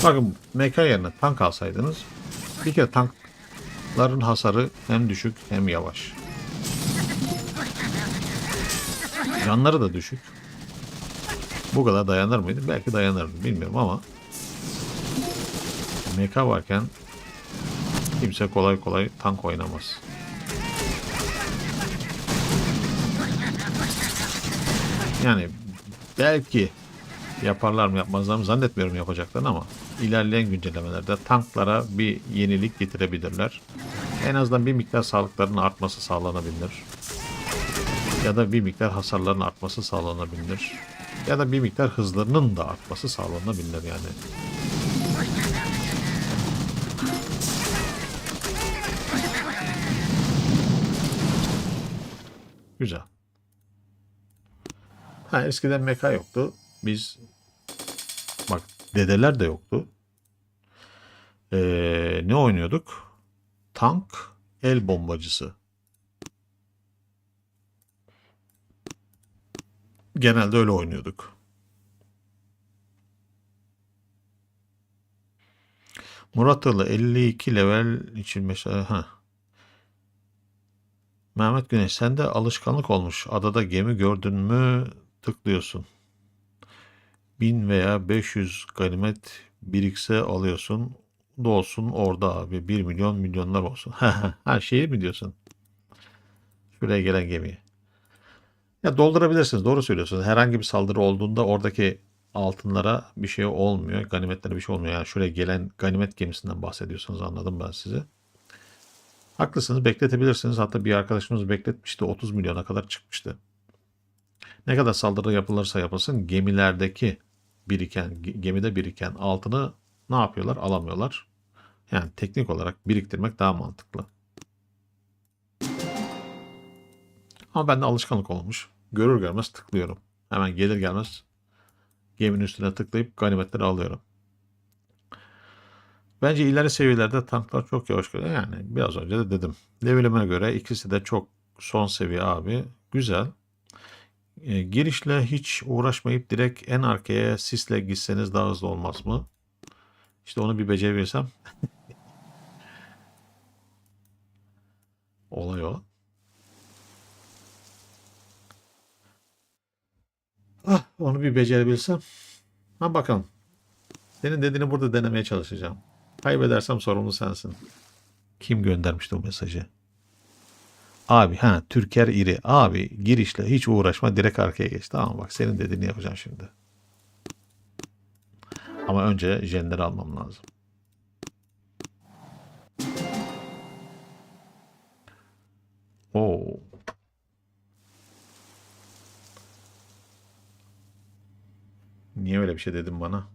Bakın MK yerine tank alsaydınız bir kere tankların hasarı hem düşük hem yavaş. Canları da düşük. Bu kadar dayanır mıydı? Belki dayanırdı bilmiyorum ama MK varken kimse kolay kolay tank oynamaz. Yani belki yaparlar mı yapmazlar mı zannetmiyorum yapacaklarını ama ilerleyen güncellemelerde tanklara bir yenilik getirebilirler. En azından bir miktar sağlıklarının artması sağlanabilir. Ya da bir miktar hasarların artması sağlanabilir. Ya da bir miktar hızlarının da artması sağlanabilir yani. Güzel. Ha, eskiden mecha yoktu. Biz bak dedeler de yoktu. Ne oynuyorduk? Tank el bombacısı. Genelde öyle oynuyorduk. Muratalı 52 level için mesela Mehmet Güneş sende alışkanlık olmuş. Adada gemi gördün mü tıklıyorsun. 1000 veya 500 ganimet birikse alıyorsun. Da olsun orada abi. 1 milyon milyonlar olsun. Ha şeyi mi diyorsun? Şuraya gelen gemiyi. Ya doldurabilirsiniz. Doğru söylüyorsunuz. Herhangi bir saldırı olduğunda oradaki altınlara bir şey olmuyor. Ganimetlere bir şey olmuyor. Yani şuraya gelen ganimet gemisinden bahsediyorsunuz. Anladım ben sizi. Haklısınız. Bekletebilirsiniz. Hatta bir arkadaşımız bekletmişti. 30 milyona kadar çıkmıştı. Ne kadar saldırı yapılırsa yapılsın gemilerdeki gemide biriken altını ne yapıyorlar? Alamıyorlar. Yani teknik olarak biriktirmek daha mantıklı. Ama bende alışkanlık olmuş. Görür görmez tıklıyorum. Hemen gelir gelmez geminin üstüne tıklayıp ganimetleri alıyorum. Bence ileri seviyelerde tanklar çok yavaş geliyor. Yani biraz önce de dedim. Level'ime göre ikisi de çok son seviye abi. Güzel. Girişle hiç uğraşmayıp direkt en arkaya sisle gitseniz daha hızlı olmaz mı? İşte onu bir becerebilirsem olay o. Onu bir becerebilsem. Ha bakalım. Senin dediğini burada denemeye çalışacağım. Kaybedersem sorumlu sensin. Kim göndermişti o mesajı? Abi Türker İri. Abi girişle hiç uğraşma direkt arkaya geç. Tamam bak senin dediğini yapacağım şimdi. Ama önce jenleri almam lazım. Oo. Niye öyle bir şey dedin bana?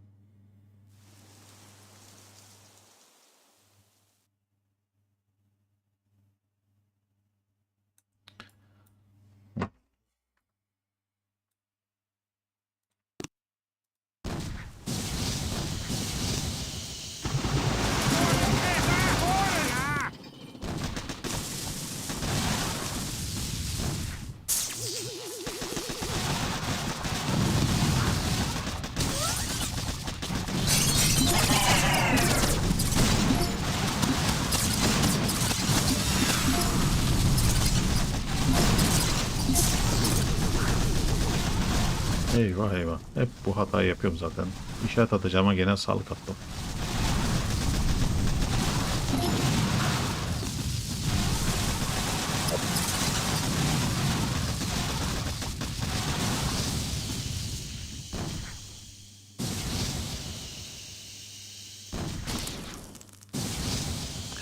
Eyvah eyvah. Hep bu hatayı yapıyorum zaten. İşaret atacağıma genel sağlık attım.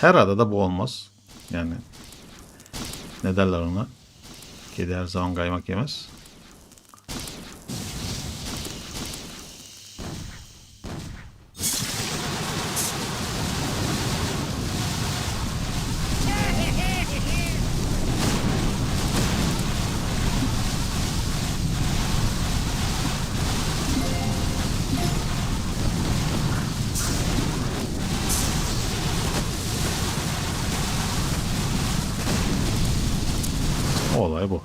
Her adada bu olmaz. Yani ne derler ona? Kedi her zaman kaymak yemez. Olay bu.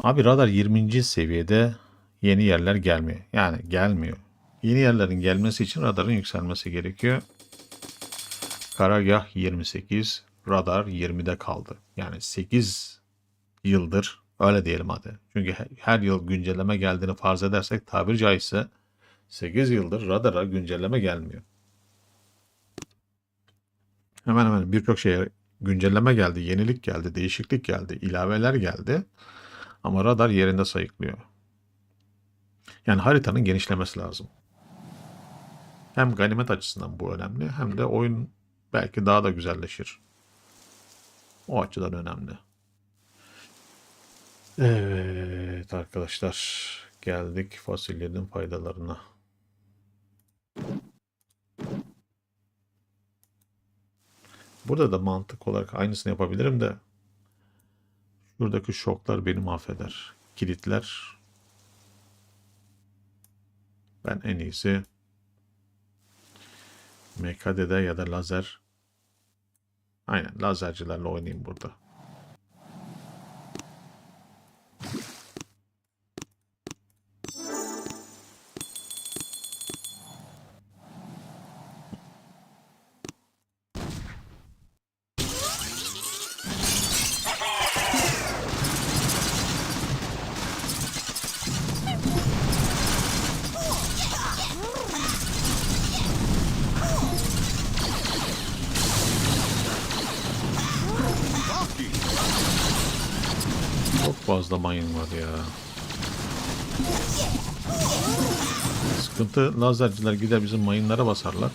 Abi radar 20. seviyede yeni yerler gelmiyor. Yani gelmiyor. Yeni yerlerin gelmesi için radarın yükselmesi gerekiyor. Karargah 28, radar 20'de kaldı. Yani 8 yıldır öyle diyelim hadi. Çünkü her yıl güncelleme geldiğini farz edersek tabiri caizse 8 yıldır radara güncelleme gelmiyor. Hemen hemen birçok şeye güncelleme geldi, yenilik geldi, değişiklik geldi, ilaveler geldi. Ama radar yerinde sayıklıyor. Yani haritanın genişlemesi lazım. Hem ganimet açısından bu önemli hem de oyun belki daha da güzelleşir. O açıdan önemli. Evet arkadaşlar, geldik fasulyenin faydalarına. Burada da mantık olarak aynısını yapabilirim de şuradaki şoklar beni mahveder. Kilitler, ben en iyisi MKD'de ya da lazer. Aynen lazercilerle oynayayım burada. Çok fazla mayın var ya. Sıkıntı lazerciler gider bizim mayınlara basarlar.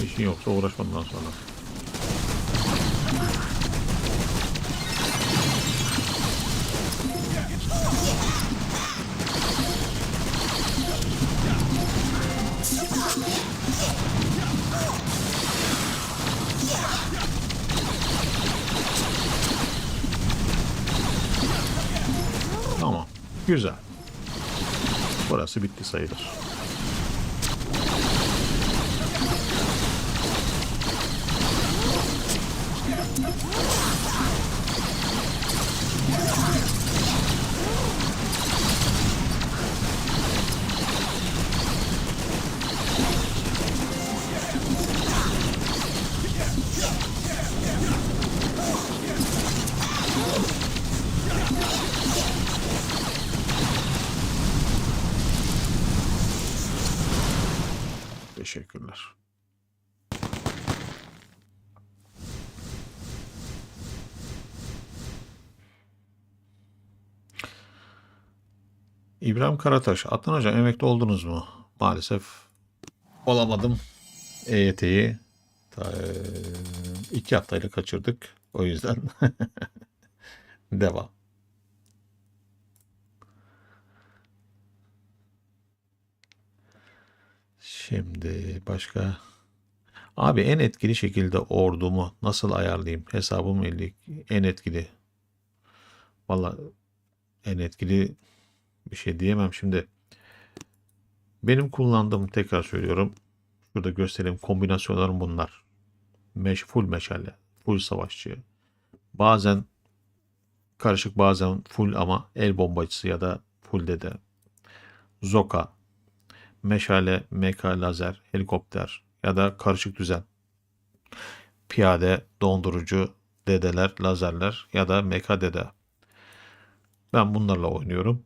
İşin yoksa uğraşmadan sonra. Tamam. Güzel. Burası bitti sayılır. Teşekkürler. İbrahim Karataş. Adnan Hocam emekli oldunuz mu? Maalesef olamadım. EYT'yi 2 haftayla kaçırdık. O yüzden devam. Şimdi başka. Abi en etkili şekilde ordumu nasıl ayarlayayım? Hesabım 50. En etkili. Valla en etkili bir şey diyemem şimdi. Benim kullandığım tekrar söylüyorum. Şurada göstereyim kombinasyonlarım bunlar. Full meşale, full savaşçı. Bazen karışık bazen full ama el bombacısı ya da full dede. Zoka, meşale, meka, lazer, helikopter ya da karışık düzen. Piyade, dondurucu, dedeler, lazerler ya da meka dede. Ben bunlarla oynuyorum.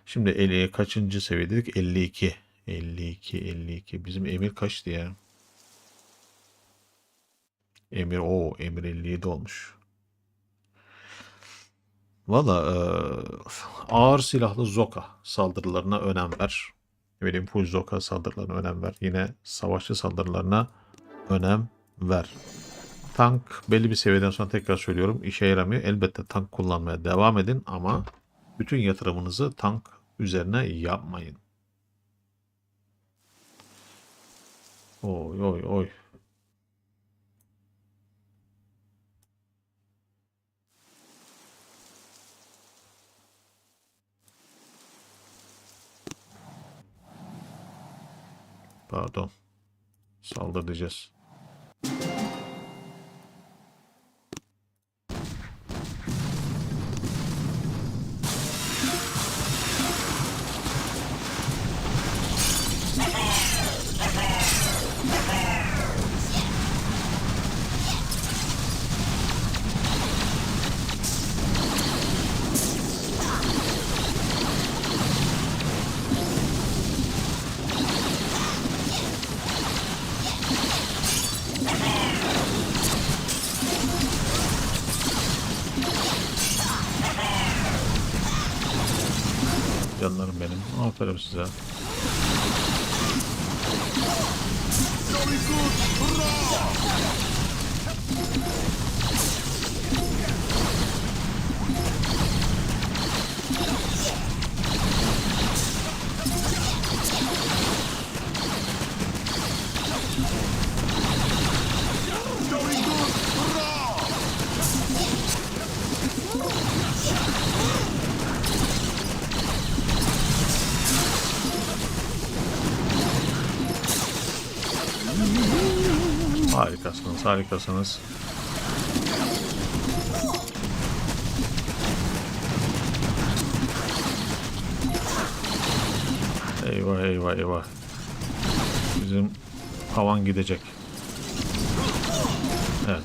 Şimdi 50 kaçıncı seviye dedik? 52. 52, 52. Bizim Emir kaçtı ya? Emir 57 olmuş. Valla ağır silahlı Zoka saldırılarına önem ver. Benim full Zoka saldırılarına önem ver. Yine savaşçı saldırılarına önem ver. Tank belli bir seviyeden sonra tekrar söylüyorum işe yaramıyor. Elbette tank kullanmaya devam edin ama bütün yatırımınızı tank üzerine yapmayın. Oy oy oy. Pardon. Saldır diyeceğiz. benim. Aferin size. Harikasınız, harikasınız. Eyvah, eyvah, eyvah. Bizim havan gidecek. Evet.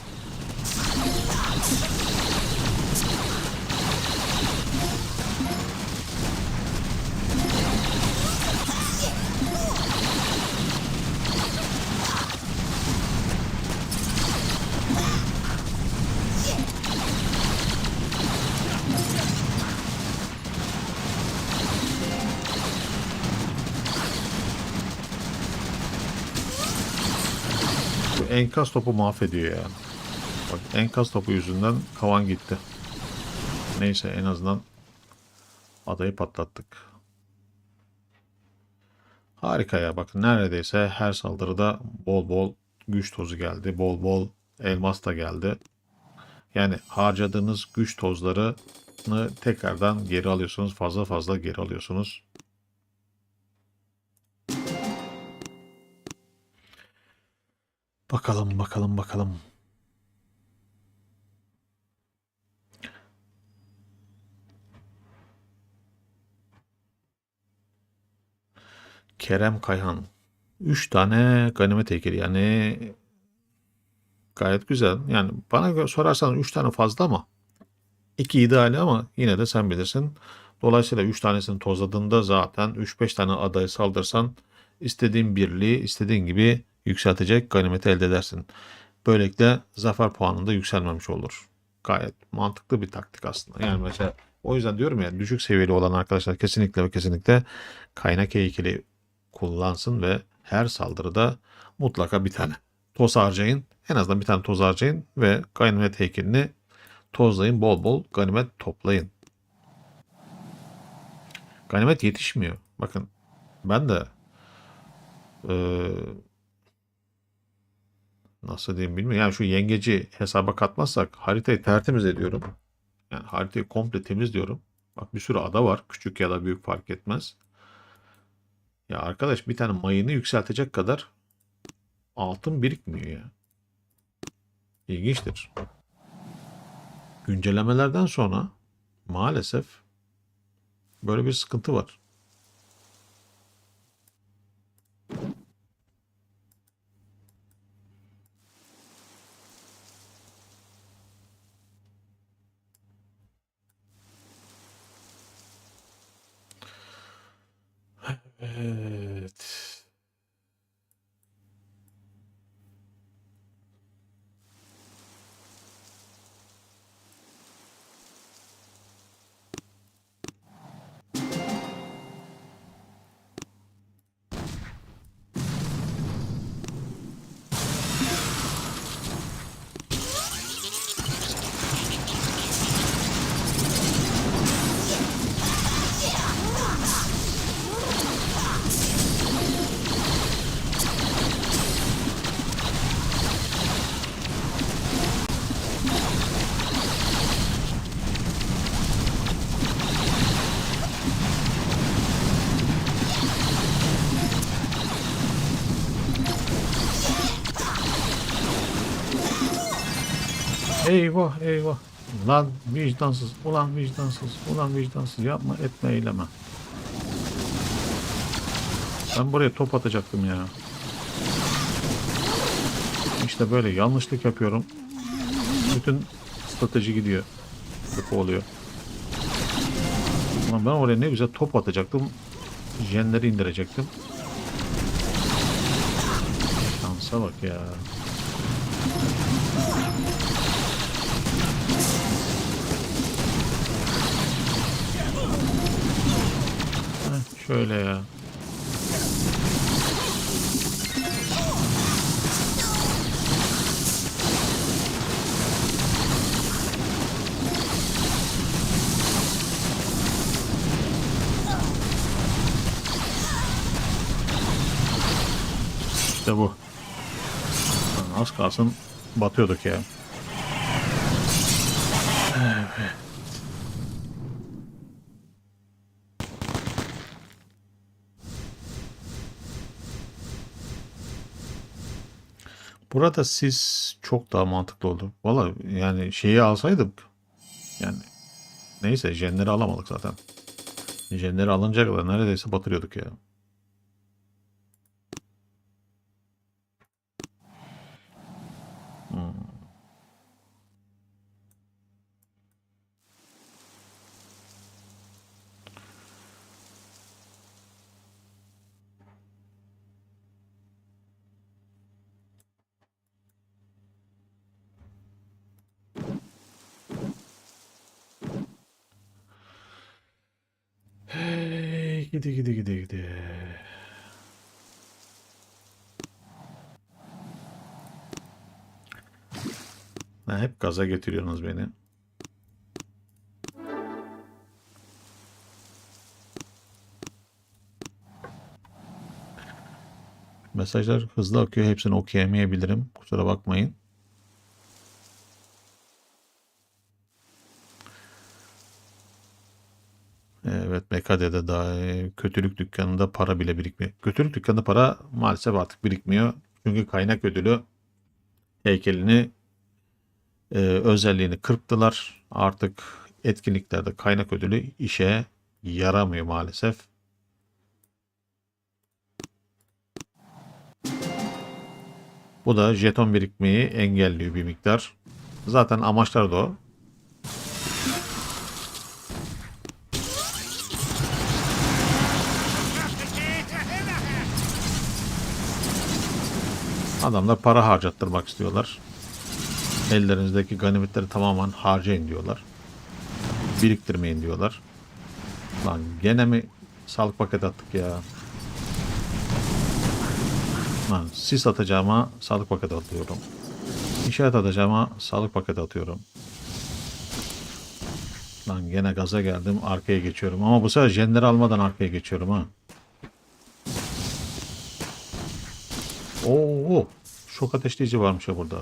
Enkaz topu mahvediyor yani. Bak, enkaz topu yüzünden kavan gitti. Neyse, en azından adayı patlattık. Harika ya, bakın neredeyse her saldırıda bol bol güç tozu geldi. Bol bol elmas da geldi. Yani harcadığınız güç tozlarını tekrardan geri alıyorsunuz. Fazla fazla geri alıyorsunuz. Bakalım, bakalım, bakalım. Kerem Kayhan. 3 tane ganimet heykeli, yani gayet güzel. Yani bana sorarsan 3 tane fazla ama 2 ideali, ama yine de sen bilirsin. Dolayısıyla 3 tanesini tozladığında zaten 3-5 tane adayı saldırsan istediğin birliği istediğin gibi yükseltecek ganimeti elde edersin. Böylelikle zafer puanında yükselmemiş olur. Gayet mantıklı bir taktik aslında. Yani mesela o yüzden diyorum ya, düşük seviyeli olan arkadaşlar kesinlikle ve kesinlikle kaynak heykeli kullansın ve her saldırıda mutlaka bir tane toz harcayın. En azından bir tane toz harcayın ve ganimet heykelini tozlayın. Bol bol ganimet toplayın. Ganimet yetişmiyor. Bakın ben de nasıl diyeyim bilmiyorum. Yani şu yengeci hesaba katmazsak haritayı tertemiz ediyorum. Yani haritayı komple temizliyorum. Bak, bir sürü ada var. Küçük ya da büyük fark etmez. Ya arkadaş, bir tane mayını yükseltecek kadar altın birikmiyor ya. İlginçtir. Güncellemelerden sonra maalesef böyle bir sıkıntı var. Evet. Eyvah, eyvah. Lan vicdansız, ulan vicdansız, ulan vicdansız, yapma etme eyleme. Ben buraya top atacaktım ya. İşte böyle yanlışlık yapıyorum. Bütün strateji gidiyor. Kötü oluyor. Ulan ben oraya ne güzel top atacaktım. Jenleri indirecektim. Şansa bak ya. şöyle ya. İşte bu. Az kalsın batıyorduk ya. Burada siz çok daha mantıklı oldu. Valla yani şeyi alsaydık yani neyse jenleri alamadık zaten. Jenleri alınca kadar neredeyse batırıyorduk ya. Hmm. Hey, gidi gidi gidi gidi. Ha, hep gaza getiriyorsunuz beni. Mesajlar hızlı akıyor. Hepsini okuyamayabilirim. Kusura bakmayın. Evet, MKD'de daha kötülük dükkanında para bile birikmiyor. Kötülük dükkanında para maalesef artık birikmiyor. Çünkü kaynak ödülü heykelini özelliğini kırptılar. Artık etkinliklerde kaynak ödülü işe yaramıyor maalesef. Bu da jeton birikmeyi engelliyor bir miktar. Zaten amaçları da o. Adamlar para harcattırmak istiyorlar. Ellerinizdeki ganimetleri tamamen harcayın diyorlar. Biriktirmeyin diyorlar. Lan gene mi sağlık paketi attık ya? Lan sis atacağıma sağlık paketi atıyorum. İşaret atacağıma sağlık paketi atıyorum. Lan gene gaza geldim, arkaya geçiyorum. Ama bu sefer jenleri almadan arkaya geçiyorum ha. Oo, şok ateşleyici varmış ya burada.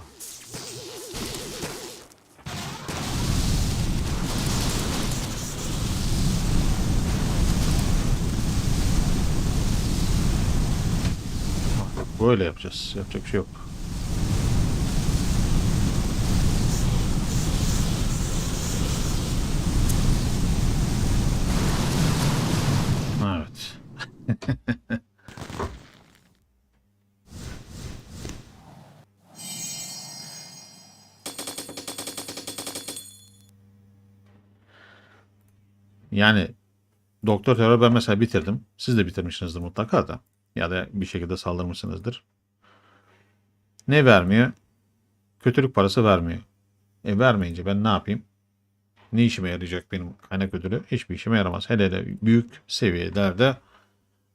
Böyle yapacağız. Yapacak bir şey yok. Evet. Yani Doktor Terör ben mesela bitirdim. Siz de bitirmişsinizdir mutlaka da. Ya da bir şekilde saldırmışsınızdır. Ne vermiyor? Kötülük parası vermiyor. Vermeyince ben ne yapayım? Ne işime yarayacak benim kaynak ödülü? Hiçbir işime yaramaz. Hele hele büyük seviyelerde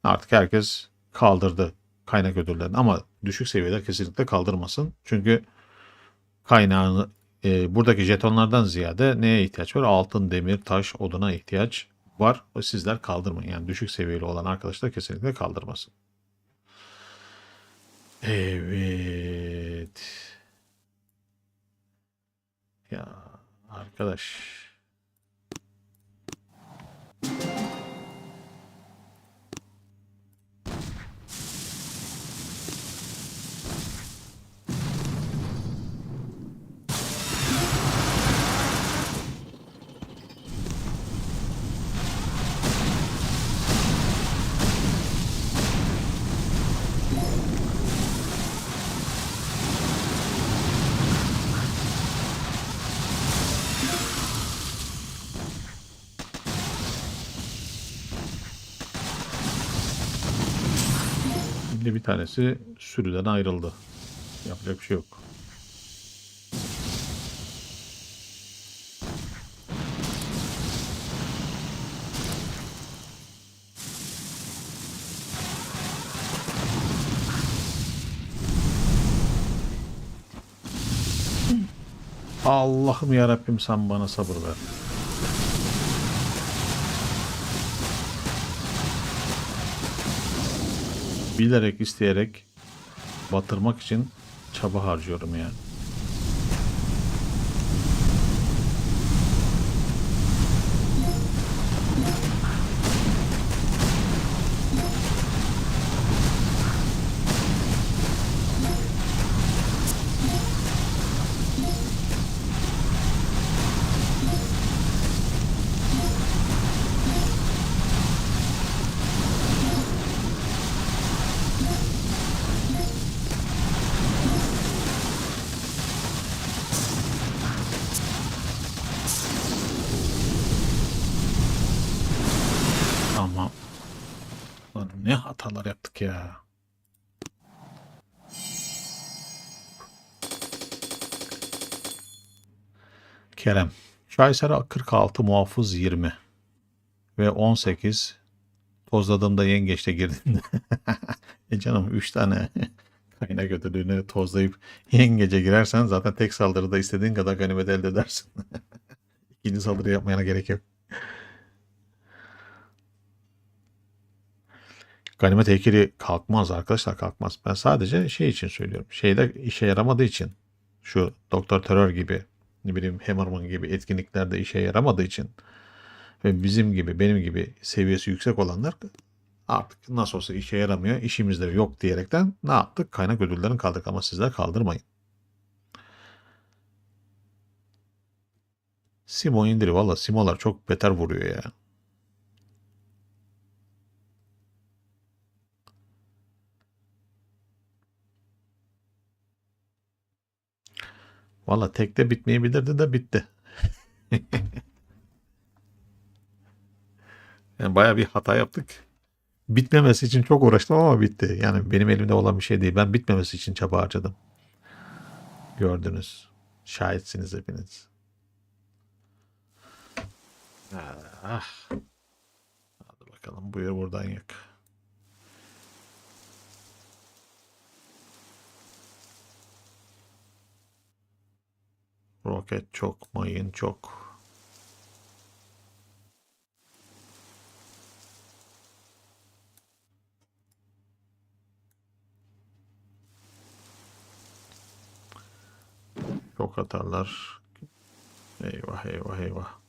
artık herkes kaldırdı kaynak ödüllerini. Ama düşük seviyeler kesinlikle kaldırmasın. Çünkü kaynağını buradaki jetonlardan ziyade neye ihtiyaç var? Altın, demir, taş, oduna ihtiyaç var. O sizler kaldırmayın. Yani düşük seviyeli olan arkadaşlar kesinlikle kaldırmasın. Evet. Ya arkadaş. Şimdi bir tanesi sürüden ayrıldı. Yapacak bir şey yok. Allah'ım ya Rabbim sen bana sabır ver. Bilerek isteyerek batırmak için çaba harcıyorum ya. Ama lan ne hatalar yaptık ya. Kerem. Şaysera 46, muhafız 20 ve 18. Tozladığımda yengeçte girdiğimde. Canım 3 tane kaynak ödülünü tozlayıp yengece girersen zaten tek saldırıda istediğin kadar ganimet elde edersin. İkinci saldırı yapmayana gerek yok. Ganimet heykeli kalkmaz arkadaşlar, kalkmaz. Ben sadece şey için söylüyorum. Şeyde işe yaramadığı için, şu Doktor Terör gibi, ne bileyim Hammerman gibi etkinliklerde işe yaramadığı için ve bizim gibi, benim gibi seviyesi yüksek olanlar artık nasıl olsa işe yaramıyor, işimizde yok diyerekten ne yaptık? Kaynak ödüllerini kaldırdık, ama sizler kaldırmayın. Simo indir, valla Simolar çok beter vuruyor ya. Valla tekte bitmeyebilirdi de bitti. Yani baya bir hata yaptık. Bitmemesi için çok uğraştım ama bitti. Yani benim elimde olan bir şey değil. Ben bitmemesi için çaba harcadım. Gördünüz. Şahitsiniz hepiniz. Ah. Hadi bakalım, buyur buradan yak. Roket çok, mayın çok. Çok atarlar. Eyvah eyvah eyvah.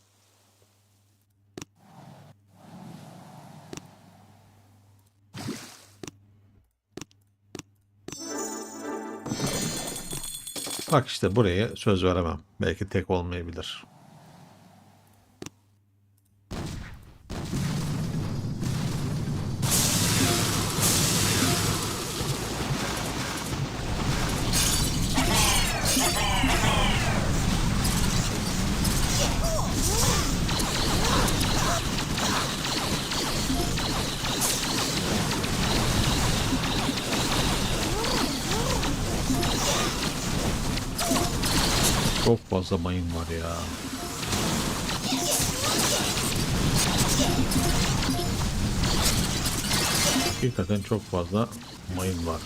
Bak işte buraya söz veremem. Belki tek olmayabilir. Çok fazla mayın var ya. Hakikaten çok fazla mayın var.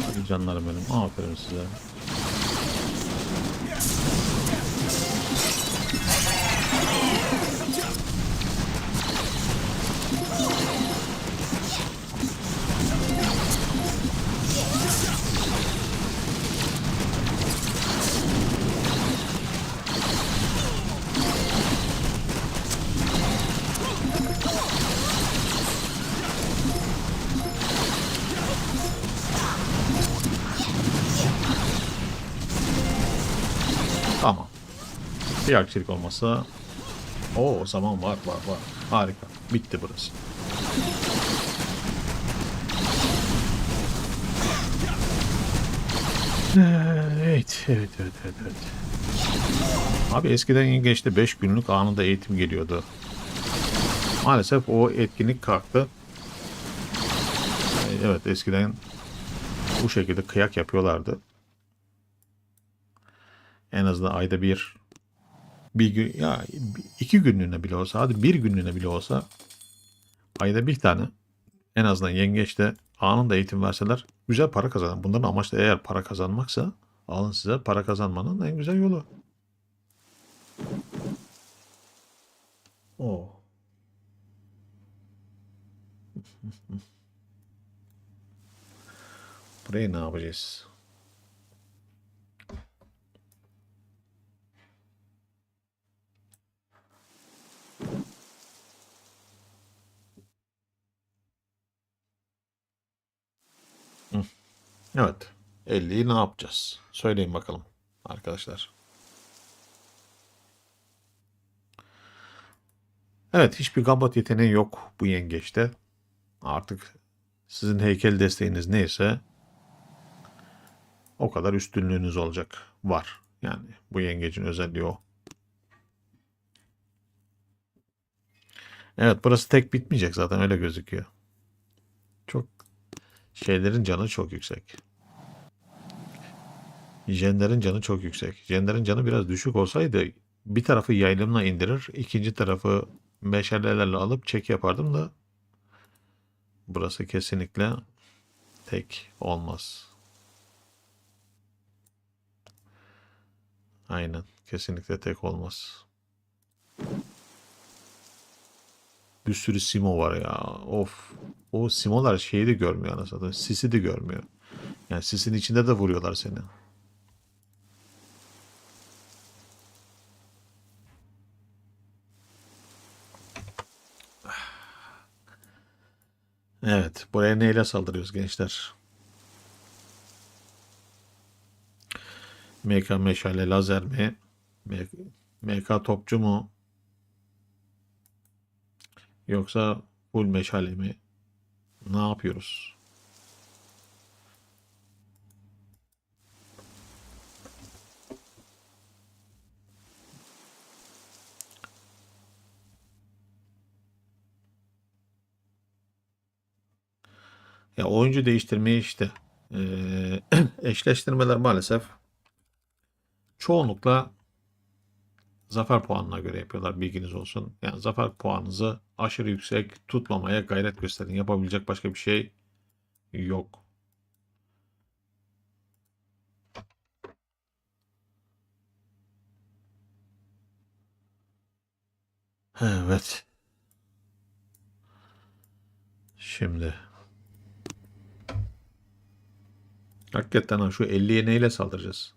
Hadi canlarım benim. Aferin size. Tamam. Bir aksilik olmasa. O zaman var. Harika. Bitti burası. Evet. Abi eskiden yengeçte 5 günlük anında eğitim geliyordu. Maalesef o etkinlik kalktı. Evet, eskiden bu şekilde kıyak yapıyorlardı. En azından ayda bir gün ya 2 günlüğüne bile olsa, hadi bir günlüğüne bile olsa ayda bir tane en azından yengeçte anında eğitim verseler güzel para kazanır. Bunların amaçları eğer para kazanmaksa alın size para kazanmanın en güzel yolu. O. Burayı ne yapacağız? Hı. Evet. 50'yi ne yapacağız? Söyleyin bakalım arkadaşlar. Evet, hiçbir gambot yeteneği yok bu yengeçte. Artık sizin heykel desteğiniz neyse o kadar üstünlüğünüz olacak. Var. Yani bu yengecin özelliği o. Evet, burası tek bitmeyecek zaten, öyle gözüküyor. Çok şeylerin canı çok yüksek. Jenlerin canı çok yüksek. Jenlerin canı biraz düşük olsaydı bir tarafı yaylımla indirir, ikinci tarafı meşalelerle alıp çek yapardım da burası kesinlikle tek olmaz. Aynen. Kesinlikle tek olmaz. Bir sürü Simo var ya. Of. O Simo'lar şeyi de görmüyor anasını satayım. Sisi de görmüyor. Yani sisin içinde de vuruyorlar seni. Evet. Buraya neyle saldırıyoruz gençler? MK meşale lazer mi? MK topçu mu? Yoksa full meşale mi? Ne yapıyoruz? Ya oyuncu değiştirmeyi işte eşleştirmeler maalesef çoğunlukla zafer puanına göre yapıyorlar, bilginiz olsun. Yani zafer puanınızı aşırı yüksek tutmamaya gayret gösterin. Yapabilecek başka bir şey yok. Evet. Şimdi hakikaten ha, şu 50'ye neyle saldıracağız?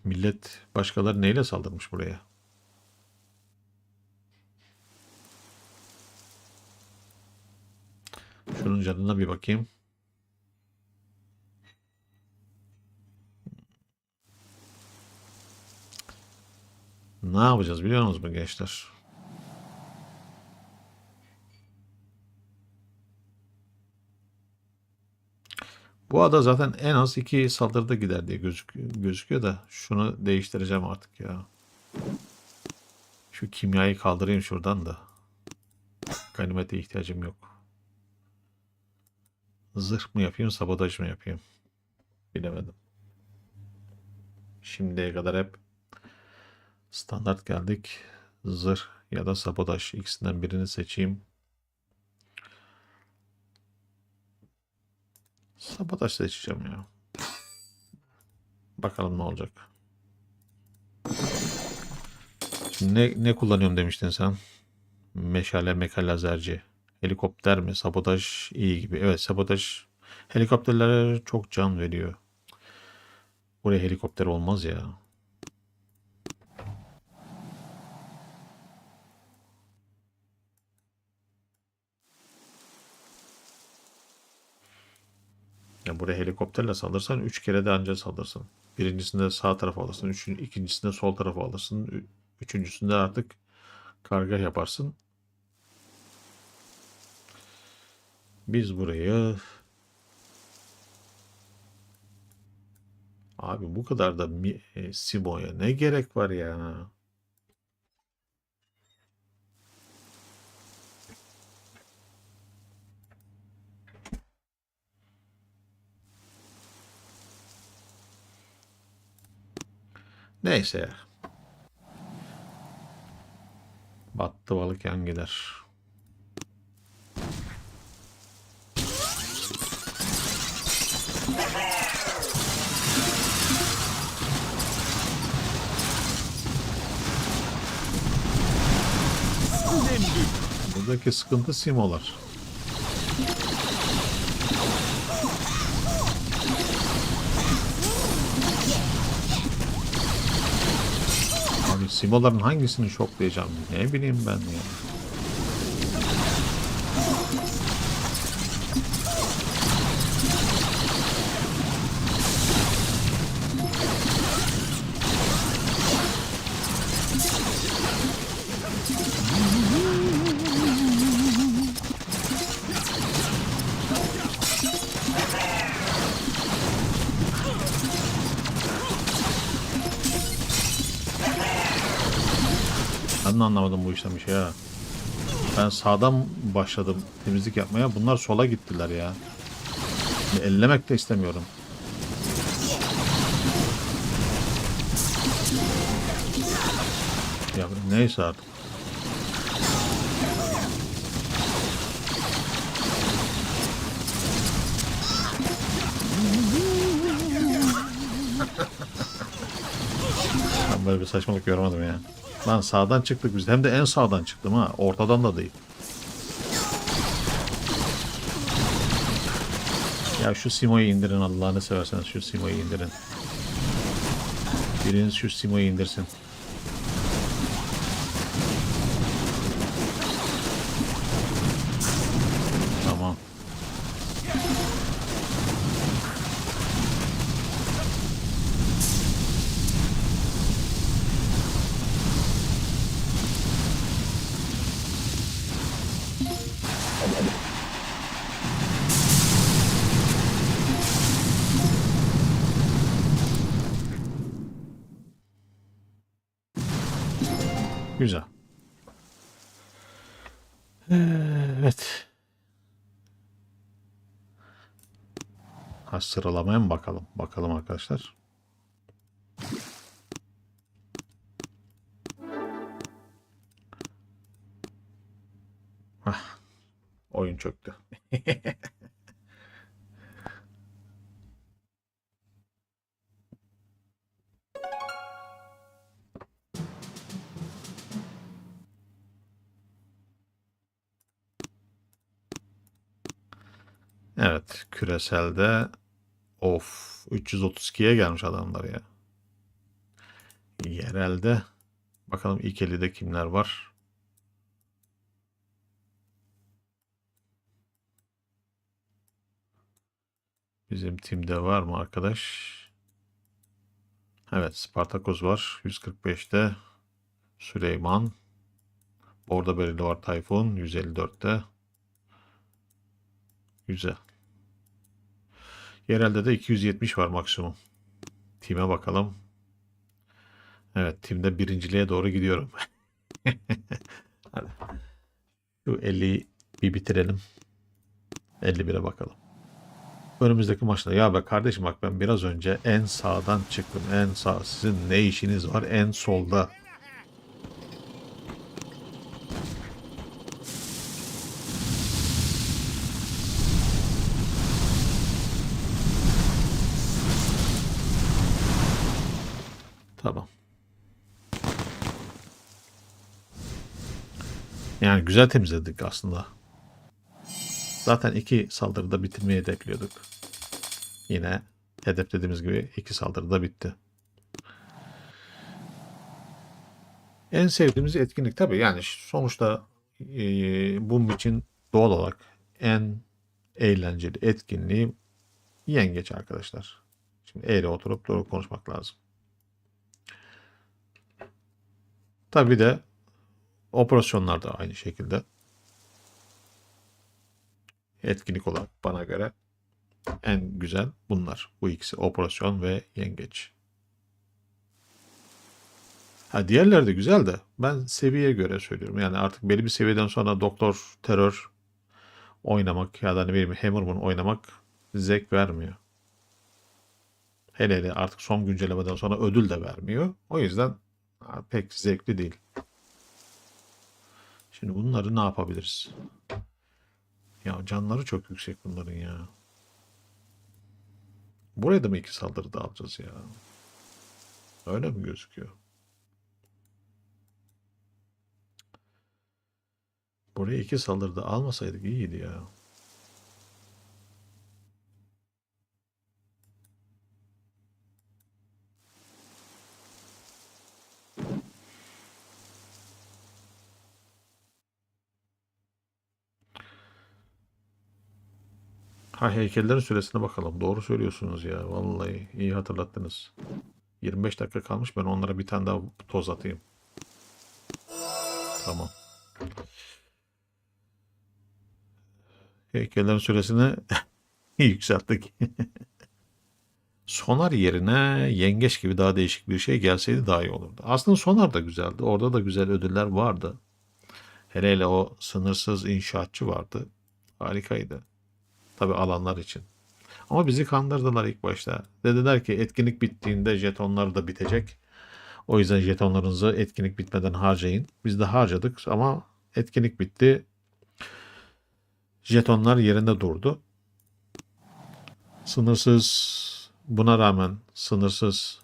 Millet başkaları neyle saldırmış buraya? Şunun canına bir bakayım. Ne yapacağız biliyor musunuz gençler? Bu ada zaten en az 2 saldırıda gider diye gözüküyor da şunu değiştireceğim artık ya. Şu kimyayı kaldırayım şuradan da. Ganimete ihtiyacım yok. Zırh mı yapayım, sabotaj mı yapayım? Bilemedim. Şimdiye kadar hep standart geldik. Zırh ya da sabotaj, ikisinden birini seçeyim. Sabotaj seçeceğim ya. Bakalım ne olacak. Şimdi ne kullanıyorum demiştin sen? Meşale, meka, lazerci. Helikopter mi? Sabotaj iyi gibi. Evet, sabotaj helikopterlere çok can veriyor. Buraya helikopter olmaz ya. Ya buraya helikopterle saldırsan 3 kere de anca saldırsın. Birincisinde sağ tarafa alırsın. İkincisinde sol tarafa alırsın. Üçüncüsünde artık karga yaparsın. Biz burayı... Abi bu kadar da Simo'ya ne gerek var ya? Neyse ya. Battı balık yan gider. Buradaki sıkıntı simolar. Abi simoların hangisini şoklayacağım? Ne bileyim ben ya. Ben de anlamadım bu işten bir şey ha. Ben sağdan başladım temizlik yapmaya. Bunlar sola gittiler ya. Ellemek de istemiyorum. Ya neyse artık. Ben böyle bir saçmalık görmedim ya. Lan sağdan çıktık biz. Hem de en sağdan çıktım ha. Ortadan da değil. Ya şu Simo'yu indirin Allah'ını severseniz şu Simo'yu indirin. Biriniz şu Simo'yu indirsin. Tamam. Güzel. Evet. Ha, sıralamaya mı bakalım? Bakalım arkadaşlar. Hah, oyun çöktü. Evet, küreselde of 332'ye gelmiş adamlar ya. Yerelde bakalım ilk 50'de kimler var? Bizim timde var mı arkadaş? Evet, Spartakos var 145'te. Süleyman. Orada belirli var Tayfun 154'te. Güzel. Yerelde de 270 var maksimum. Time bakalım. Evet, timde birinciliğe doğru gidiyorum. Hadi. Şu 50'yi bir bitirelim. 51'e bakalım. Önümüzdeki maçta ya be kardeşim bak ben biraz önce en sağdan çıktım. En sağ. Sizin ne işiniz var en solda? Tamam. Yani güzel temizledik aslında. Zaten iki saldırıda bitirmeyi hedefliyorduk. Yine hedeflediğimiz gibi iki saldırıda bitti. En sevdiğimiz etkinlik tabii yani sonuçta bunun için doğal olarak en eğlenceli etkinliği yengeç arkadaşlar. Şimdi eğri oturup doğru konuşmak lazım. Tabii de operasyonlar da aynı şekilde. Etkinlik olarak bana göre en güzel bunlar. Bu ikisi operasyon ve yengeç. Ha diğerleri de güzel de ben seviyeye göre söylüyorum. Yani artık belli bir seviyeden sonra doktor, terör oynamak ya da ne bileyim Hammerman oynamak zevk vermiyor. Hele hele artık son güncellemeden sonra ödül de vermiyor. O yüzden pek zevkli değil. Şimdi bunları ne yapabiliriz? Ya canları çok yüksek bunların ya. Buraya da mı iki saldırı da alacağız ya? Öyle mi gözüküyor? Buraya iki saldırı da almasaydık iyiydi ya. Ha, heykellerin süresine bakalım. Doğru söylüyorsunuz ya. Vallahi iyi hatırlattınız. 25 dakika kalmış. Ben onlara bir tane daha toz atayım. Tamam. Heykellerin süresini yükselttik. Sonar yerine yengeç gibi daha değişik bir şey gelseydi daha iyi olurdu. Aslında sonar da güzeldi. Orada da güzel ödüller vardı. Hele hele o sınırsız inşaatçı vardı. Harikaydı. Tabii alanlar için. Ama bizi kandırdılar ilk başta. Dediler ki etkinlik bittiğinde jetonlar da bitecek. O yüzden jetonlarınızı etkinlik bitmeden harcayın. Biz de harcadık ama etkinlik bitti. Jetonlar yerinde durdu. Buna rağmen sınırsız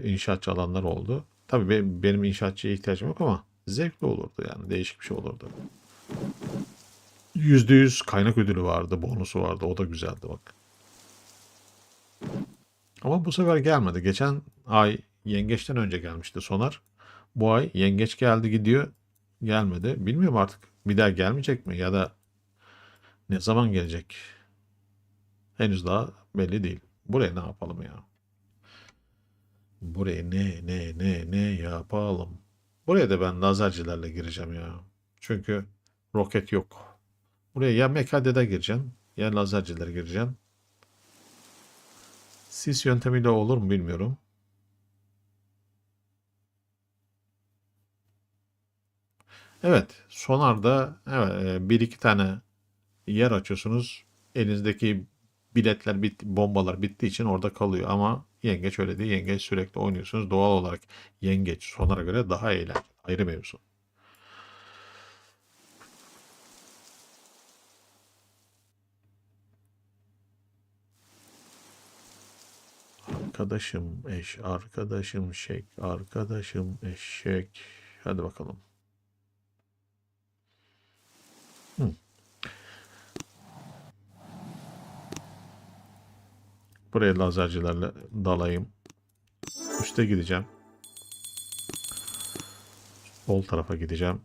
inşaatçı alanlar oldu. Tabii benim inşaatçıya ihtiyacım yok ama zevkli olurdu yani. Değişik bir şey olurdu. %100 kaynak ödülü vardı, bonusu vardı. O da güzeldi bak. Ama bu sefer gelmedi. Geçen ay yengeçten önce gelmişti Sonar. Bu ay yengeç geldi gidiyor. Gelmedi. Bilmiyorum artık bir daha gelmeyecek mi ya da ne zaman gelecek? Henüz daha belli değil. Buraya ne yapalım ya? Buraya ne yapalım? Buraya da ben lazercilerle gireceğim ya. Çünkü roket yok. Buraya ya MKD'de gireceğim ya lazercilere gireceğim. Sis yöntemiyle olur mu bilmiyorum. Evet, sonarda evet, bir iki tane yer açıyorsunuz. Elinizdeki bombalar bittiği için orada kalıyor. Ama yengeç öyle değil. Yengeç sürekli oynuyorsunuz. Doğal olarak yengeç sonara göre daha eğlenceli. Ayrı mevzu. Arkadaşım eş, arkadaşım şek, arkadaşım eşek. Hadi bakalım. Hı. Buraya lazercilerle dalayım. Üste gideceğim. Sol tarafa gideceğim.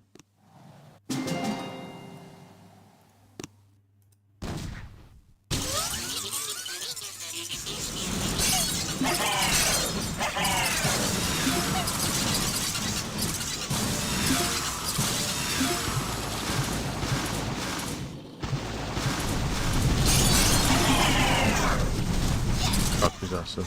Çok güzelsin.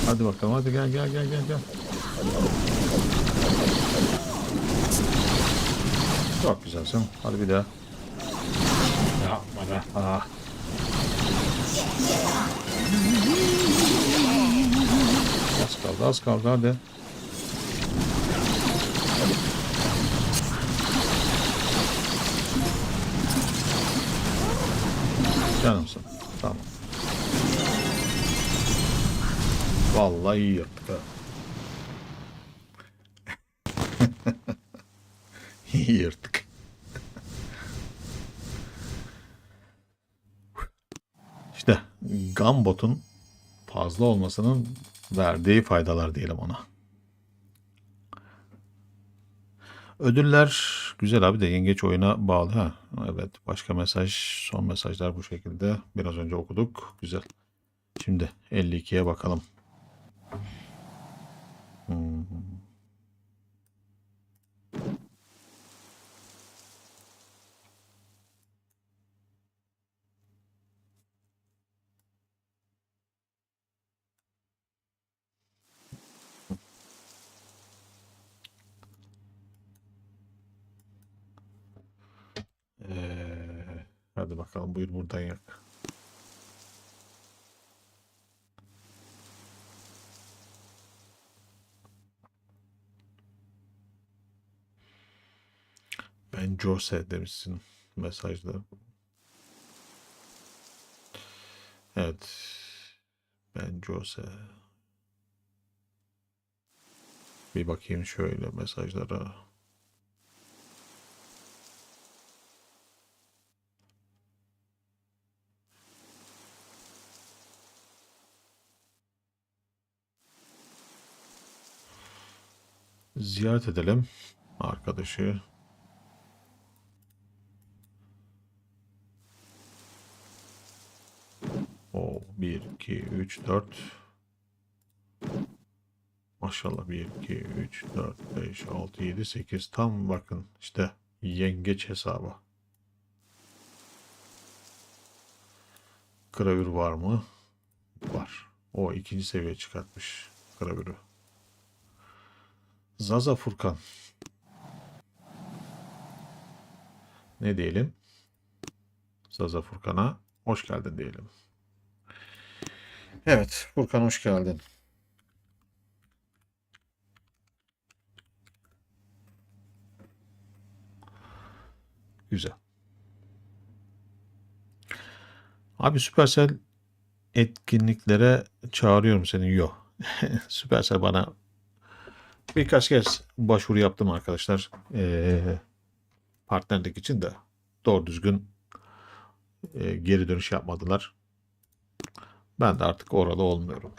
Hadi bakalım. Hadi gel gel gel gel gel. Çok güzelsin. Hadi bir daha. Yapma be. Ah. Az kaldı, az kaldı. Hadi. Canımsın. Tamam. Vallahi iyi yaptık ha. İyi yırttık. İşte Gambot'un fazla olmasının verdiği faydalar diyelim ona. Ödüller güzel abi de yengeç oyuna bağlı. Ha, evet, başka mesaj, son mesajlar bu şekilde. Biraz önce okuduk. Güzel. Şimdi 52'ye bakalım. Hmm. Hadi bakalım, buyur buradan yak. Ben Jose demişsin mesajda. Evet. Ben Jose. Bir bakayım şöyle mesajlara. Ziyaret edelim arkadaşı. O 1, 2, 3, 4. Maşallah 1, 2, 3, 4, 5, 6, 7, 8. Tam bakın işte yengeç hesabı. Gravür var mı? Var. O ikinci seviye çıkartmış gravürü. Zaza Furkan. Ne diyelim? Zaza Furkan'a hoş geldin diyelim. Evet Furkan, hoş geldin. Güzel. Abi Supercell etkinliklere çağırıyorum seni. Yok. Supercell bana birkaç kez başvuru yaptım arkadaşlar. Partnerlik için de doğru düzgün geri dönüş yapmadılar. Ben de artık orada olmuyorum.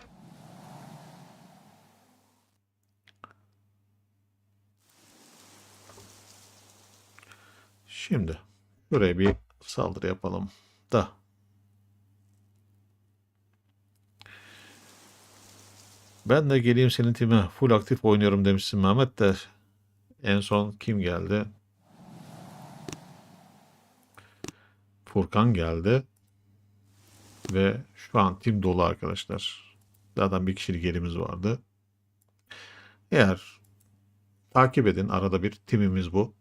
Şimdi buraya bir saldırı yapalım da. Ben de geleyim senin time, full aktif oynuyorum demişsin Mehmet de. En son kim geldi? Furkan geldi. Ve şu an tim dolu arkadaşlar. Zaten bir kişilik yerimiz vardı. Eğer takip edin, arada bir timimiz bu.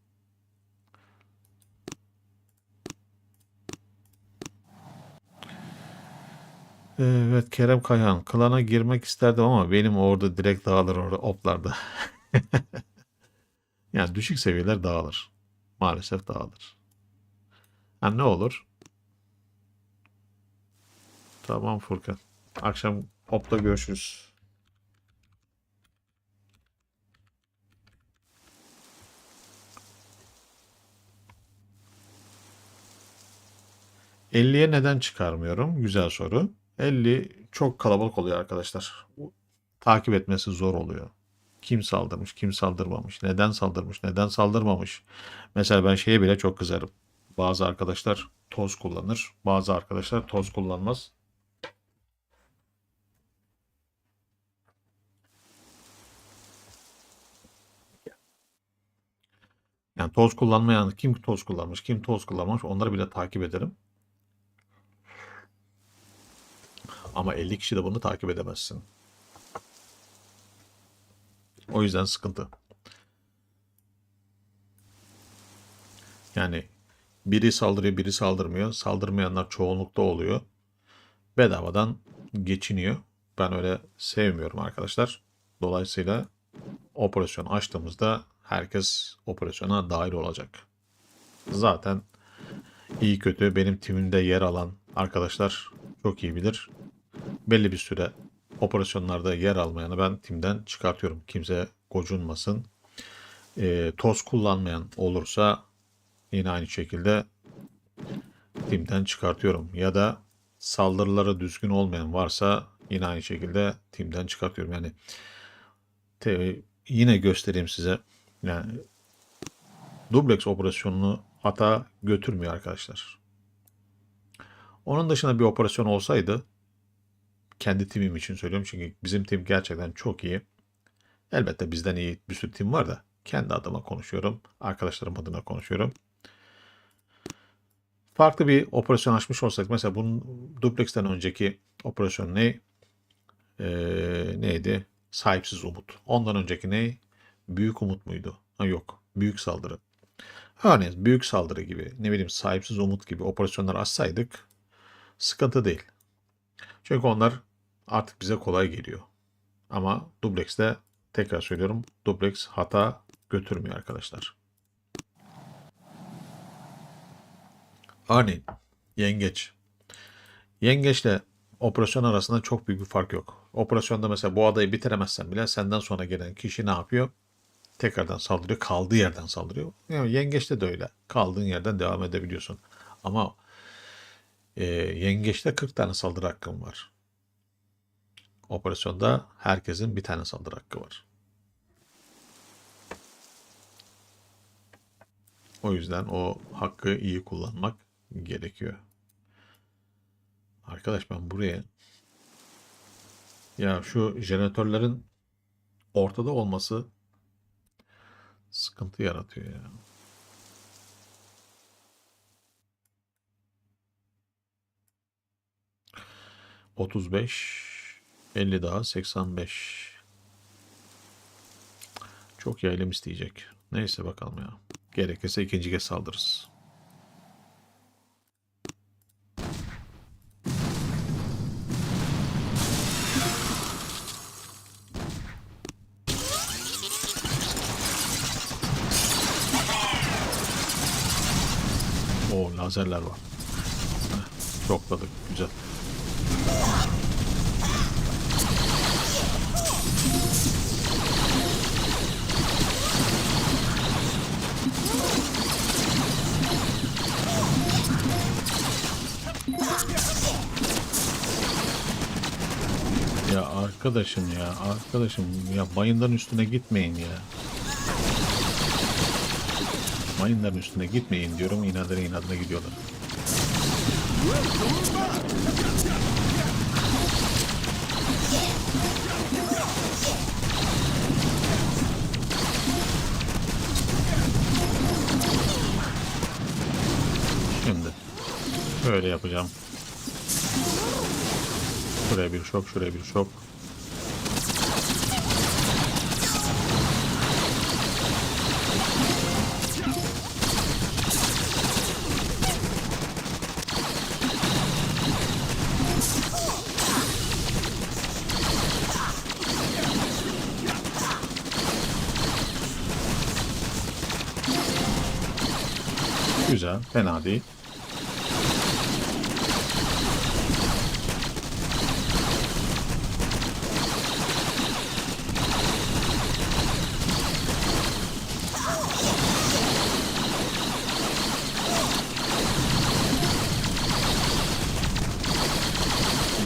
Evet, Kerem Kayhan. Klana girmek isterdim ama benim orada direkt dağılır, orada oplarda. Yani düşük seviyeler dağılır. Maalesef dağılır. Ha, ne olur? Tamam Furkan. Akşam opta görüşürüz. 50'ye neden çıkarmıyorum? Güzel soru. 50 çok kalabalık oluyor arkadaşlar. Takip etmesi zor oluyor. Kim saldırmış, kim saldırmamış, neden saldırmış, neden saldırmamış. Mesela ben şeye bile çok kızarım. Bazı arkadaşlar toz kullanır, bazı arkadaşlar toz kullanmaz. Yani toz kullanmayan, kim toz kullanmış, kim toz kullanmamış, onları bile takip ederim. Ama 50 kişi de bunu takip edemezsin. O yüzden sıkıntı. Yani biri saldırıyor, biri saldırmıyor. Saldırmayanlar çoğunlukta oluyor. Bedavadan geçiniyor. Ben öyle sevmiyorum arkadaşlar. Dolayısıyla operasyon açtığımızda herkes operasyona dahil olacak. Zaten iyi kötü benim timimde yer alan arkadaşlar çok iyi bilir. Belli bir süre operasyonlarda yer almayanı ben timden çıkartıyorum. Kimse gocunmasın. Toz kullanmayan olursa yine aynı şekilde timden çıkartıyorum. Ya da saldırıları düzgün olmayan varsa yine aynı şekilde timden çıkartıyorum. Yani yine göstereyim size. Yani duplex operasyonunu hata götürmüyor arkadaşlar. Onun dışında bir operasyon olsaydı, kendi timim için söylüyorum çünkü bizim tim gerçekten çok iyi. Elbette bizden iyi bir sürü tim var da kendi adıma konuşuyorum. Arkadaşlarım adına konuşuyorum. Farklı bir operasyon açmış olsaydık, mesela bunun duplex'ten önceki operasyon ne? Neydi? Sahipsiz umut. Ondan önceki ne? Büyük umut muydu? Ha, yok. Büyük saldırı. Örneğin büyük saldırı gibi, ne bileyim sahipsiz umut gibi operasyonlar açsaydık sıkıntı değil. Çünkü onlar artık bize kolay geliyor. Ama dublex'te, tekrar söylüyorum, duplex hata götürmüyor arkadaşlar. Örneğin yengeç. Yengeçle operasyon arasında çok büyük bir fark yok. Operasyonda mesela bu adayı bitiremezsen bile senden sonra gelen kişi ne yapıyor? Tekrardan saldırıyor. Kaldığı yerden saldırıyor. Yani yengeçte de öyle. Kaldığın yerden devam edebiliyorsun. Ama yengeçte 40 tane saldırı hakkın var. Operasyonda herkesin bir tane saldırı hakkı var. O yüzden o hakkı iyi kullanmak gerekiyor. Arkadaş ben buraya, ya şu jeneratörlerin ortada olması sıkıntı yaratıyor ya. ...35... ...50 daha 85... ...çok yaylım isteyecek. Neyse bakalım ya. Gerekirse ikinci kez saldırırız. O lazerler var. Çokladık. Güzel. Ya arkadaşım ya. Arkadaşım ya, mayından üstüne gitmeyin ya. Mayınların üstüne gitmeyin diyorum. İnadına gidiyorlar. Şimdi böyle yapacağım. Şuraya bir şok, şuraya bir şok. Güzel, fena değil.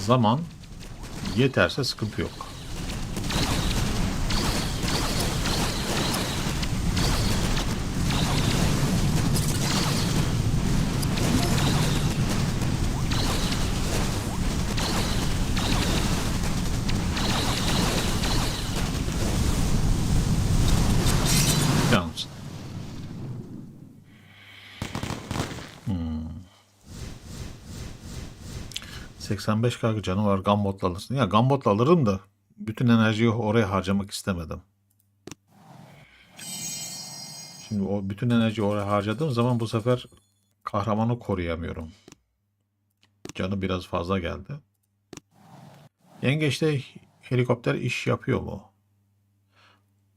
Zaman yeterse sıkıntı yok. Yalnız. 85k canı var, Gambot'la alırsın. Ya Gambot'la alırım da bütün enerjiyi oraya harcamak istemedim. Şimdi o bütün enerjiyi oraya harcadığım zaman bu sefer kahramanı koruyamıyorum. Canı biraz fazla geldi. Yengeçte helikopter iş yapıyor mu?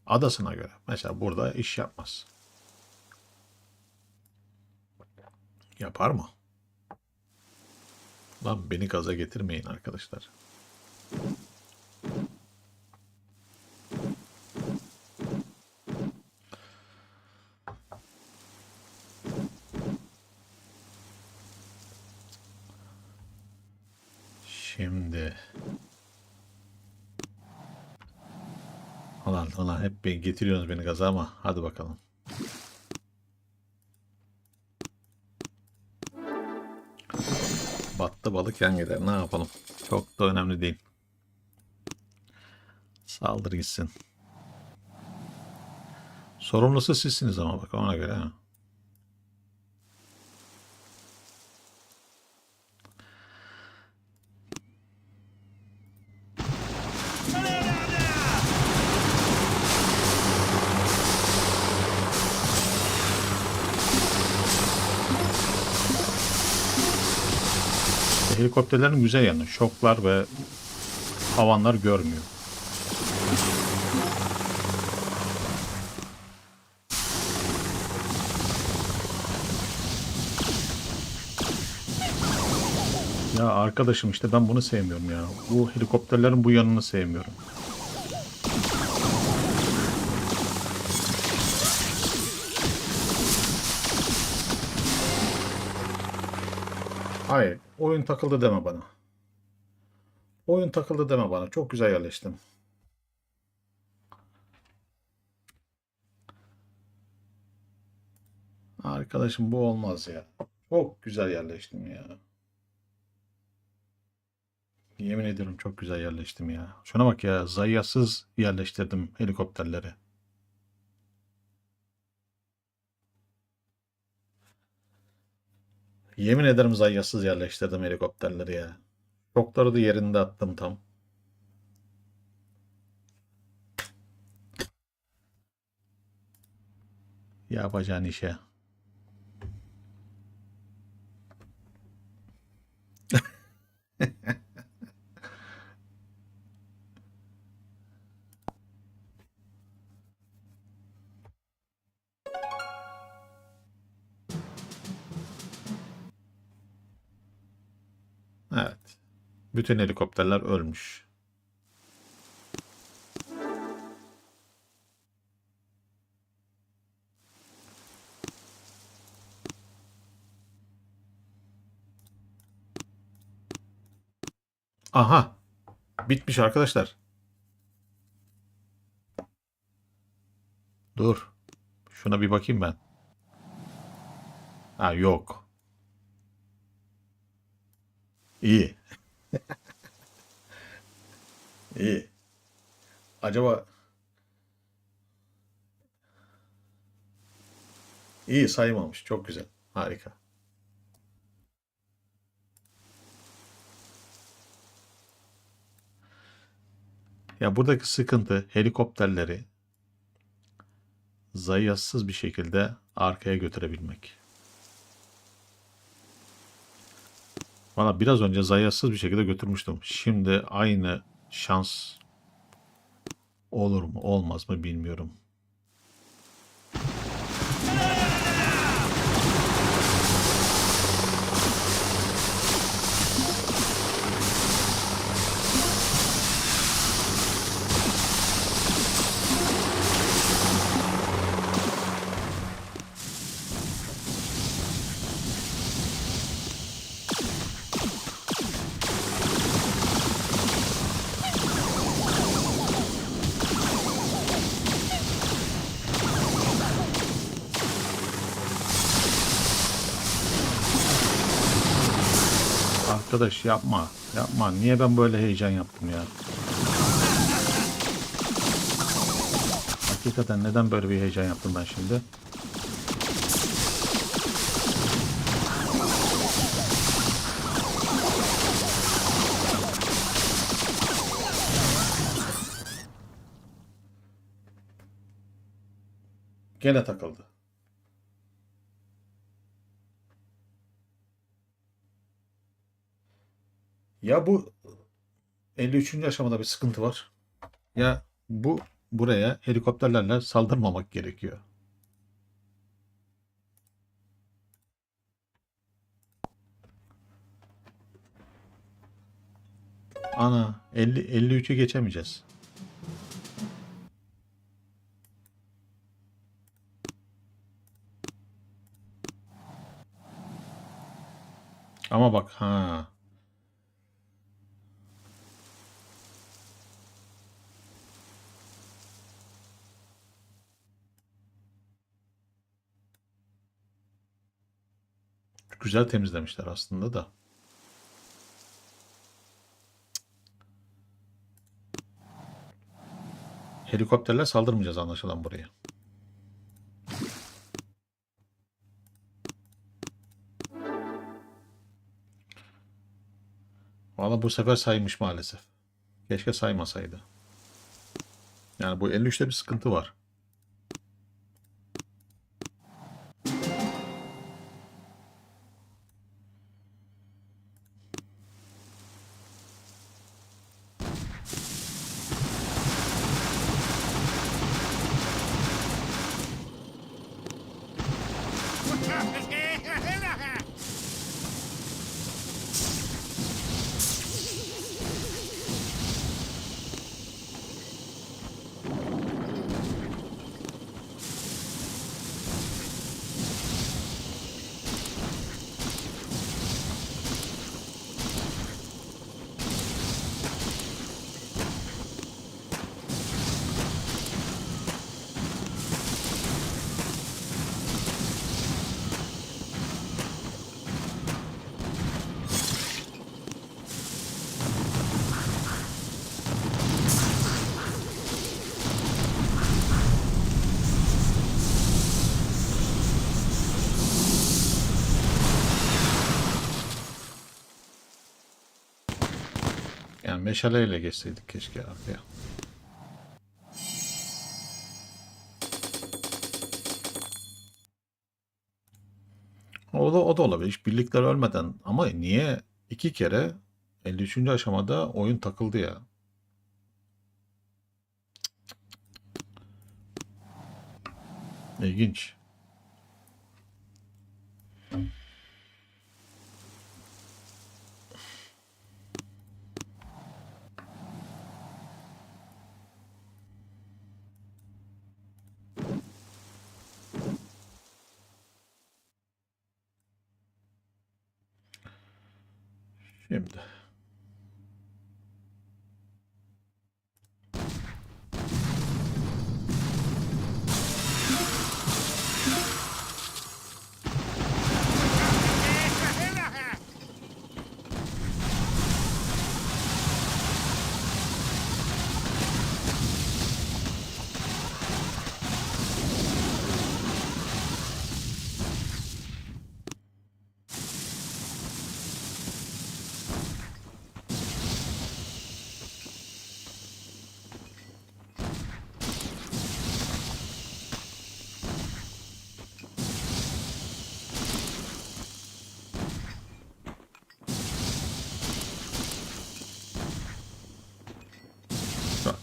Adasına göre. Mesela burada iş yapmaz. Yapar mı? Lan beni gaza getirmeyin arkadaşlar. Şimdi. Ulan hep getiriyorsunuz beni gaza ama hadi bakalım. Battı balık yan gider. Ne yapalım? Çok da önemli değil. Saldır gitsin. Sorumlusu sizsiniz ama bak ona göre. Ha. Helikopterlerin güzel yanı şoklar ve havanlar görmüyor. Ya arkadaşım işte ben bunu sevmiyorum ya. Bu helikopterlerin bu yanını sevmiyorum. Hayır, oyun takıldı deme bana. Oyun takıldı deme bana. Çok güzel yerleştim. Arkadaşım bu olmaz ya. Çok güzel yerleştim ya. Yemin ediyorum çok güzel yerleştim ya. Şuna bak ya, zayiatsız yerleştirdim helikopterleri. Yemin ederim zayiatsız yerleştirdim helikopterleri ya. Şokları da yerinde attım tam. Yapacağın işe. Evet. Bütün helikopterler ölmüş. Aha. Bitmiş arkadaşlar. Dur. Şuna bir bakayım ben. Ha yok. İyi. İyi. Acaba iyi saymamış. Çok güzel. Harika. Ya buradaki sıkıntı helikopterleri zayiatsız bir şekilde arkaya götürebilmek. Valla biraz önce zayiatsız bir şekilde götürmüştüm. Şimdi aynı şans olur mu olmaz mı bilmiyorum. Arkadaş yapma. Yapma. Niye ben böyle heyecan yaptım ya? Hakikaten neden böyle bir heyecan yaptım ben şimdi? Gene takıldı. Ya bu 53. aşamada bir sıkıntı var. Ya bu buraya helikopterlerle saldırmamak gerekiyor. Ana 53'ü geçemeyeceğiz. Ama bak ha Güzel temizlemişler aslında da. Helikopterle saldırmayacağız anlaşılan buraya. Valla bu sefer saymış maalesef. Keşke saymasaydı. Yani bu 53'te bir sıkıntı var. Yani meşaleyle geçseydik keşke arkaya. O da olabilir. Hiç birlikler ölmeden. Ama niye iki kere 53. aşamada oyun takıldı ya? İlginç. Şimdi. Bak.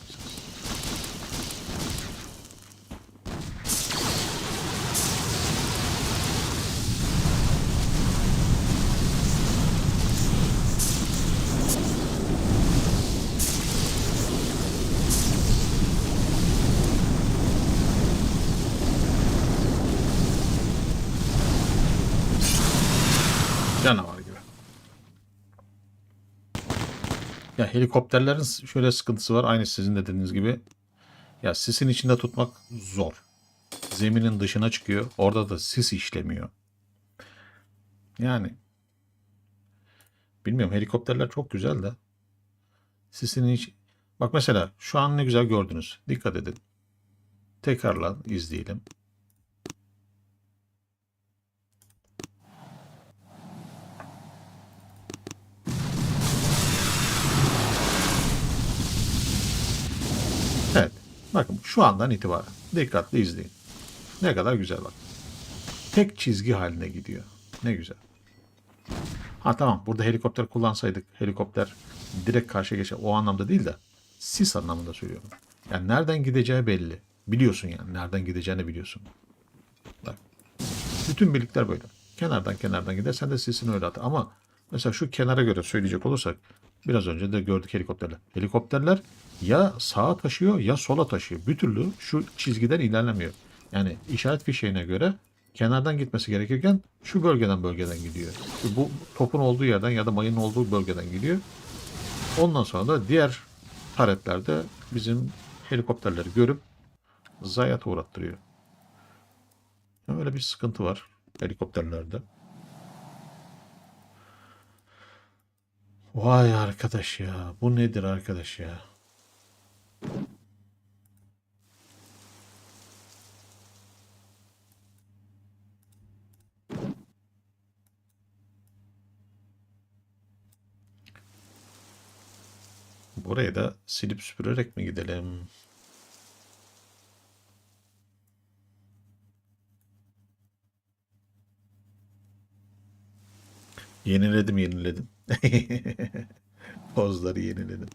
Canavar gibi. Ya helikopterlerin şöyle sıkıntısı var. Aynı sizin de dediğiniz gibi. Ya sisin içinde tutmak zor. Zeminin dışına çıkıyor. Orada da sis işlemiyor. Yani bilmiyorum, helikopterler çok güzel de sisin hiç... Bak mesela şu an ne güzel gördünüz. Dikkat edin. Tekrarla izleyelim. Evet. Bakın şu andan itibaren dikkatli izleyin. Ne kadar güzel bak. Tek çizgi haline gidiyor. Ne güzel. Ha tamam, burada helikopter kullansaydık, helikopter direkt karşıya geçer. O anlamda değil de sis anlamında söylüyorum. Yani nereden gideceği belli. Biliyorsun yani. Nereden gideceğini biliyorsun. Bak. Bütün birlikler böyle. Kenardan gider. Sen de sisini öyle at. Ama mesela şu kenara göre söyleyecek olursak, biraz önce de gördük helikopterler. Helikopterler ya sağa taşıyor ya sola taşıyor. Bir türlü şu çizgiden ilerlemiyor. Yani işaret fişeğine göre kenardan gitmesi gerekirken şu bölgeden gidiyor. Bu topun olduğu yerden ya da mayının olduğu bölgeden gidiyor. Ondan sonra da diğer taretlerde bizim helikopterleri görüp zayiat uğrattırıyor. Öyle bir sıkıntı var helikopterlerde. Vay arkadaş ya. Bu nedir arkadaş ya? Burayı da silip süpürerek mi gidelim? Yeniledim. Pozları yeniledim.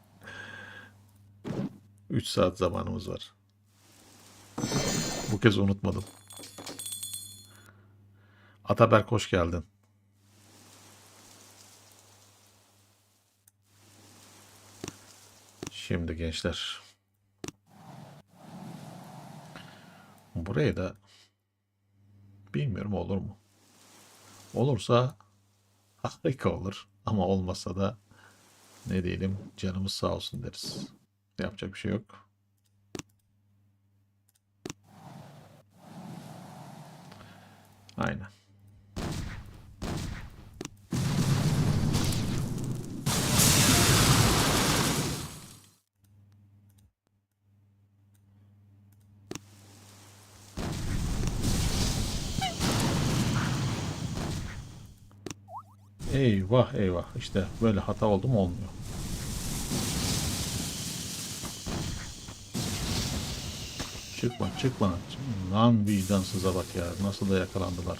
3 saat zamanımız var. Bu kez unutmadım. Ataberk hoş geldin. Şimdi gençler. Buraya da bilmiyorum olur mu? Olursa harika olur. Ama olmasa da ne diyelim canımız sağ olsun deriz. Yapacak bir şey yok. Aynen. Eyvah eyvah. İşte böyle hata oldu mu olmuyor. Çıkma. Lan vicdansıza bak ya. Nasıl da yakalandılar.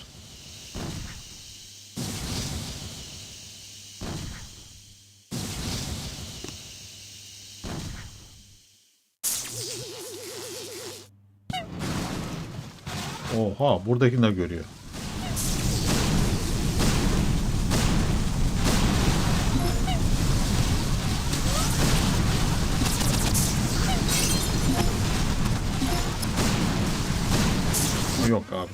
Oha buradakini de görüyor. Yok abi.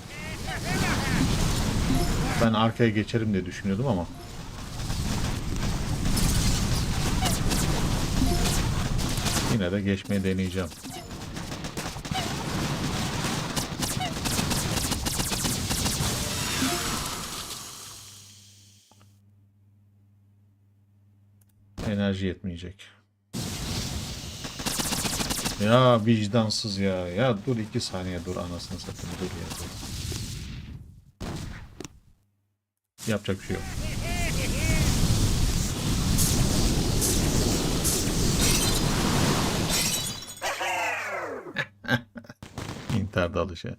Ben arkaya geçerim diye düşünüyordum ama. Yine de geçmeyi deneyeceğim. Enerji yetmeyecek. Ya vicdansız ya. Ya dur 2 saniye dur anasını satayım dur ya. Dur. Yapacak bir şey yok. İntihar dalışı.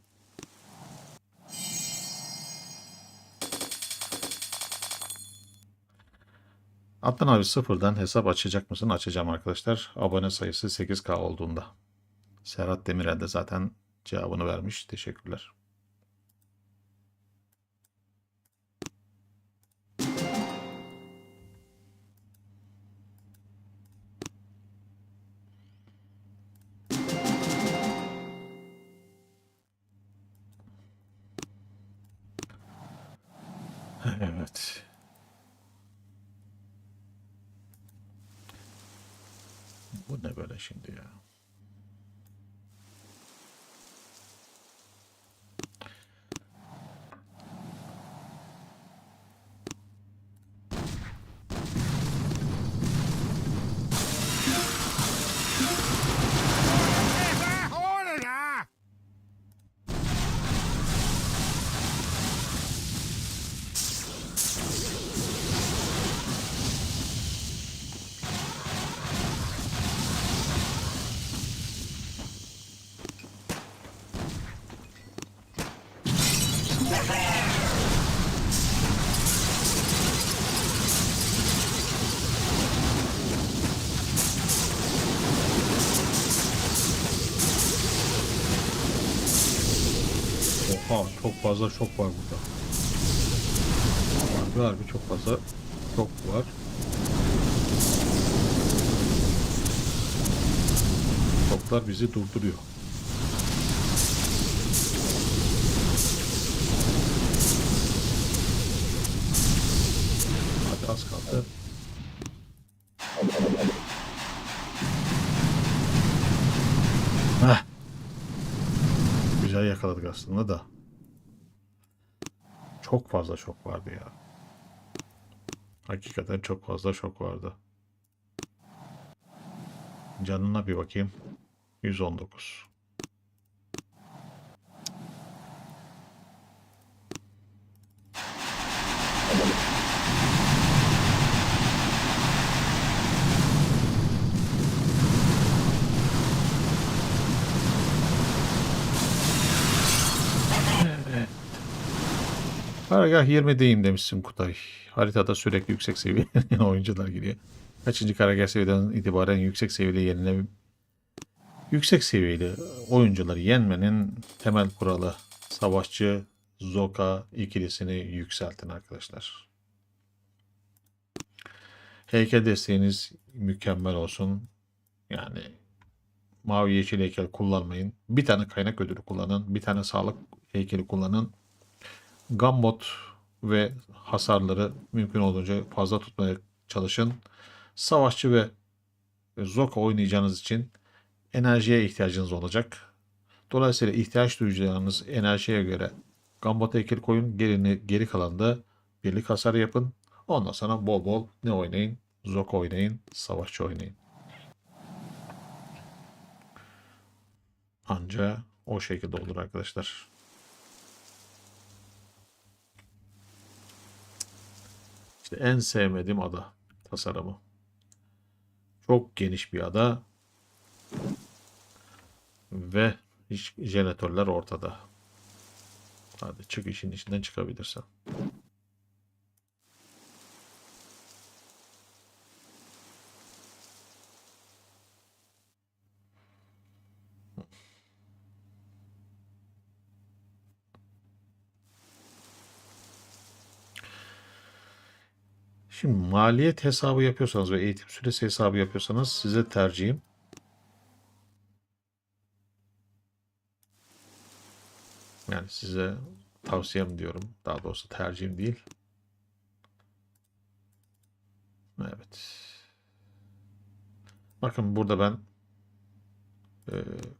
Adnan abi sıfırdan hesap açacak mısın? Açacağım arkadaşlar. Abone sayısı 8K olduğunda. Serhat Demirel de zaten cevabını vermiş. Teşekkürler. Evet. Bu ne böyle şimdi ya? Oha çok fazla şok var burada. Harbi çok fazla şok var. Şoklar bizi durduruyor. Hadi az kaldı. Heh. Güzel yakaladık aslında da. Çok fazla şok vardı ya. Hakikaten çok fazla şok vardı. Canına bir bakayım. 119. Karargah 20'deyim demişsin Kutay. Haritada sürekli yüksek seviyeli oyuncular giriyor. Kaçıncı karargah seviyeden itibaren yüksek seviyeli oyuncuları yenmenin temel kuralı savaşçı Zoka ikilisini yükseltin arkadaşlar. Heykel desteğiniz mükemmel olsun. Yani mavi yeşil heykel kullanmayın. Bir tane kaynak ödülü kullanın. Bir tane sağlık heykeli kullanın. Gambot ve hasarları mümkün olduğunca fazla tutmaya çalışın. Savaşçı ve Zoka oynayacağınız için enerjiye ihtiyacınız olacak. Dolayısıyla ihtiyaç duyacağınız enerjiye göre Gambot heykeli koyun. Geri kalan da birlik hasar yapın. Ondan sonra bol bol ne oynayın? Zoka oynayın, savaşçı oynayın. Anca o şekilde olur arkadaşlar. İşte en sevmediğim ada tasarımı. Çok geniş bir ada ve hiç jeneratörler ortada. Hadi çık işin içinden çıkabilirsen. Şimdi maliyet hesabı yapıyorsanız ve eğitim süresi hesabı yapıyorsanız size tercihim yani size tavsiyem diyorum. Daha doğrusu tercihim değil. Evet. Bakın burada ben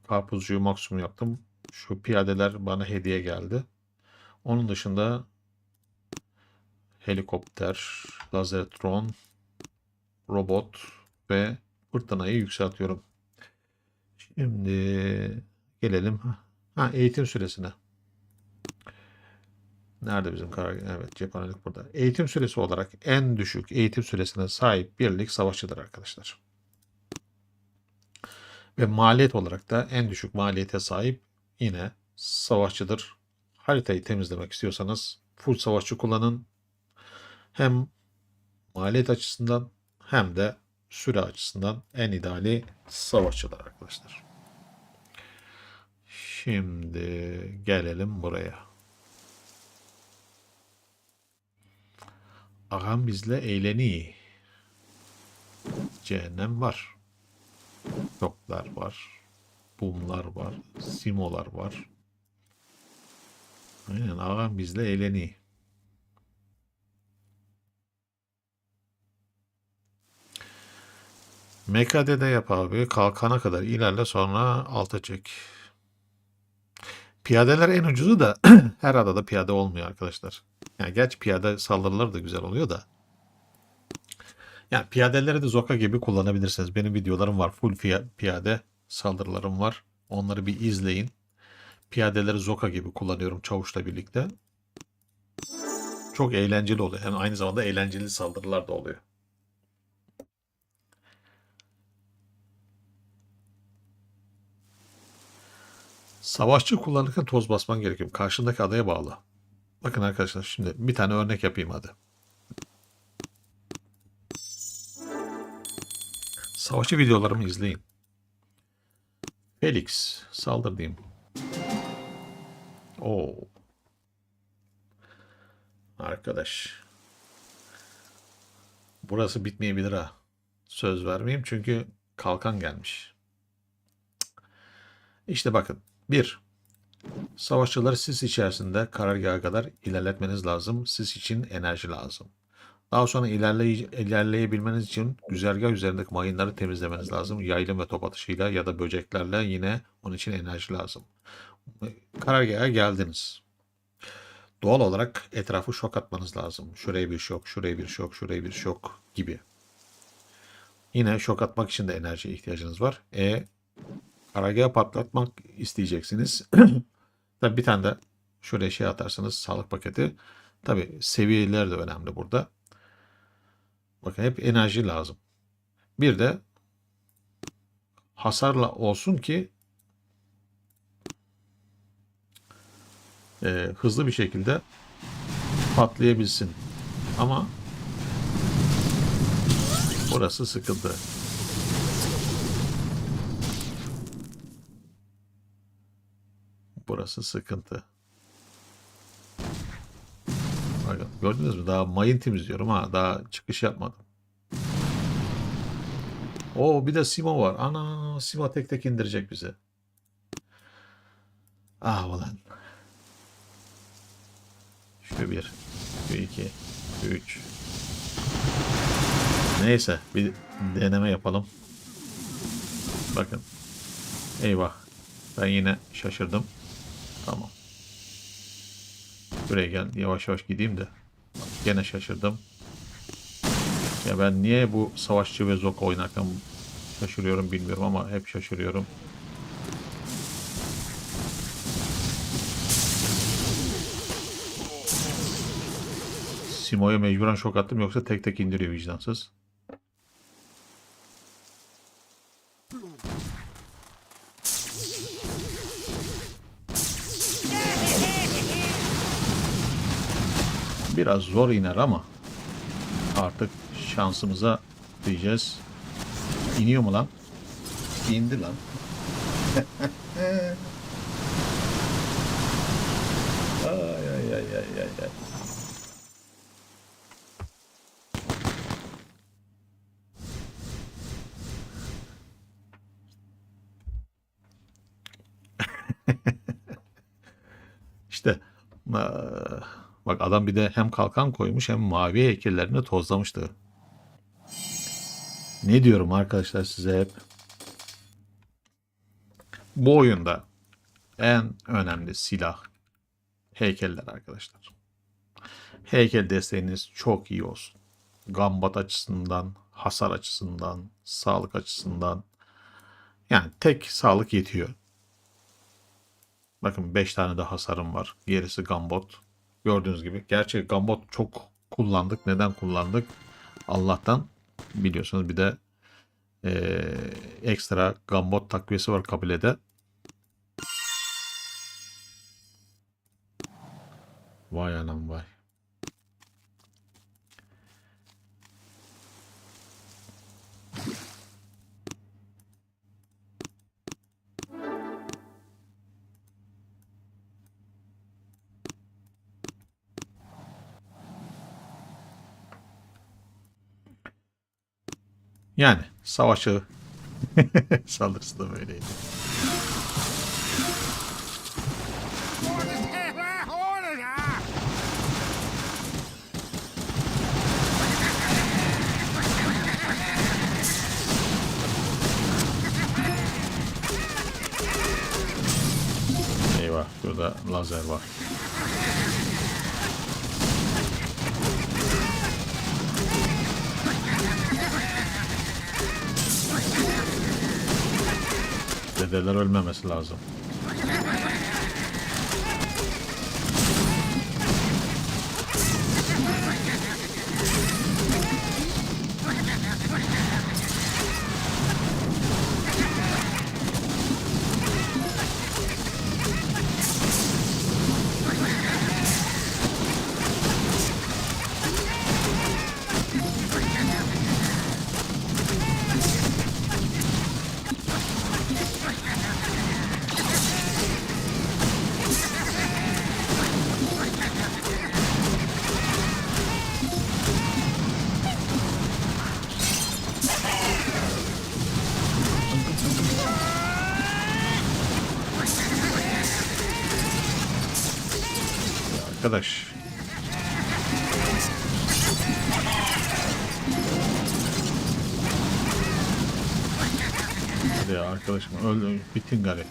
karpuzcuyu maksimum yaptım. Şu piyadeler bana hediye geldi. Onun dışında helikopter, lazertron, robot ve fırtınayı yükseltiyorum. Şimdi gelelim eğitim süresine. Nerede bizim karar? Evet, cephanelik burada. Eğitim süresi olarak en düşük eğitim süresine sahip birlik savaşçıdır arkadaşlar. Ve maliyet olarak da en düşük maliyete sahip yine savaşçıdır. Haritayı temizlemek istiyorsanız full savaşçı kullanın. Hem maliyet açısından hem de süre açısından en ideali savaşçılar arkadaşlar. Şimdi gelelim buraya. Ağam bizle eğleni. Cehennem var. Çoklar var. Bumlar var. Simolar var. Aynen ağam bizle eğleni. MKD'de yap abi. Kalkana kadar ilerle sonra alta çek. Piyadeler en ucuzu da her adada piyade olmuyor arkadaşlar. Yani gerçi piyade saldırıları da güzel oluyor da. Yani piyadeleri de Zoka gibi kullanabilirsiniz. Benim videolarım var. Full piyade saldırılarım var. Onları bir izleyin. Piyadeleri Zoka gibi kullanıyorum çavuşla birlikte. Çok eğlenceli oluyor. Hem aynı zamanda eğlenceli saldırılar da oluyor. Savaşçı kullanırken toz basman gerekiyor. Karşındaki adaya bağlı. Bakın arkadaşlar şimdi bir tane örnek yapayım hadi. Savaşçı videolarımı izleyin. Felix saldır diyeyim. Oo. Arkadaş. Burası bitmeyebilir ha. Söz vermeyeyim çünkü kalkan gelmiş. İşte bakın. 1. Savaşçıları sis içerisinde karargaha kadar ilerletmeniz lazım. Sis için enerji lazım. Daha sonra ilerleyebilmeniz için güzergah üzerindeki mayınları temizlemeniz lazım. Yaylım ve top atışıyla ya da böceklerle yine onun için enerji lazım. Karargaha geldiniz. Doğal olarak etrafı şok atmanız lazım. Şuraya bir şok, şuraya bir şok, şuraya bir şok gibi. Yine şok atmak için de enerjiye ihtiyacınız var. Karargahı patlatmak isteyeceksiniz. Tabii bir tane de şöyle şey atarsınız, sağlık paketi. Tabii seviyeler de önemli burada. Bakın hep enerji lazım. Bir de hasarla olsun ki hızlı bir şekilde patlayabilsin. Ama burası sıkıntı. Burası sıkıntı. Bakın gördünüz mü? Daha mayın temizliyorum ha. Daha çıkış yapmadım. Oo bir de Simo var. Ana Simo tek tek indirecek bize. Ah ulan. Şu bir. Şu iki. Şu üç. Neyse bir deneme yapalım. Bakın. Eyvah. Ben yine şaşırdım. Tamam. Buraya gel. Yavaş yavaş gideyim de. Gene şaşırdım. Ya ben niye bu savaşçı ve Zok oynarken şaşırıyorum bilmiyorum ama hep şaşırıyorum. Simo'ya mecburen şok attım yoksa tek tek indiriyor vicdansız. Biraz zor iner ama artık şansımıza diyeceğiz. İniyor mu lan? İndi lan. Ay ay ay ay ay ay. İşte bak adam bir de hem kalkan koymuş hem mavi heykellerini tozlamıştı. Ne diyorum arkadaşlar size hep? Bu oyunda en önemli silah heykeller arkadaşlar. Heykel desteğiniz çok iyi olsun. Gambat açısından, hasar açısından, sağlık açısından. Yani tek sağlık yetiyor. Bakın 5 tane de hasarım var. Gerisi gambot. Gördüğünüz gibi. Gerçi gambot çok kullandık. Neden kullandık? Allah'tan biliyorsunuz bir de ekstra gambot takviyesi var kabilede. Vay anam vay. Yani savaşı saldırısı da böyleydi. Eyvah şurada lazer var. Dedeler ölmemesi lazım. Arkadaş. Hadi ya arkadaşım öldü. Bitin gari.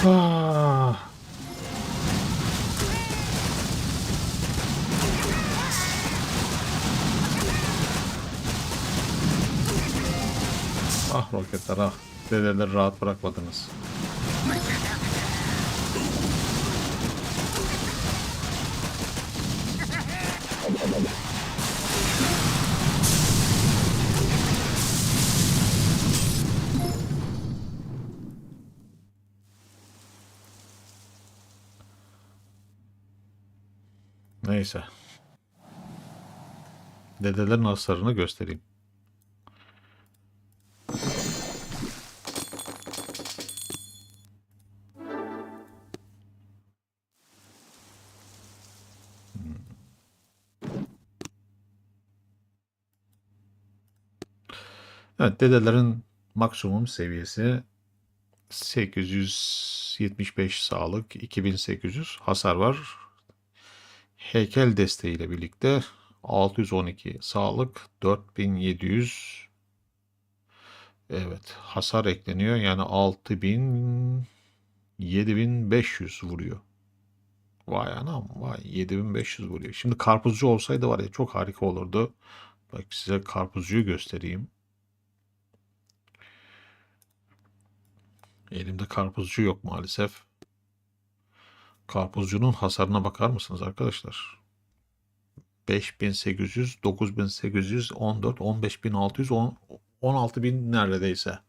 Ah, ah roketler ah. Dedeleri rahat bırakmadınız. Neyse. Dedelerin hasarını göstereyim. Evet, dedelerin maksimum seviyesi 875 sağlık, 2800 hasar var. Heykel desteğiyle birlikte 612 sağlık, 4700 evet hasar ekleniyor. Yani 6000 7500 vuruyor. Vay anam vay 7500 vuruyor. Şimdi karpuzcu olsaydı var ya çok harika olurdu. Bak size karpuzcuyu göstereyim. Elimde karpuzcu yok maalesef. Karpuzcunun hasarına bakar mısınız arkadaşlar? 5800, 9800, 14, 15600, 16000 neredeyse.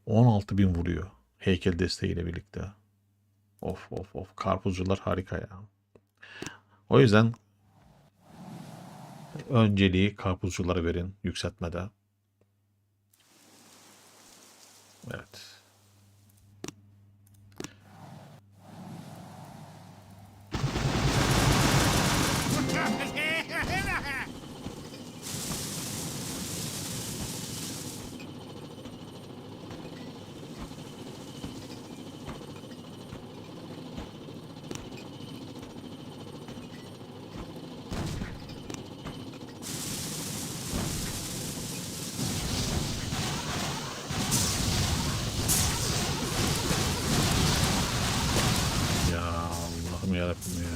16000 vuruyor. Heykel desteğiyle birlikte. Of of of. Karpuzcular harika ya. O yüzden önceliği karpuzculara verin yükseltmede. Evet. Ya Allah'ım yarabbim ya.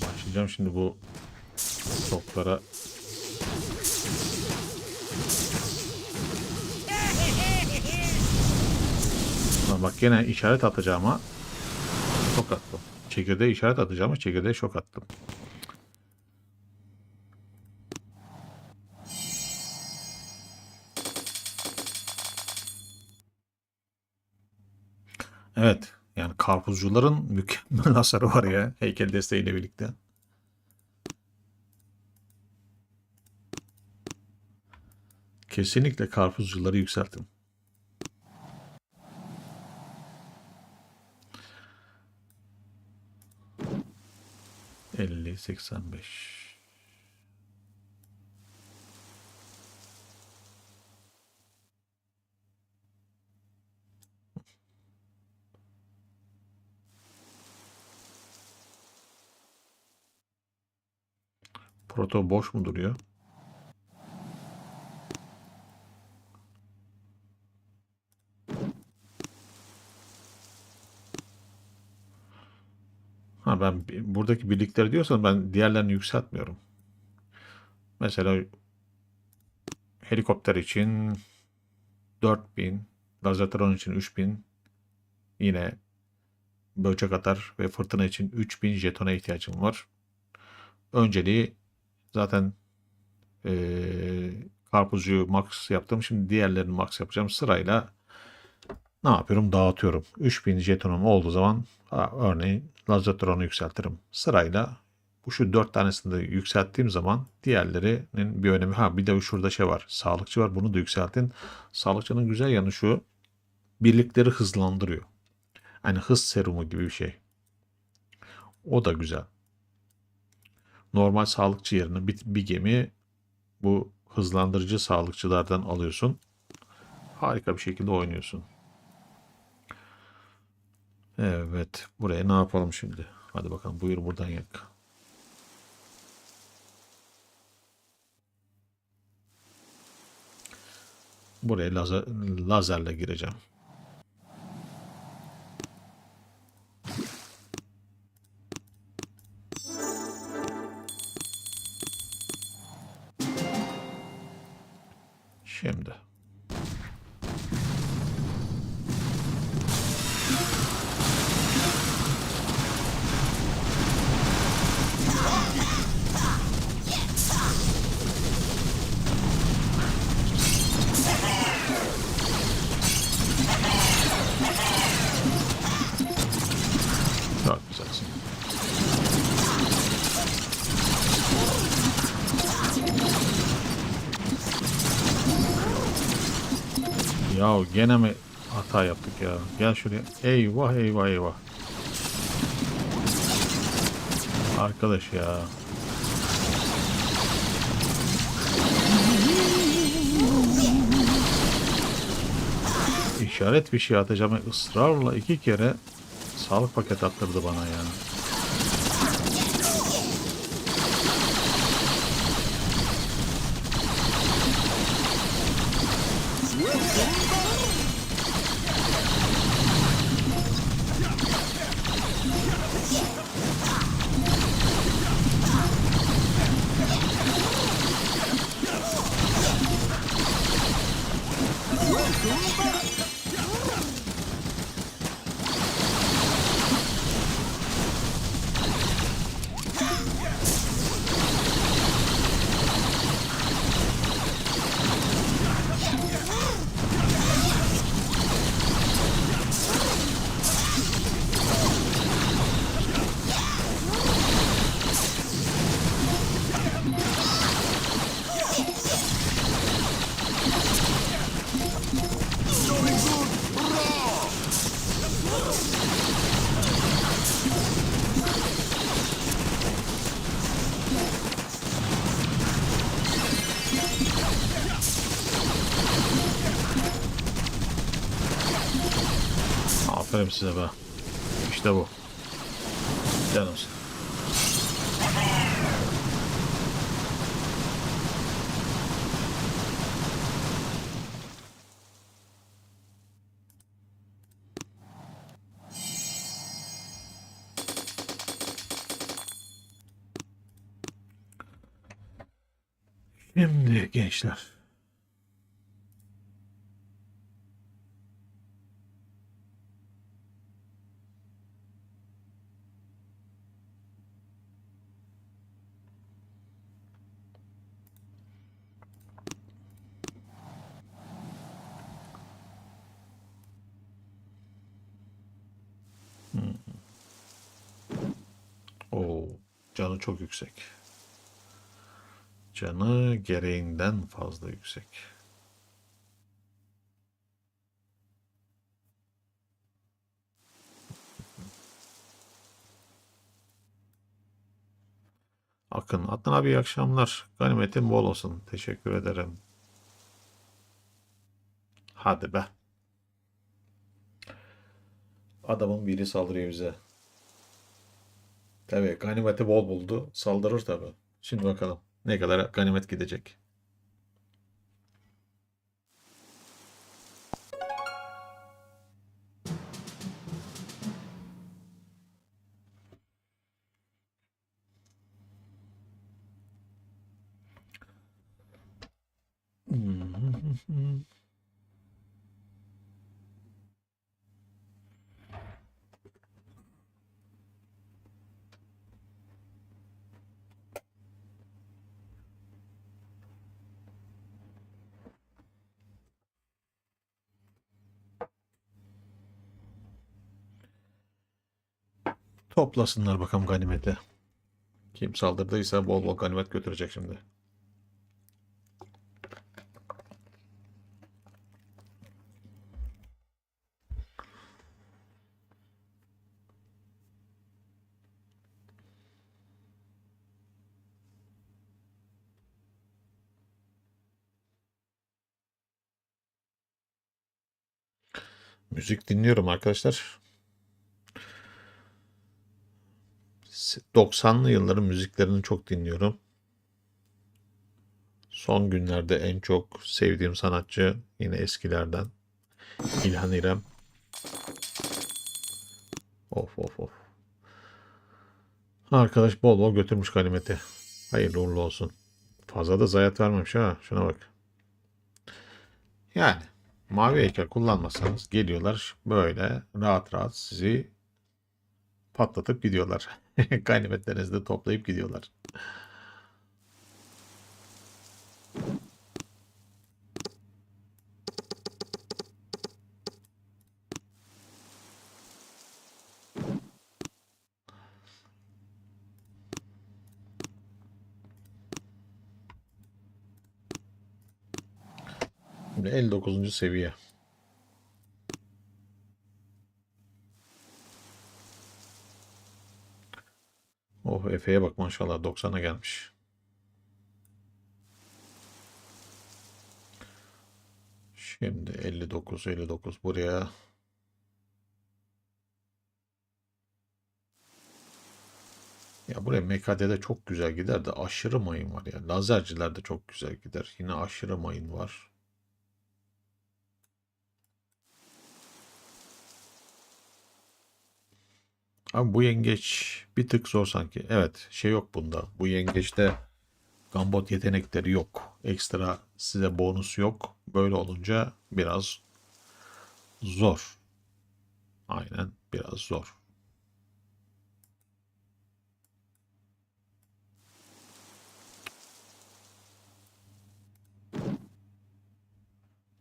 Başlayacağım şimdi bu toplara. Lan bak gene işaret atacağıma şok attım. Çekirdeğe işaret atacağıma çekirdeğe şok attım. Evet. Yani karpuzcuların mükemmel hasarı var ya heykel desteğiyle birlikte. Kesinlikle karpuzcuları yükseltin. 50, 85. Proto boş mu duruyor? Ha ben buradaki birlikleri diyorsan ben diğerlerini yükseltmiyorum. Mesela helikopter için 4000, Lazatron için 3000, yine böcek atar ve fırtına için 3000 jetona ihtiyacım var. Önceliği zaten karpuzcuyu max yaptım. Şimdi diğerlerini max yapacağım. Sırayla ne yapıyorum? Dağıtıyorum. 3000 jetonum olduğu zaman örneğin Lazatron'u yükseltirim. Sırayla bu şu 4 tanesini de yükselttiğim zaman diğerlerinin bir önemi. Ha bir de şurada şey var. Sağlıkçı var. Bunu da yükseltin. Sağlıkçının güzel yanı şu. Birlikleri hızlandırıyor. Hani hız serumu gibi bir şey. O da güzel. Normal sağlıkçı yerine bir gemi bu hızlandırıcı sağlıkçılardan alıyorsun. Harika bir şekilde oynuyorsun. Evet. Buraya ne yapalım şimdi? Hadi bakalım buyur buradan yak. Buraya lazerle gireceğim. Şimdi. Çok güzelsin. Ya gene mi hata yaptık ya? Gel şuraya. Eyvah eyvah eyvah. Arkadaş ya. İşaret bir şey atacağım. Israrla 2 kere sağlık paket attırdı bana yani. Aferin size be. İşte bu. Canımsın. Şimdi gençler. Oo, canı çok yüksek. Canı gereğinden fazla yüksek. Akın. Adnan abi iyi akşamlar. Ganimetin bol olsun. Teşekkür ederim. Hadi be. Adamın biri saldırıyor bize. Tabii ganimeti bol buldu. Saldırır tabii. Şimdi bakalım ne kadar ganimet gidecek. Toplasınlar bakalım ganimeti. Kim saldırdıysa bol bol ganimet götürecek şimdi. Müzik dinliyorum arkadaşlar. 90'lı yılların müziklerini çok dinliyorum. Son günlerde en çok sevdiğim sanatçı yine eskilerden İlhan İrem. Of of of. Arkadaş bol bol götürmüş ganimeti. Hayırlı uğurlu olsun. Fazla da zayiat vermemiş ha. Şuna bak. Yani mavi heykel kullanmasanız geliyorlar böyle rahat rahat sizi patlatıp gidiyorlar. Ganimetlerinizi de toplayıp gidiyorlar. Şimdi 59. seviye. Oh, Efe'ye bak maşallah 90'a gelmiş. Şimdi 59 buraya. Ya buraya MKD'de çok güzel gider de aşırı mayın var ya. Lazercilerde çok güzel gider. Yine aşırı mayın var. Abi bu yengeç bir tık zor sanki. Evet, şey yok bunda. Bu yengeçte gambot yetenekleri yok. Ekstra size bonus yok. Böyle olunca biraz zor. Aynen biraz zor.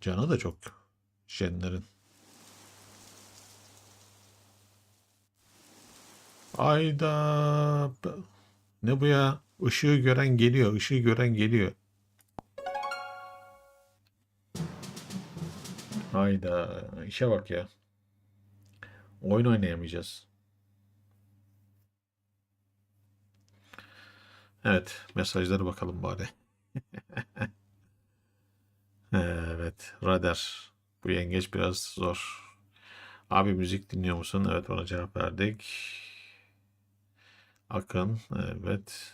Canı da çok jenlerin. Ayda ne bu ya? Işığı gören geliyor. Işığı gören geliyor. Hayda işe bak ya. Oyun oynayamayacağız. Evet, mesajlara bakalım bari. Evet, radar. Bu yengeç biraz zor. Abi müzik dinliyor musun? Evet, ona cevap verdik. Akın, evet.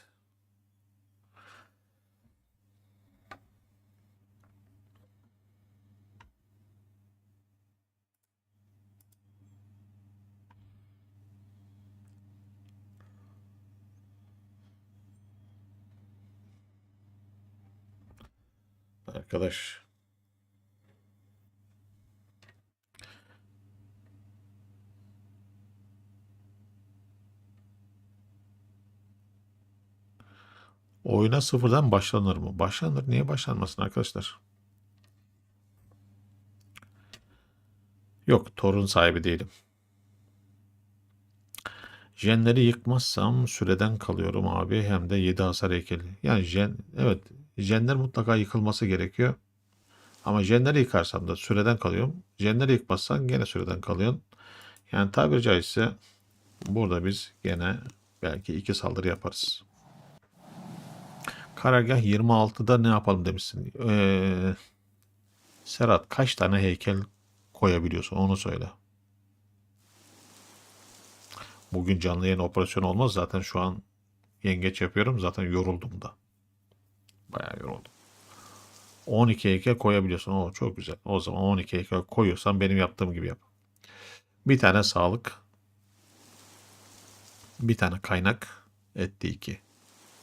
Arkadaş. Oyuna sıfırdan başlanır mı? Başlanır. Niye başlanmasın arkadaşlar? Yok, torun sahibi değilim. Jenleri yıkmazsam süreden kalıyorum abi. Hem de 7 hasar heykeli. Yani evet, jenler mutlaka yıkılması gerekiyor. Ama jenleri yıkarsam da süreden kalıyorum. Jenleri yıkmazsan gene süreden kalıyorsun. Yani tabiri caizse burada biz gene belki 2 saldırı yaparız. Karargah 26'da ne yapalım demişsin. Serhat kaç tane heykel koyabiliyorsun onu söyle. Bugün canlı yayın operasyon olmaz. Zaten şu an yengeç yapıyorum. Zaten yoruldum da. Bayağı yoruldum. 12 heykel koyabiliyorsun. O çok güzel. O zaman 12 heykel koyuyorsan benim yaptığım gibi yap. Bir tane sağlık. Bir tane kaynak. Etti 2.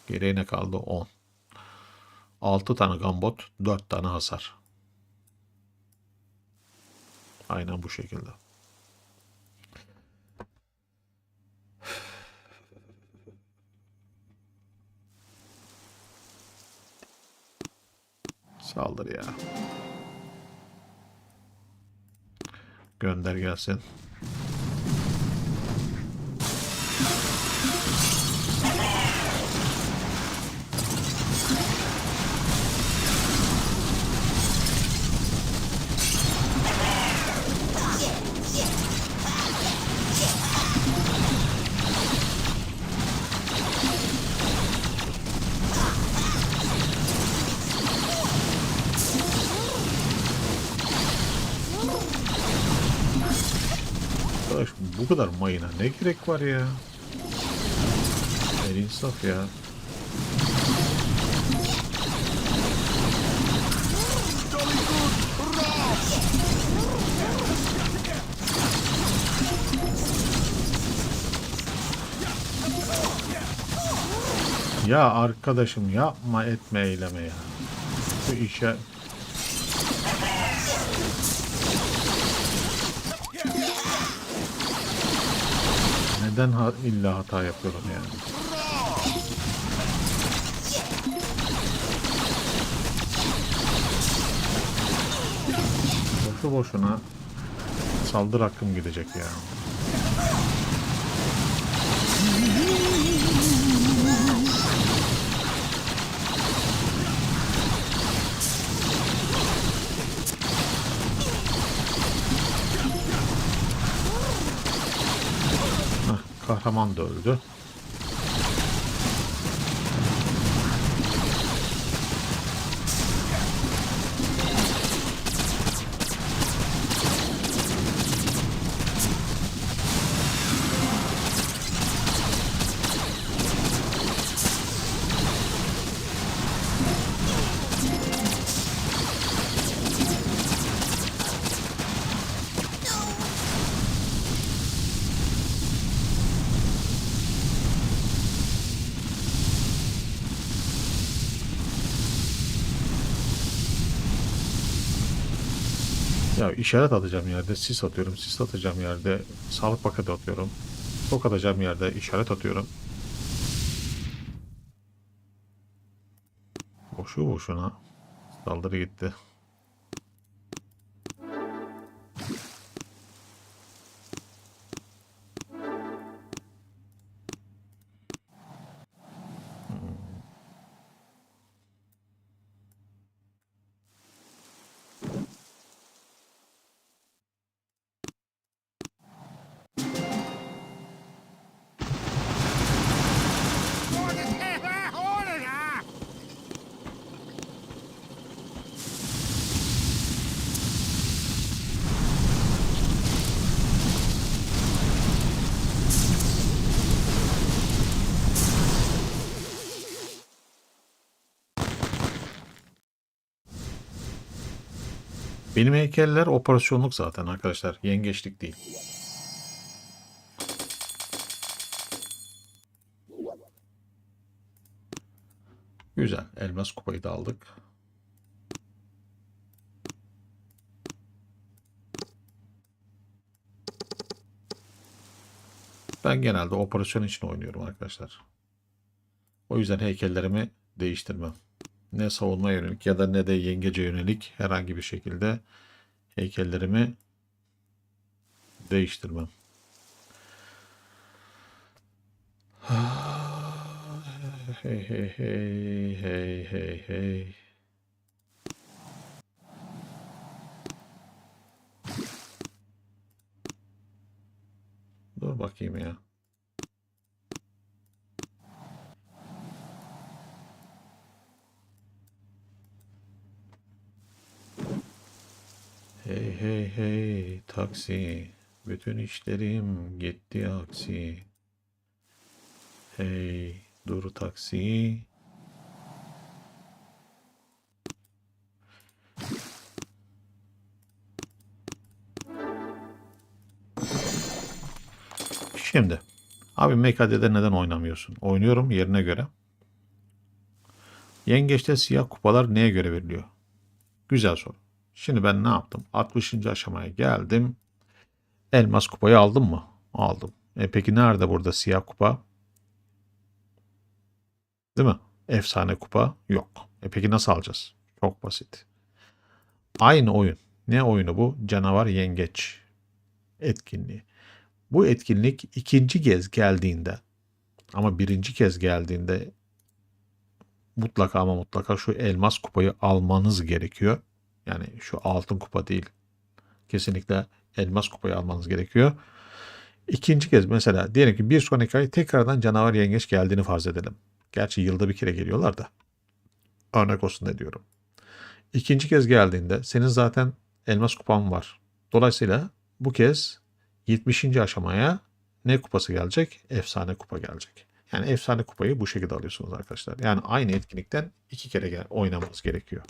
Geriye ne kaldı? 10. 6 tane gambot. 4 tane hasar. Aynen bu şekilde. Saldır ya. Gönder gelsin. Arkadaş bu kadar mayına ne gerek var ya? El insaf ya. Ya arkadaşım yapma etme eyleme ya. Bu işe Neden illa hata yapıyorum yani? Boşu boşuna saldırı hakkım gidecek ya. Kahraman da öldü. Ya işaret atacağım yerde sis atıyorum. Sis atacağım yerde sağlık paketi atıyorum. Tok atacağım yerde işaret atıyorum. Boşu boşuna saldırı gitti. Benim heykeller operasyonluk zaten arkadaşlar. Yengeçlik değil. Güzel. Elmas kupayı da aldık. Ben genelde operasyon için oynuyorum arkadaşlar. O yüzden heykellerimi değiştirmem. Ne savunma yönelik ya da ne de yengece yönelik herhangi bir şekilde heykellerimi değiştirmem. Hey hey hey hey hey hey. Dur bakayım ya. Hey hey hey taksi. Bütün işlerim gitti aksi. Hey dur taksi. Şimdi abi MKD'de neden oynamıyorsun? Oynuyorum yerine göre. Yengeçte siyah kupalar neye göre veriliyor? Güzel soru. Şimdi ben ne yaptım? 60. aşamaya geldim. Elmas kupayı aldım mı? Aldım. Peki nerede burada siyah kupa? Değil mi? Efsane kupa yok. Peki nasıl alacağız? Çok basit. Aynı oyun. Ne oyunu bu? Canavar yengeç etkinliği. Bu etkinlik ikinci kez geldiğinde ama birinci kez geldiğinde mutlaka ama mutlaka şu elmas kupayı almanız gerekiyor. Yani şu altın kupa değil. Kesinlikle elmas kupayı almanız gerekiyor. İkinci kez mesela diyelim ki bir sonraki ay tekrardan canavar yengeç geldiğini farz edelim. Gerçi yılda bir kere geliyorlar da. Örnek olsun ne diyorum. İkinci kez geldiğinde senin zaten elmas kupan var. Dolayısıyla bu kez 70. aşamaya ne kupası gelecek? Efsane kupa gelecek. Yani efsane kupayı bu şekilde alıyorsunuz arkadaşlar. Yani aynı etkinlikten iki kere oynamanız gerekiyor.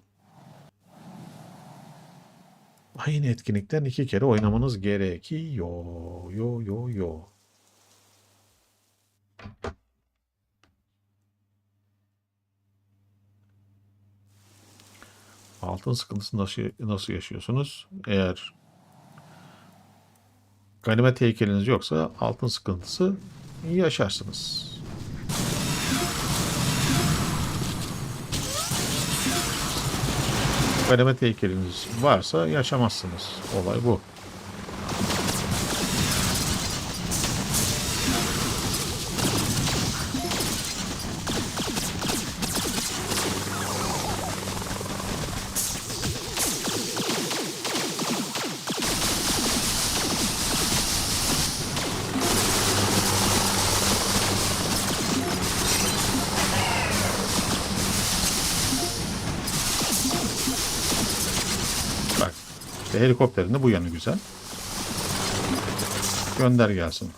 Aynı etkinlikten iki kere oynamanız gerekiyor. Yo yo yo. Altın sıkıntısını nasıl yaşıyorsunuz? Eğer ganimet heykeliniz yoksa altın sıkıntısı yaşarsınız. Ganimet heykeliniz varsa yaşamazsınız. Olay bu. Bak, işte helikopterin de bu yanı güzel. Gönder gelsin.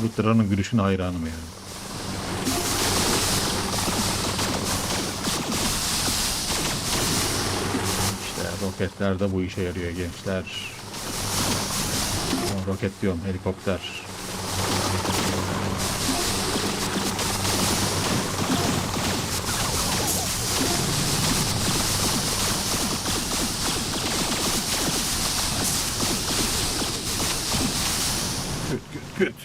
Bu tıranın gülüşüne hayranım yani. İşte roketler de bu işe yarıyor gençler. Roket diyorum, helikopter. Küt küt küt.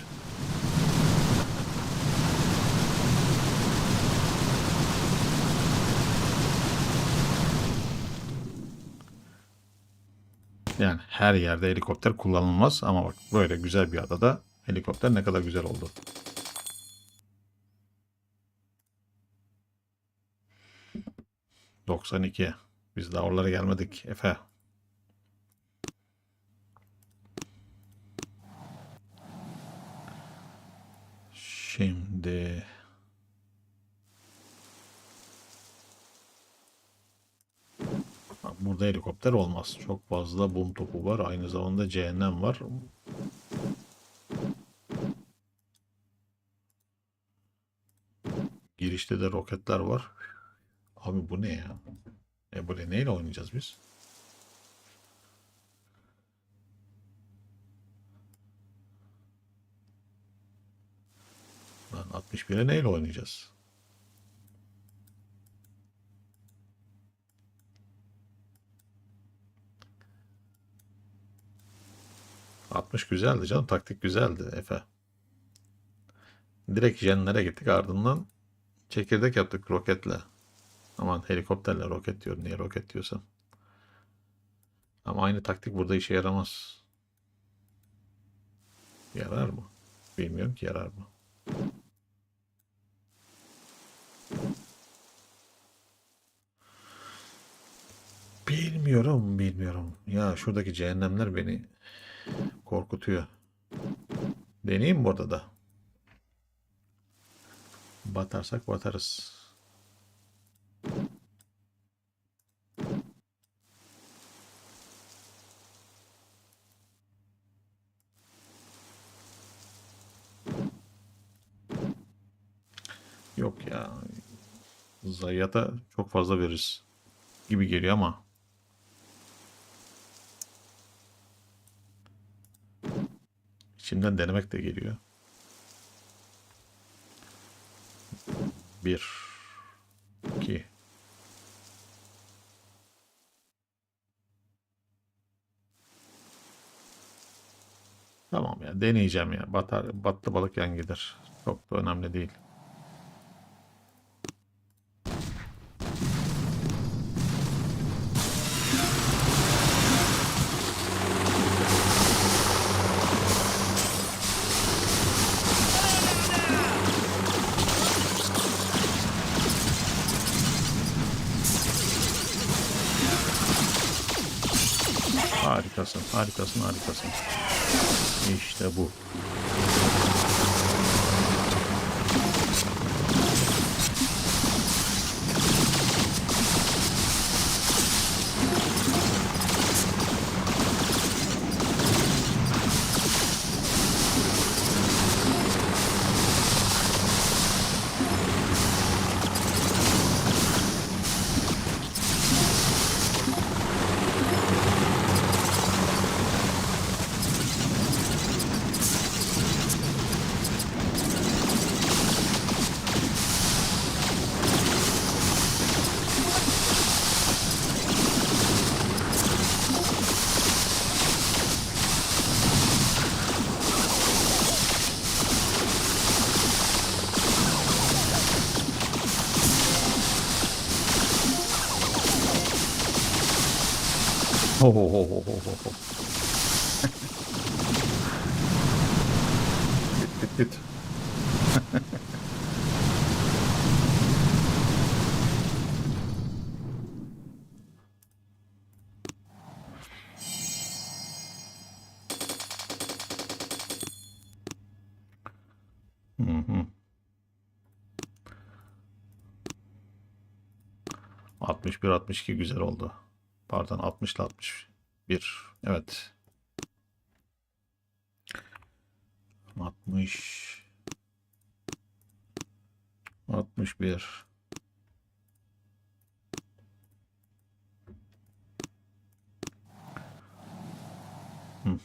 Yani her yerde helikopter kullanılmaz ama bak böyle güzel bir adada helikopter ne kadar güzel oldu. ...92. Biz daha oralara gelmedik Efe. Şimdi... Bak, burada helikopter olmaz. Çok fazla bum topu var. Aynı zamanda cehennem var. Girişte de roketler var. Abi bu ne ya? Bu neyle oynayacağız biz? Lan 61'e neyle oynayacağız? ...60 güzeldi canım. Taktik güzeldi Efe. Direkt jenlere gittik. Ardından çekirdek yaptık roketle. Aman helikopterle roket diyorum. Niye roket diyorsam. Ama aynı taktik burada işe yaramaz. Yarar mı? Bilmiyorum ki yarar mı? Bilmiyorum. Ya şuradaki cehennemler beni korkutuyor. Deneyeyim burada da. Batarsak batarız. Yok ya. Zayiata çok fazla veririz gibi geliyor ama. İçimden denemek de geliyor. Bir, iki. Tamam ya deneyeceğim ya. Battı balık yan gider. Çok da önemli değil. Harikasın. İşte bu. Ho, ho, ho, ho, ho, ho. Git git git. Hı hı. 61 62 güzel oldu. Pardon 60 ile 61. Evet. 60 61. Hı.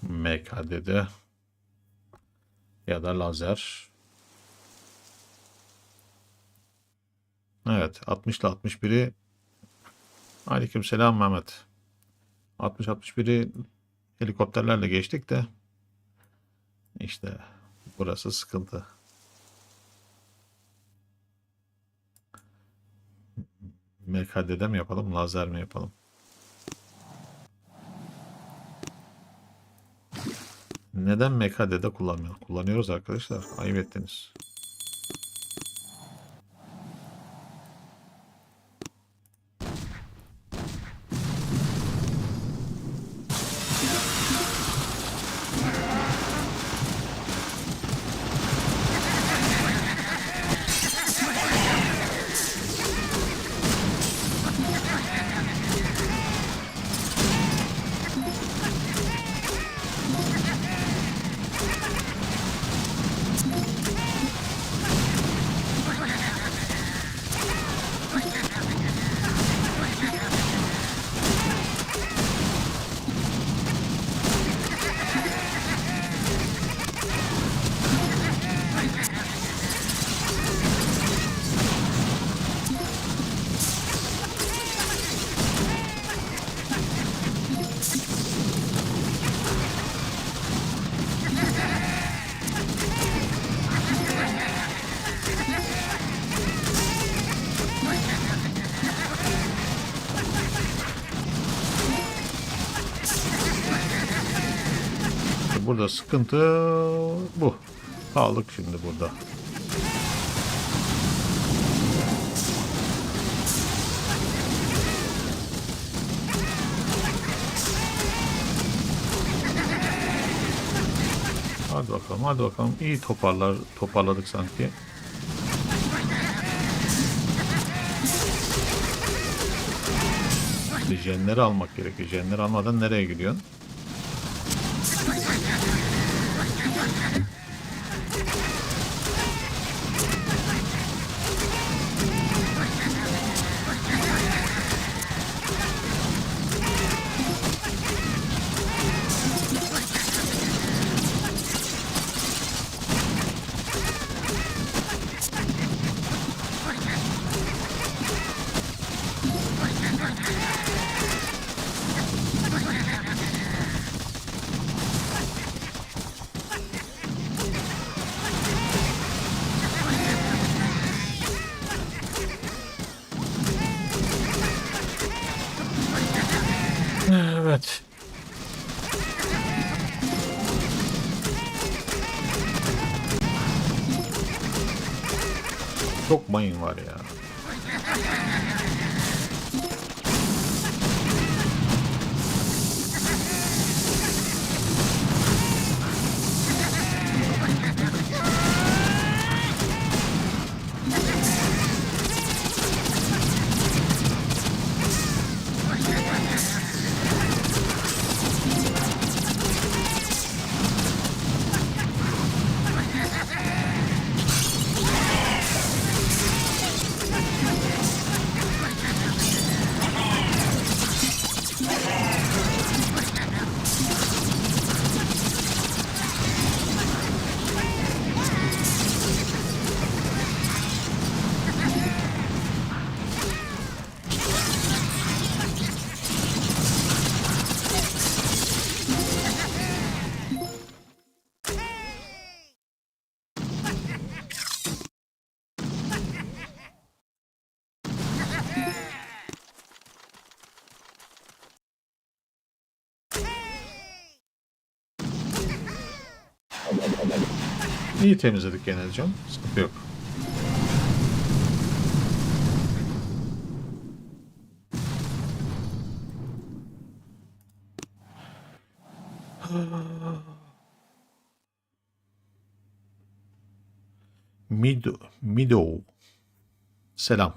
MKD'de ya da lazer. Evet 60 ile 61'i aleykümselam Mehmet. 60-61'i helikopterlerle geçtik de işte burası sıkıntı. MKD'de mi yapalım, lazer mi yapalım? Neden MKD'de kullanmıyoruz? Kullanıyoruz arkadaşlar. Ayıp ettiniz. Burada sıkıntı bu. Sağlık şimdi burada. Hadi bakalım, hadi bakalım. İyi toparladık sanki. Jenleri almak gerekiyor. Jenleri almadan nereye gidiyorsun? Evet. Çok mayın var ya. İyi temizledik genelde canım. Sıkıntı yok. Mido. Selam.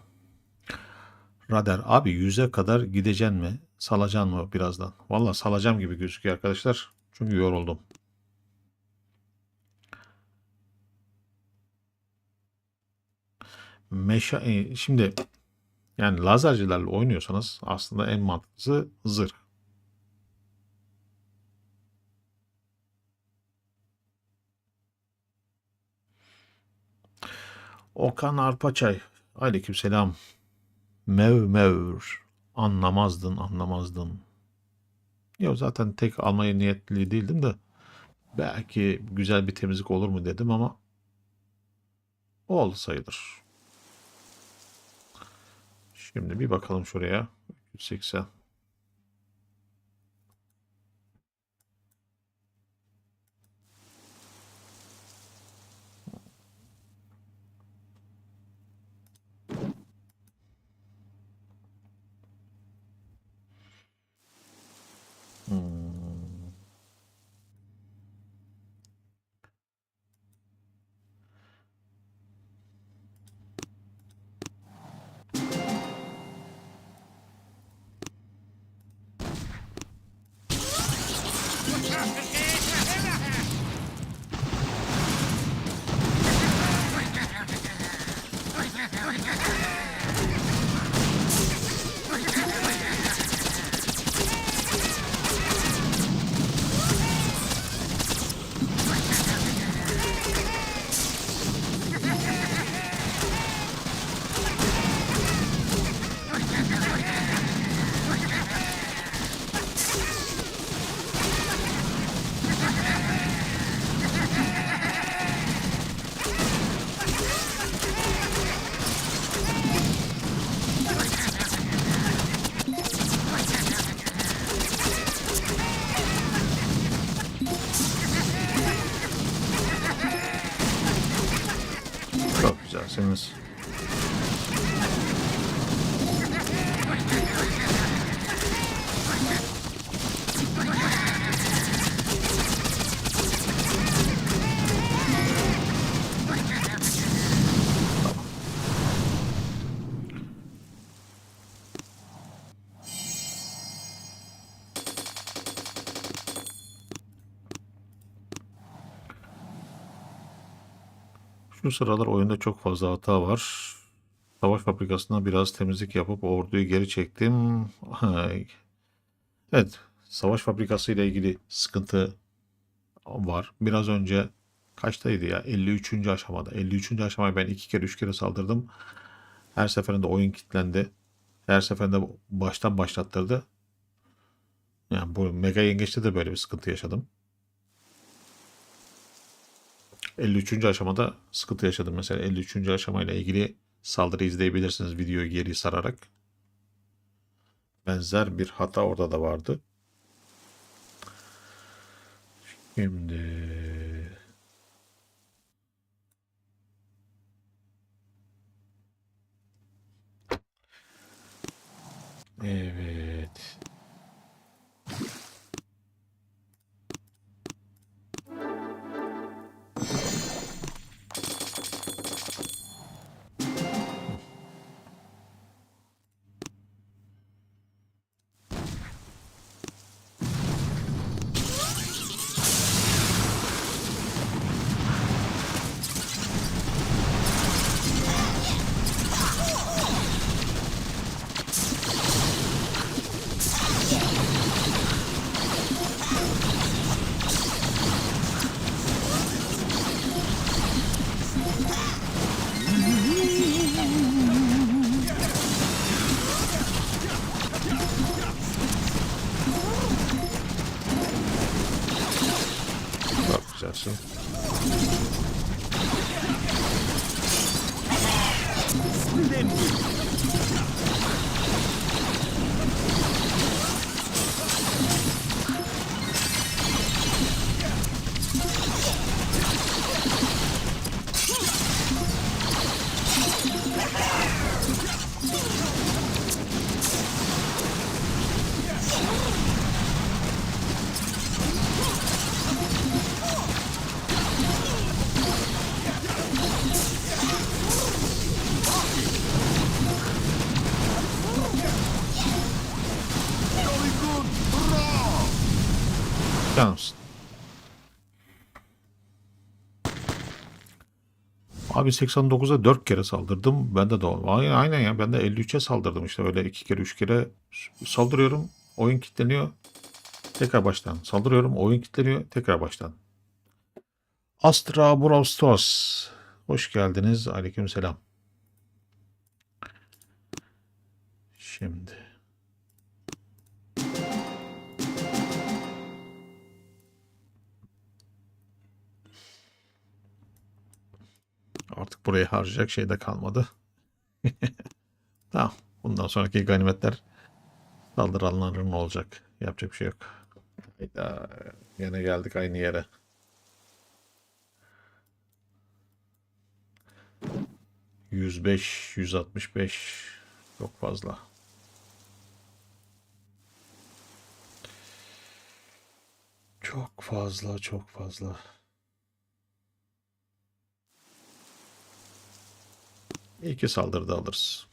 Radar abi 100'e kadar gideceksin mi? Salacaksın mı birazdan? Valla salacağım gibi gözüküyor arkadaşlar. Çünkü yoruldum. Şimdi yani lazercilerle oynuyorsanız aslında en mantıklısı zırh. Okan Arpaçay. Aleykümselam. Mev. Anlamazdın. Yok zaten tek almaya niyetli değildim de belki güzel bir temizlik olur mu dedim ama oldu sayılır. Şimdi bir bakalım şuraya. 380. Hmm. Çok güzelsiniz. Şu sıralar oyunda çok fazla hata var. Savaş fabrikasına biraz temizlik yapıp orduyu geri çektim. Evet, savaş fabrikası ile ilgili sıkıntı var. Biraz önce kaçtaydı ya? 53. aşamada. 53. aşamaya ben 2 kere 3 kere saldırdım. Her seferinde oyun kilitlendi. Her seferinde baştan başlattırdı. Yani bu Mega Yengeç'te de böyle bir sıkıntı yaşadım. 53. aşamada sıkıntı yaşadım. Mesela 53. aşamayla ilgili saldırı izleyebilirsiniz videoyu geri sararak. Benzer bir hata orada da vardı. Şimdi evet. Çok güzelsin. Canımsın. Abi 89'a 4 kere saldırdım. Bende de aynen ya. Ben de 53'e saldırdım işte. Öyle 2 kere 3 kere saldırıyorum. Oyun kilitleniyor. Tekrar baştan. Saldırıyorum. Oyun kilitleniyor. Tekrar baştan. Astra Brostos. Hoş geldiniz. Aleykümselam. Şimdi. Artık buraya harcayacak şey de kalmadı. Tamam. Bundan sonraki ganimetler saldıranların olacak. Yapacak bir şey yok. Hayda. Yine geldik aynı yere. %105, 165 çok fazla. Çok fazla, çok fazla. İki saldırıda alırız.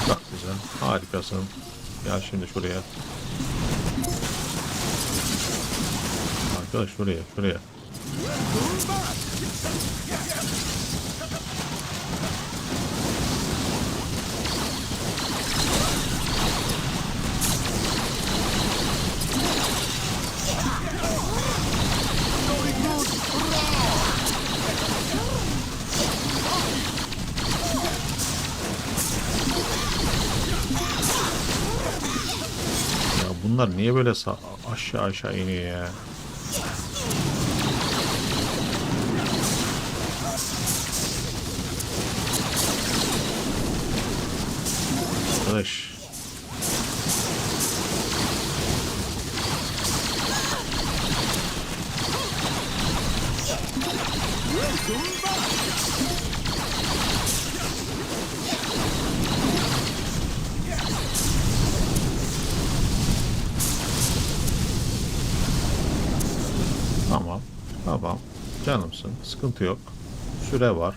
Çok güzel. Harikasın. Gel şimdi şuraya. Arkadaş şuraya, şuraya. Ya bunlar niye böyle aşağı aşağı iniyor ya? Arkadaş. Tamam. Tamam. Canımsın. Sıkıntı yok. Süre var.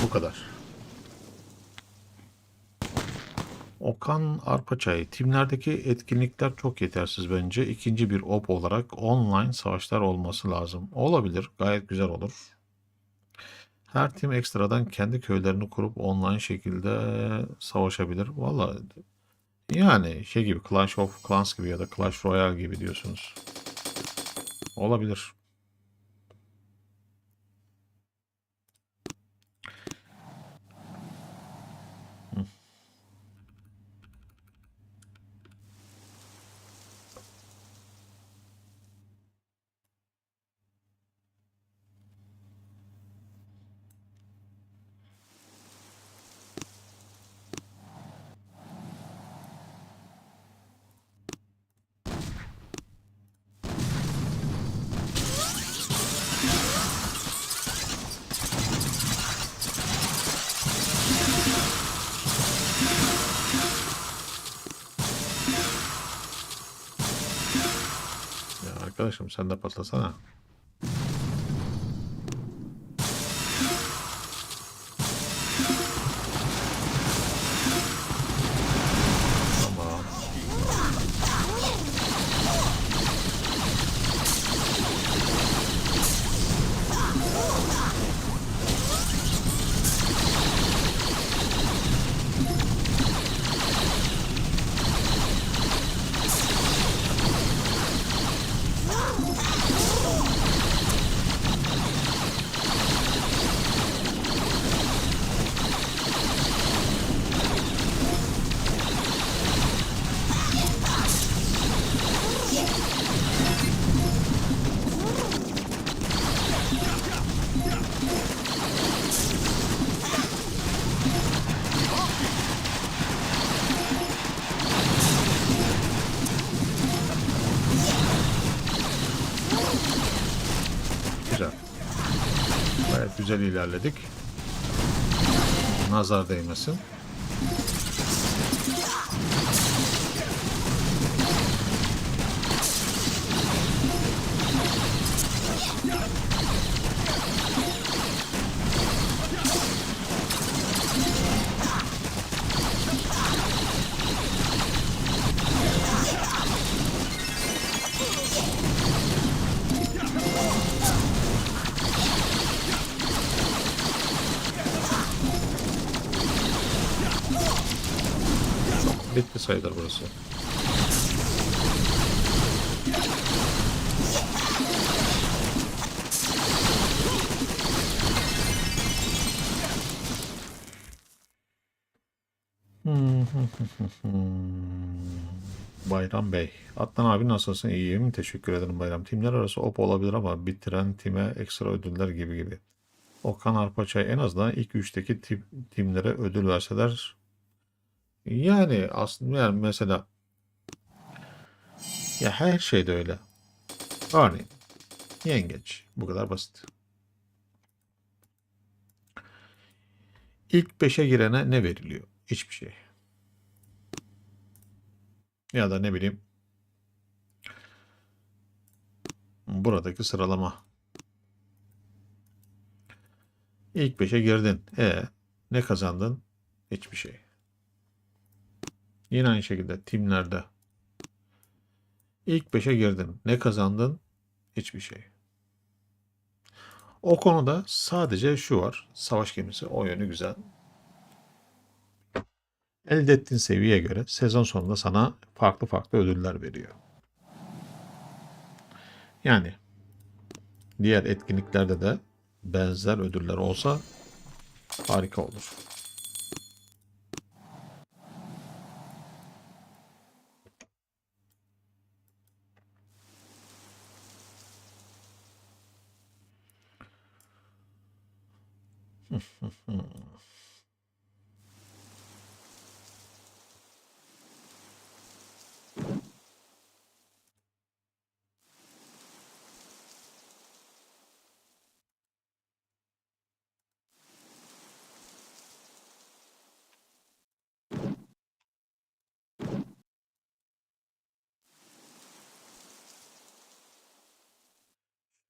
Bu kadar. Okan Arpaçay. Timlerdeki etkinlikler çok yetersiz bence. İkinci bir op olarak online savaşlar olması lazım. Olabilir. Gayet güzel olur. Her tim ekstradan kendi köylerini kurup online şekilde savaşabilir. Valla yani şey gibi Clash of Clans gibi ya da Clash Royale gibi diyorsunuz. Olabilir. Ya arkadaşım sen de patlasana. Tamam. güzel ilerledik. Nazar değmesin. Bitti sayılır burası. Bayram Bey. Adnan abi nasılsın? İyiyim. Teşekkür ederim Bayram. Timler arası op olabilir ama bitiren time ekstra ödüller gibi. Okan Arpaçay en azından ilk üçteki timlere ödül verseler. Yani aslında yani mesela ya her şeyde öyle. Örneğin yengeç. Bu kadar basit. İlk 5'e girene ne veriliyor? Hiçbir şey. Ya da ne bileyim buradaki sıralama. İlk 5'e girdin. Ne kazandın? Hiçbir şey. Yine aynı şekilde timlerde. İlk 5'e girdin. Ne kazandın? Hiçbir şey. O konuda sadece şu var. Savaş gemisi o yönü güzel. Elde ettiğin seviyeye göre sezon sonunda sana farklı ödüller veriyor. Yani diğer etkinliklerde de benzer ödüller olsa harika olur.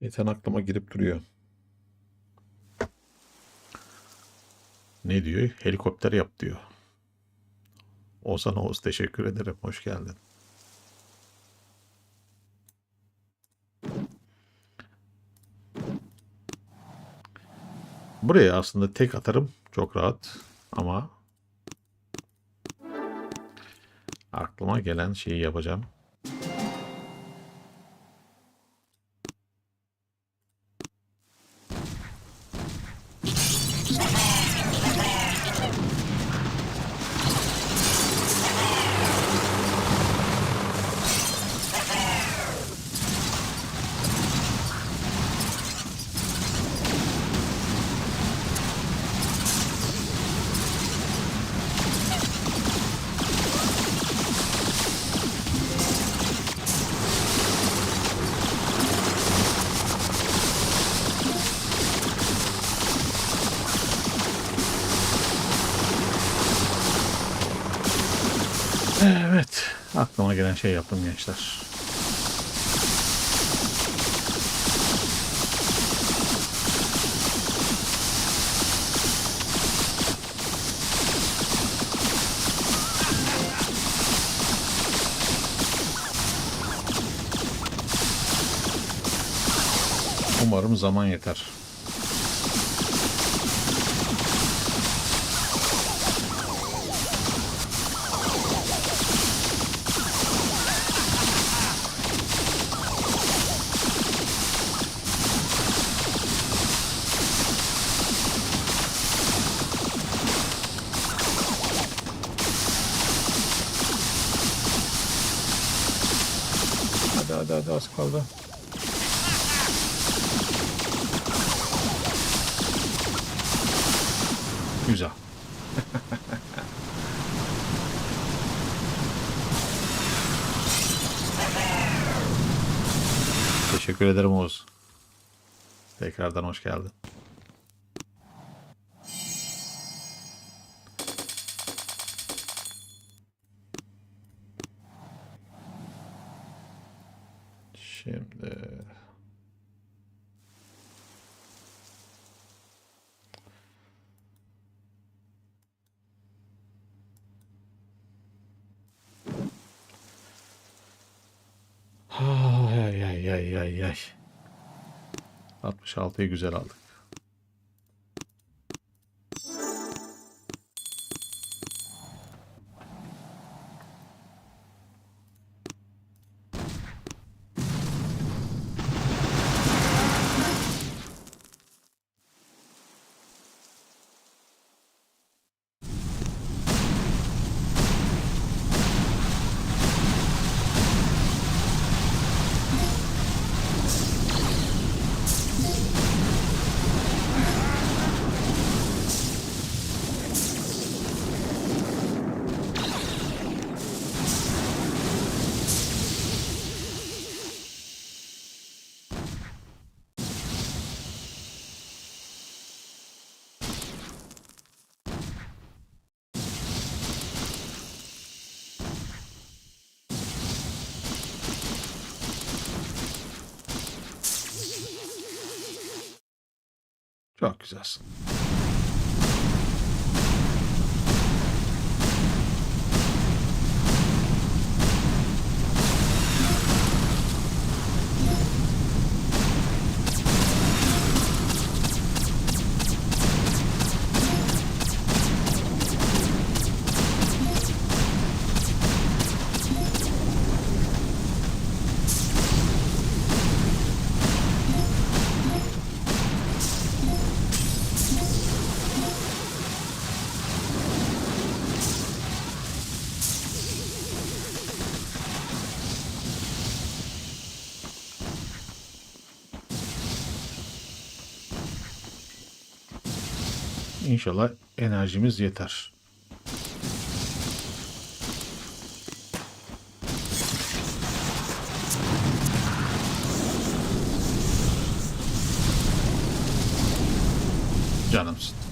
Yeten aklıma girip duruyor. Ne diyor? Helikopter yap diyor. Ozan Oğuz teşekkür ederim. Hoş geldin. Buraya aslında tek atarım. Çok rahat. Ama aklıma gelen şeyi yapacağım. Evet. Aklıma gelen şey yaptım gençler. Umarım zaman yeter. Hadi az kaldı. Güzel. Teşekkür ederim Oğuz. Tekrardan hoş geldin. Şimdi ay ay ay ay ay. 66'yı güzel aldık. Çok güzelsin. İnşallah enerjimiz yeter. Canımsın.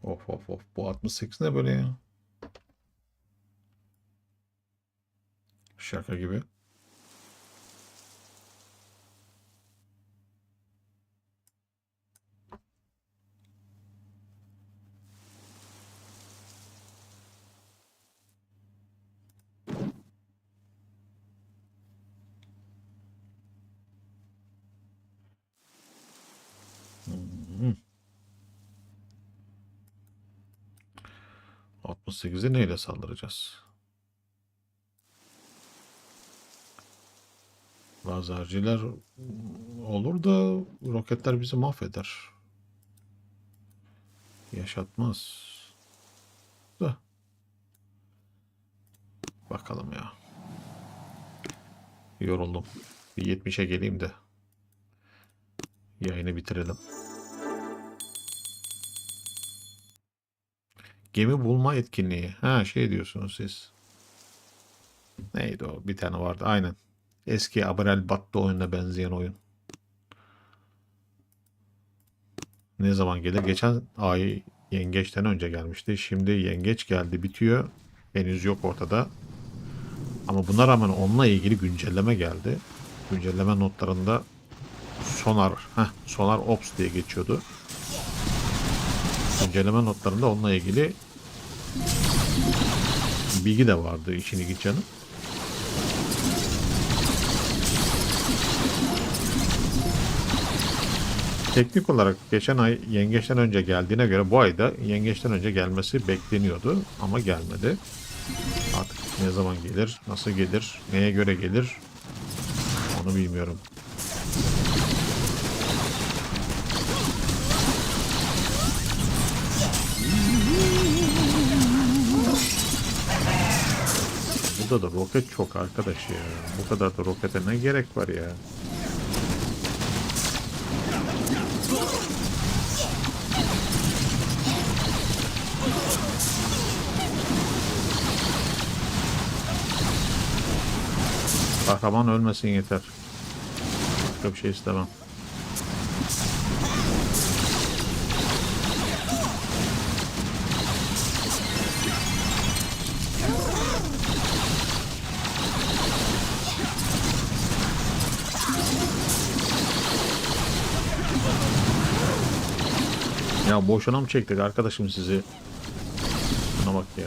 Of of of. Bu 68 ne böyle ya? Şaka gibi. Hmm. 68'i neyle saldıracağız? Lazerciler olur da roketler bizi mahveder. Yaşatmaz. Da. Bakalım ya. Yoruldum. Bir 70'e geleyim de yayını bitirelim. Gemi bulma etkinliği. Ha şey diyorsunuz siz. Neydi o? Bir tane vardı. Aynen. Eski Abrel Battı oyununa benzeyen oyun. Ne zaman gelir? Geçen ay yengeçten önce gelmişti. Şimdi yengeç geldi bitiyor. Henüz yok ortada. Ama buna rağmen onunla ilgili güncelleme geldi. Güncelleme notlarında Sonar Ops diye geçiyordu. Güncelleme notlarında onunla ilgili bilgi de vardı, işin ilginç yanı. Teknik olarak geçen ay yengeçten önce geldiğine göre bu ayda yengeçten önce gelmesi bekleniyordu ama gelmedi. Artık ne zaman gelir, nasıl gelir, neye göre gelir onu bilmiyorum. Bu Burada da roket çok arkadaş ya. Bu kadar da rokete ne gerek var ya? Kahraman ölmesin yeter. Başka bir şey istemem. Ya boşuna mı çektik arkadaşım sizi? Buna bak ya.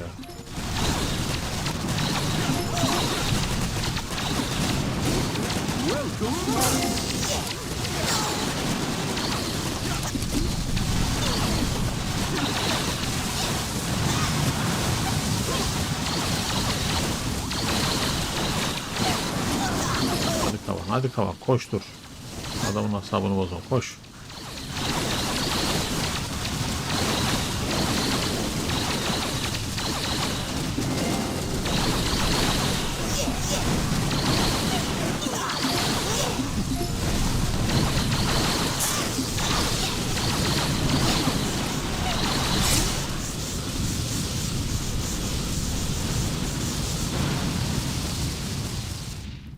Hadi kavan, hadi kavan, koştur. Adamın asabını bozma, koş.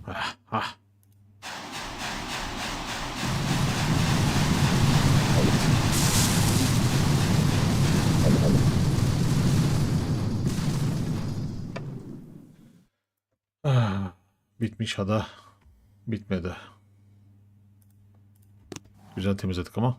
Ah, ah. Ah, bitmiş ada. Bitmedi. Güzel temizledik ama.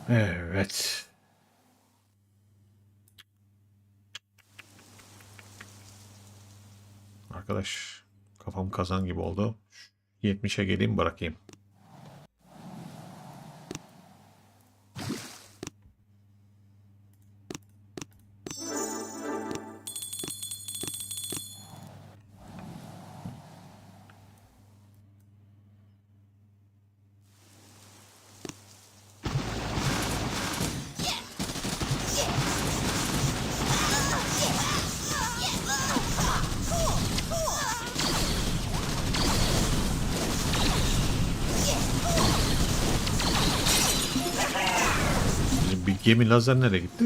Evet. Arkadaş kafam kazan gibi oldu. 70'e geleyim bırakayım. Bizim bir gemi lazer nereye gitti?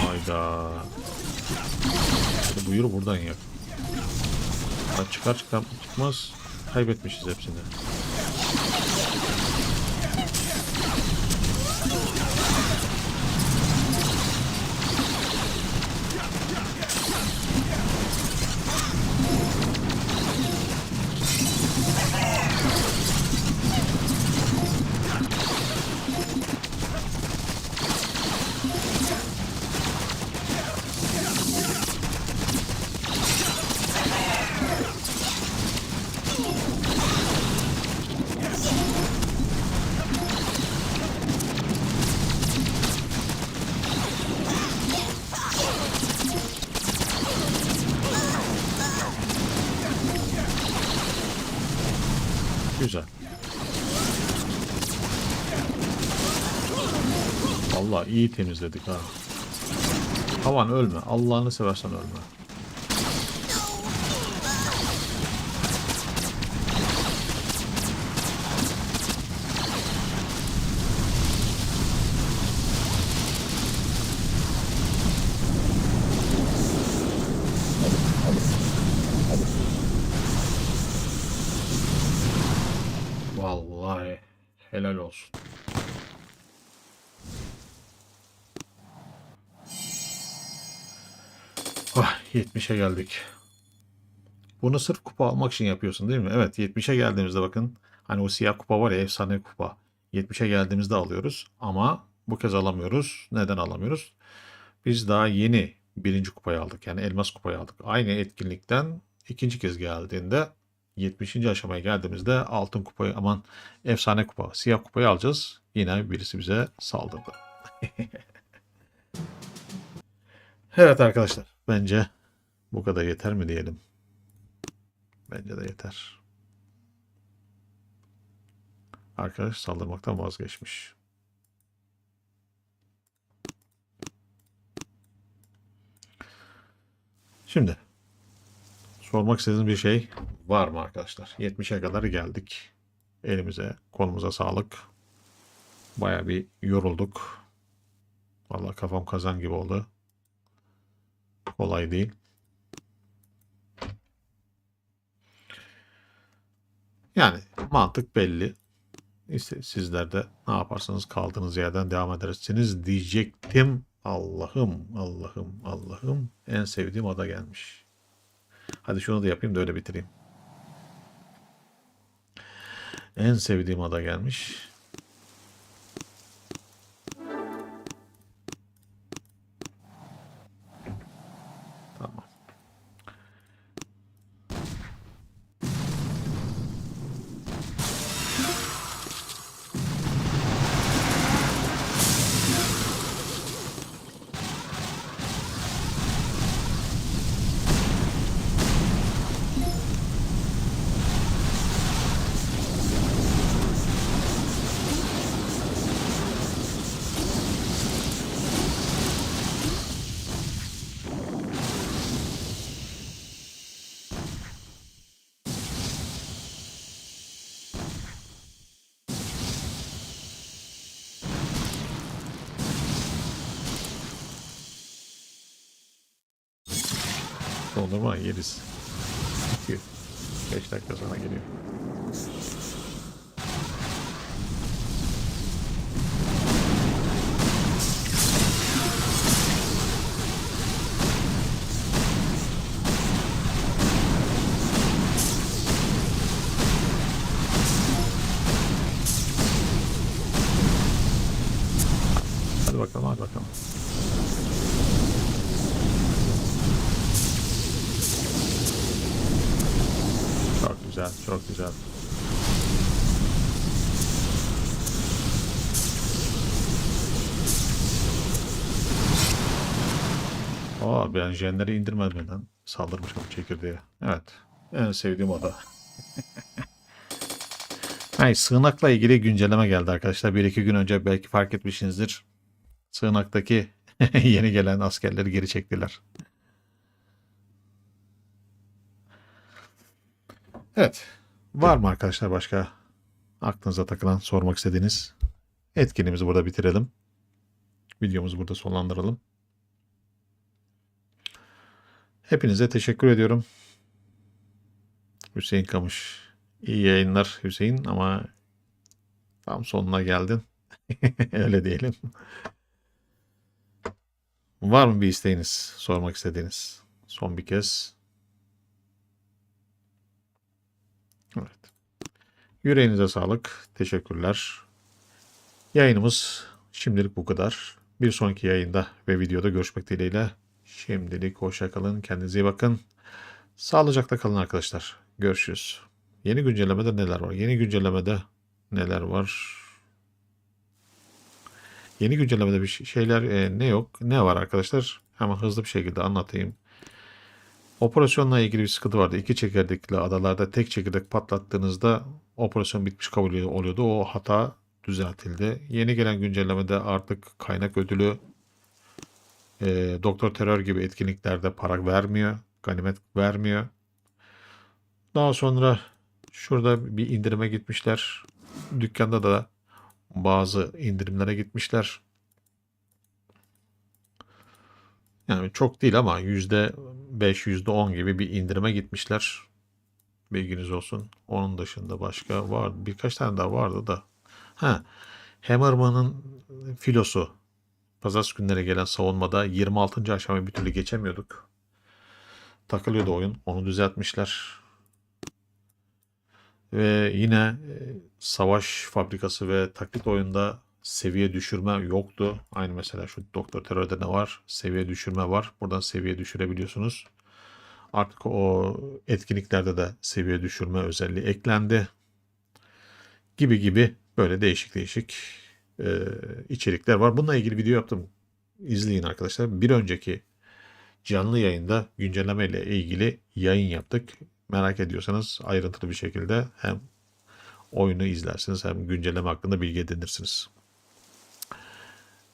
Hayda. Buyur buradan yak. Çıkar çıkmaz kaybetmişiz hepsini. Güzel. Vallahi iyi temizledik ha. Havan ölme. Allah'ını seversen ölme. Vallahi helal olsun. 70'e geldik. Bunu sırf kupa almak için yapıyorsun değil mi? Evet, 70'e geldiğimizde bakın. Hani o siyah kupa var ya, efsane kupa. 70'e geldiğimizde alıyoruz ama bu kez alamıyoruz. Neden alamıyoruz? Biz daha yeni birinci kupayı aldık. Yani elmas kupayı aldık. Aynı etkinlikten ikinci kez geldiğinde 70. aşamaya geldiğimizde altın kupayı, aman, efsane kupa, siyah kupayı alacağız. Yine birisi bize saldırdı. Evet arkadaşlar, bence bu kadar yeter mi diyelim. Bence de yeter. Arkadaş saldırmaktan vazgeçmiş. Şimdi sormak istediğiniz bir şey var mı arkadaşlar? 70'e kadar geldik. Elimize, kolumuza sağlık. Baya bir yorulduk. Vallahi kafam kazan gibi oldu. Kolay değil. Yani mantık belli. İşte sizler de ne yaparsanız kaldığınız yerden devam edersiniz diyecektim. Allah'ım, Allah'ım, Allah'ım. En sevdiğim ada gelmiş. Hadi şunu da yapayım da öyle bitireyim. En sevdiğim ada gelmiş. Tamam. Dondurma yeriz. 5 dakika sonra geliyor. Hadi bakalım, hadi bakalım. Çok güzel, çok güzel. Aa, ben jenleri indirmeden saldırmışım çekirdeğe. Evet, en sevdiğim oda. Hayır, sığınakla ilgili güncelleme geldi arkadaşlar. Bir iki gün önce belki fark etmişsinizdir. Sığınaktaki yeni gelen askerleri geri çektiler. Evet. Var mı arkadaşlar başka aklınıza takılan, sormak istediğiniz? Etkinliğimizi burada bitirelim. Videomuzu burada sonlandıralım. Hepinize teşekkür ediyorum. Hüseyin Kamış. İyi yayınlar Hüseyin, ama tam sonuna geldin. Öyle diyelim. Var mı bir isteğiniz, sormak istediğiniz? Son bir kez. Evet. Yüreğinize sağlık. Teşekkürler. Yayınımız şimdilik bu kadar. Bir sonraki yayında ve videoda görüşmek dileğiyle. Şimdilik hoşça kalın. Kendinize iyi bakın. Sağlıcakla kalın arkadaşlar. Görüşürüz. Yeni güncellemede neler var? Yeni güncellemede neler var? Yeni güncellemede bir şeyler ne yok? Ne var arkadaşlar? Hemen hızlı bir şekilde anlatayım. Operasyonla ilgili bir sıkıntı vardı. İki çekirdekli adalarda tek çekirdek patlattığınızda operasyon bitmiş kabul oluyordu. O hata düzeltildi. Yeni gelen güncellemede artık kaynak ödülü, Doktor Terör gibi etkinliklerde para vermiyor. Ganimet vermiyor. Daha sonra şurada bir indirime gitmişler. Dükkanda da bazı indirimlere gitmişler. Yani çok değil ama %5, %10 gibi bir indirime gitmişler. Bilginiz olsun. Onun dışında başka var. Birkaç tane daha vardı da. Ha, Hammerman'ın filosu. Pazartesi günleri gelen savunmada 26. aşamayı bir türlü geçemiyorduk. takılıyordu oyun. Onu düzeltmişler. Ve yine savaş fabrikası ve taklit oyunda seviye düşürme yoktu. Aynı mesela şu Doktor Terör'de ne var? Seviye düşürme var. Buradan seviye düşürebiliyorsunuz. Artık o etkinliklerde de seviye düşürme özelliği eklendi. Gibi gibi böyle değişik değişik içerikler var. Bununla ilgili video yaptım. İzleyin arkadaşlar. Bir önceki canlı yayında güncelleme ile ilgili yayın yaptık. Merak ediyorsanız ayrıntılı bir şekilde hem oyunu izlersiniz hem güncelleme hakkında bilgi edinirsiniz.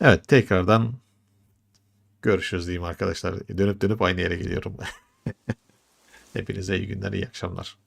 Evet, tekrardan görüşürüz diyeyim arkadaşlar. Dönüp dönüp aynı yere geliyorum. Hepinize iyi günler, iyi akşamlar.